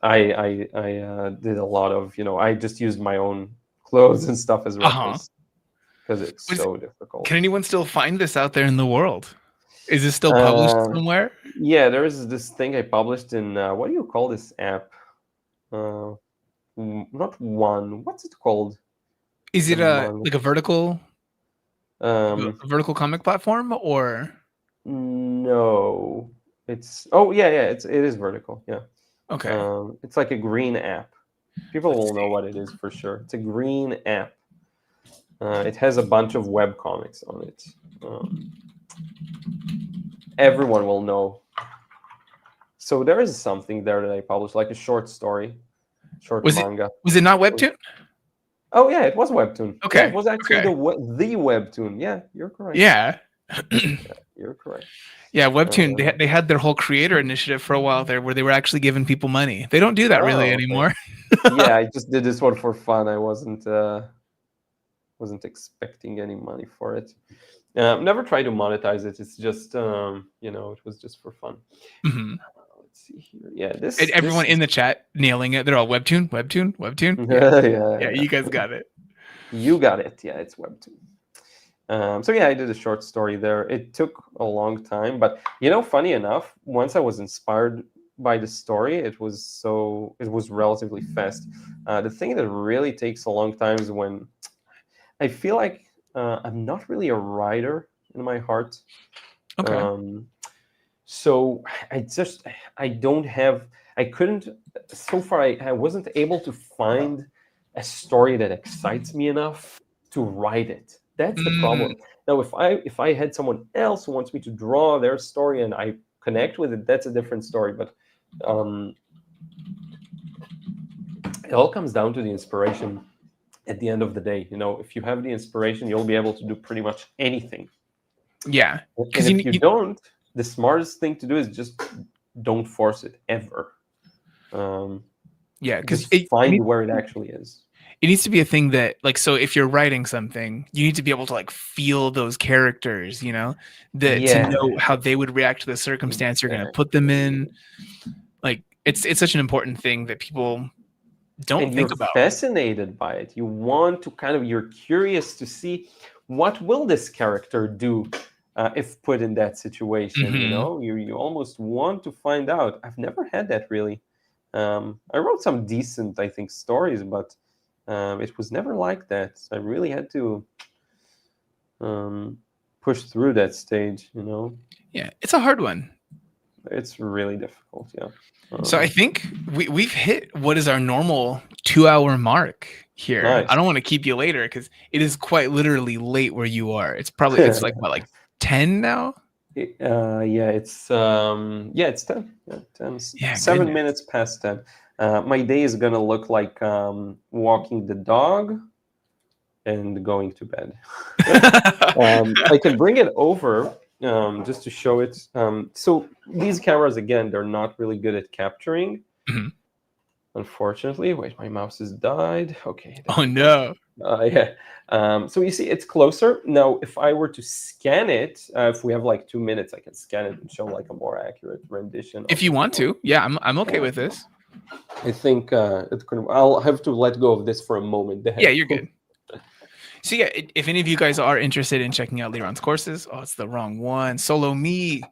I did a lot of, you know, I just used my own clothes and stuff as reference because it's so difficult. Can anyone still find this out there in the world? Is this still published somewhere? Yeah, there is this thing I published in what do you call this app? Not one. What's it called? Is it like a vertical comic platform or? No, it's it is vertical. Yeah. Okay. It's like a green app. People will know what it is for sure. It's a green app. It has a bunch of web comics on it. Everyone will know. So there is something there that I published, like a short story, manga. Was it not Webtoon? Oh yeah, it was Webtoon. Okay, yeah, it was actually the Webtoon. Yeah, you're correct. Yeah, you're correct. Yeah, Webtoon. They had their whole creator initiative for a while there, where they were actually giving people money. They don't do that really anymore. Yeah, I just did this one for fun. I wasn't expecting any money for it. Never tried to monetize it. It's just you know, it was just for fun. Let's see here. Yeah, everyone in the chat nailing it. They're all Webtoon. Yeah, you guys got it. You got it. Yeah, it's Webtoon. So yeah, I did a short story there. It took a long time, but you know, funny enough, once I was inspired by the story, it was relatively fast. The thing that really takes a long time is when I feel like I'm not really a writer in my heart. Okay. So I wasn't able to find a story that excites me enough to write it. That's the problem. Now, if I had someone else who wants me to draw their story and I connect with it, that's a different story. But it all comes down to the inspiration at the end of the day. You know, if you have the inspiration, you'll be able to do pretty much anything. Yeah. And if you don't, the smartest thing to do is just don't force it ever. Yeah, because find where it actually is. It needs to be a thing that, like, so if you're writing something, you need to be able to like feel those characters, you know, to know how they would react to the circumstance you're going to put them in. Like, it's such an important thing that people don't think about. Fascinated by it. You want to you're curious to see what will this character do if put in that situation. You know, you almost want to find out. I've never had that really. I wrote some decent, I think, stories, but it was never like that. I really had to push through that stage, you know. Yeah, it's a hard one. It's really difficult, yeah. So I think we've hit what is our normal 2-hour mark here. Nice. I don't want to keep you later because it is quite literally late where you are. It's like what, like 10 now? It's 10. Yeah, 10. Yeah, 7 minutes past 10. My day is gonna look like walking the dog and going to bed. I can bring it over just to show it. So these cameras, again, they're not really good at capturing. unfortunately. Wait, my mouse has died. Okay. there Oh we go. no. Yeah. So you see, it's closer. Now, if I were to scan it, if we have like 2 minutes, I can scan it and show like a more accurate rendition. If of you it. want to, yeah, I'm okay with this. I think it could. I'll have to let go of this for a moment. Yeah, you're good. So yeah, if any of you guys are interested in checking out Liron's courses, oh, it's the wrong one. Solo me.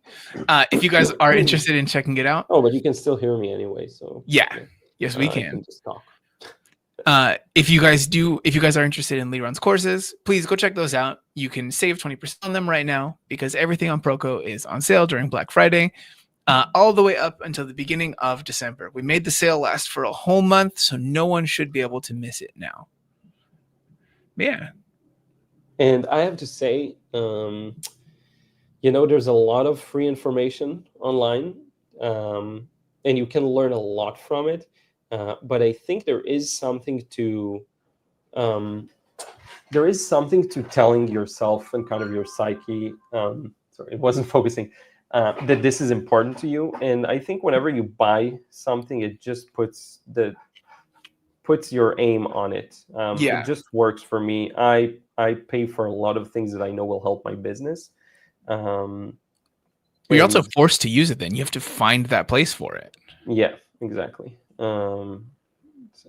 If you guys are interested in checking it out, Oh, but you can still hear me anyway. So yeah, yes, we I can. can just talk. If you guys are interested in Liron's courses, please go check those out. You can save 20% on them right now because everything on Proko is on sale during Black Friday, all the way up until the beginning of December. We made the sale last for a whole month, so no one should be able to miss it now. Yeah. And I have to say, there's a lot of free information online, and you can learn a lot from it. But I think there is something to telling yourself and kind of your psyche. Sorry, it wasn't focusing. That this is important to you, and I think whenever you buy something, it just puts your aim on it. It just works for me. I pay for a lot of things that I know will help my business. You're also forced to use it then. You have to find that place for it. Yeah, exactly.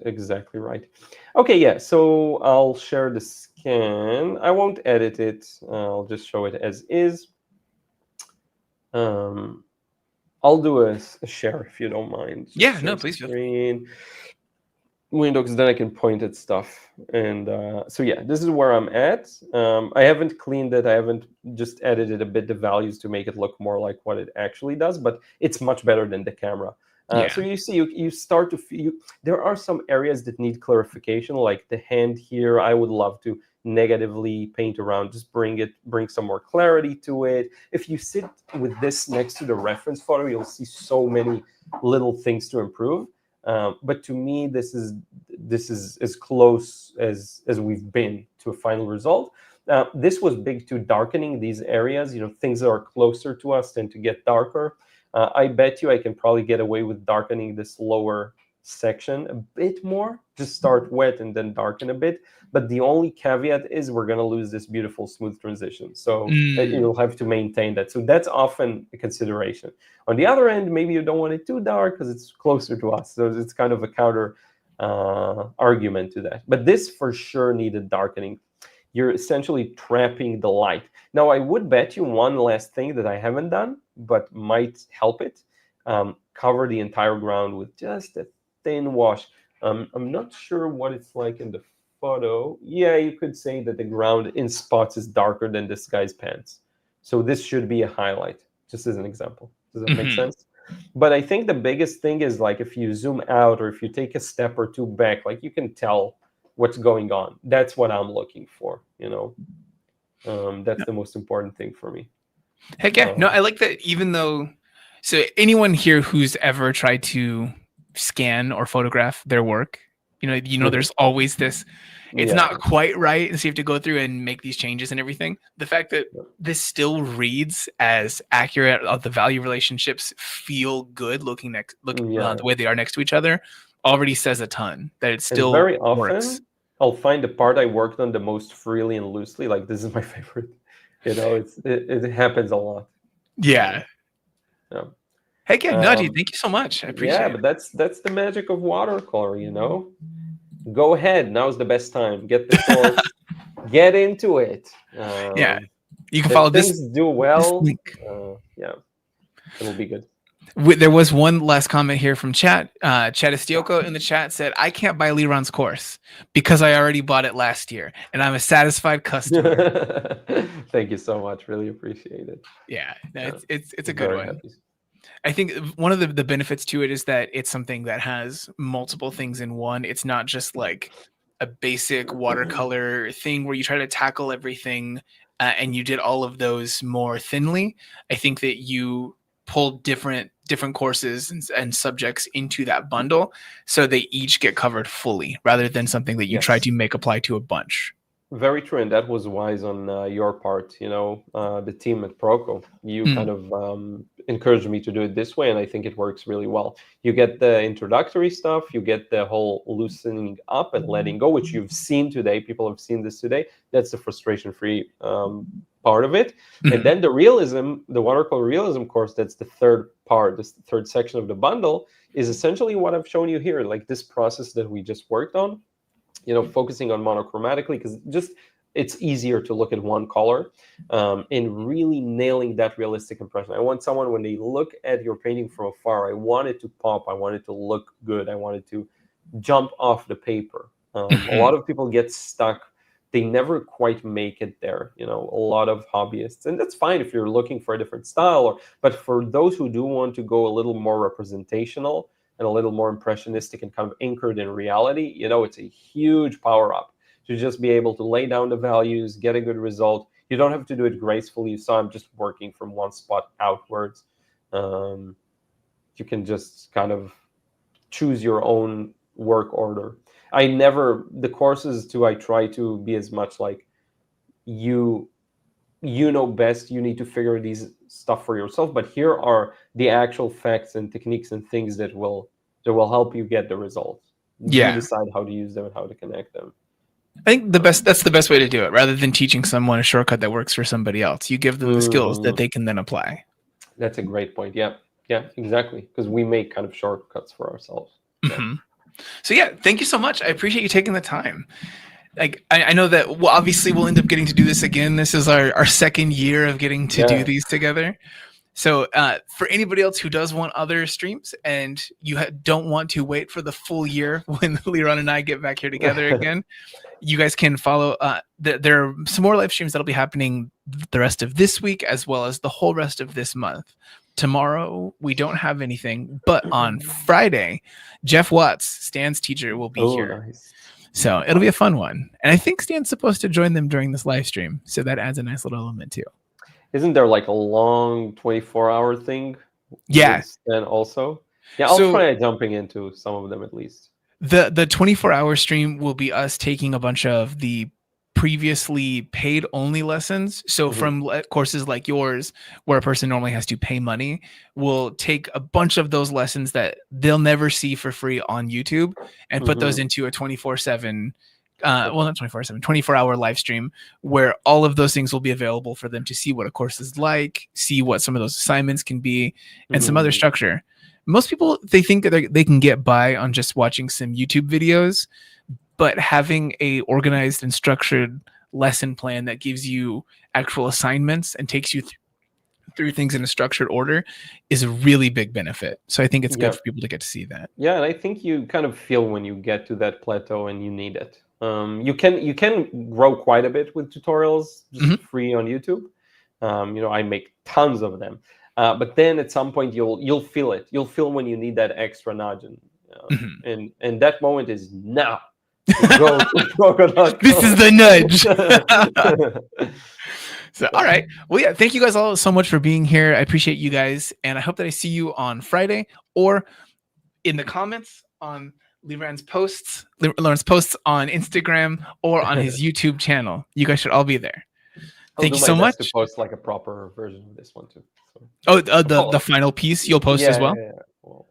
Exactly right. Okay, yeah, so I'll share the scan. I won't edit it. I'll just show it as is. I'll do a share if you don't mind. Just yeah, no, please. Screen window, because then I can point at stuff. And so yeah, this is where I'm at. I haven't cleaned it. I haven't just edited a bit the values to make it look more like what it actually does, but it's much better than the camera. So you see, you start to feel, there are some areas that need clarification, like the hand here. I would love to negatively paint around, just bring some more clarity to it. If you sit with this next to the reference photo, you'll see so many little things to improve. But to me, this is as close as we've been to a final result. This was big to darkening these areas. Things that are closer to us tend to get darker. I bet you I can probably get away with darkening this lower section a bit more. Just start wet and then darken a bit. But the only caveat is we're going to lose this beautiful smooth transition. So you'll have to maintain that. So that's often a consideration. On the other end, maybe you don't want it too dark because it's closer to us. So it's kind of a counter argument to that. But this for sure needed darkening. You're essentially trapping the light. Now, I would bet you one last thing that I haven't done, but might help it. Cover the entire ground with just a thin wash. I'm not sure what it's like in the photo. Yeah, you could say that the ground in spots is darker than this guy's pants. So this should be a highlight, just as an example. Does that make sense? But I think the biggest thing is, like, if you zoom out or if you take a step or two back, like, you can tell what's going on. That's what I'm looking for, that's the most important thing for me. Heck yeah. No, I like that. Even though, so anyone here who's ever tried to scan or photograph their work, there's always this, it's not quite right, and so you have to go through and make these changes and everything. The fact that this still reads as accurate, the value relationships feel good looking the way they are next to each other, already says a ton. That it still very works. often I'll find the part I worked on the most freely and loosely. Like, this is my favorite. It happens a lot. Yeah. Heck yeah, Nudgy, thank you so much. I appreciate it. Yeah, but that's the magic of watercolor, Go ahead. Now's the best time. Get the course. Get into it. You can follow this. Things do well. It'll be good. There was one last comment here from chat. Chad Estioko in the chat said, I can't buy Liron's course because I already bought it last year and I'm a satisfied customer. Thank you so much. Really appreciate it. Yeah, it's a good one. Happy. I think one of the benefits to it is that it's something that has multiple things in one. It's not just like a basic watercolor thing where you try to tackle everything and you did all of those more thinly. I think that you pulled different courses and subjects into that bundle so they each get covered fully rather than something that you try to make apply to a bunch. Very true, and that was wise on your part. The team at Proko, you kind of encouraged me to do it this way, and I think it works really well. You get the introductory stuff, you get the whole loosening up and letting go, which you've seen today. People have seen this today. That's the frustration-free part of it. And then the realism, the watercolor realism course, that's the third part, this third section of the bundle, is essentially what I've shown you here, like this process that we just worked on, focusing on monochromatically, because just it's easier to look at one color and really nailing that realistic impression. I want someone, when they look at your painting from afar, I want it to pop, I want it to look good, I want it to jump off the paper. A lot of people get stuck. They never quite make it there, a lot of hobbyists. And that's fine if you're looking for a different style. But for those who do want to go a little more representational and a little more impressionistic and kind of anchored in reality, it's a huge power up to just be able to lay down the values, get a good result. You don't have to do it gracefully. You saw I'm just working from one spot outwards. You can just kind of choose your own work order. The courses too, I try to be as much like you know best, you need to figure these stuff for yourself, but here are the actual facts and techniques and things that will help you get the results. You decide how to use them and how to connect them. I think that's the best way to do it, rather than teaching someone a shortcut that works for somebody else. You give them the skills that they can then apply. That's a great point. Yeah, exactly. Because we make kind of shortcuts for ourselves. So thank you so much. I appreciate you taking the time. Like I know that obviously we'll end up getting to do this again. This is our second year of getting to do these together. So for anybody else who does want other streams and you don't want to wait for the full year when Liran and I get back here together again, you guys can follow. There are some more live streams that'll be happening the rest of this week as well as the whole rest of this month. Tomorrow we don't have anything, but on Friday, Jeff Watts, Stan's teacher, will be here. Nice. So it'll be a fun one. And I think Stan's supposed to join them during this live stream. So that adds a nice little element too. Isn't there like a long 24-hour thing? Yes. And also, I'll try jumping into some of them at least. The 24-hour stream will be us taking a bunch of the previously paid only lessons. So from courses like yours, where a person normally has to pay money, we'll take a bunch of those lessons that they'll never see for free on YouTube and put those into a 24/7. Well, not 24/7, 24-hour live stream where all of those things will be available for them to see what a course is like, see what some of those assignments can be, and some other structure. Most people, they think that they can get by on just watching some YouTube videos, but having a organized and structured lesson plan that gives you actual assignments and takes you through things in a structured order is a really big benefit. So I think it's good for people to get to see that. Yeah, and I think you kind of feel when you get to that plateau and you need it. You can grow quite a bit with tutorials just free on YouTube. I make tons of them, but then at some point you'll feel it. You'll feel when you need that extra nudge, and that moment is now. Go, this is the nudge. So, all right. Well, thank you guys all so much for being here. I appreciate you guys, and I hope that I see you on Friday or in the comments on Liran's posts on Instagram or on his YouTube channel. You guys should all be there. Thank you so much. To post like a proper version of this one too. So. Oh, the final piece you'll post as well. Well,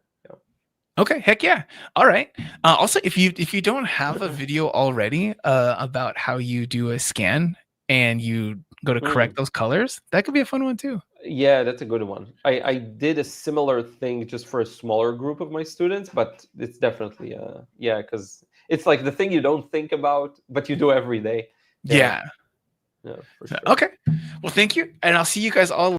okay, heck yeah. All right. Also, if you don't have a video already about how you do a scan and you go to correct those colors, that could be a fun one too. Yeah, that's a good one. I did a similar thing just for a smaller group of my students, but it's definitely because it's like the thing you don't think about, but you do every day. Yeah. For sure. Okay. Well, thank you, and I'll see you guys all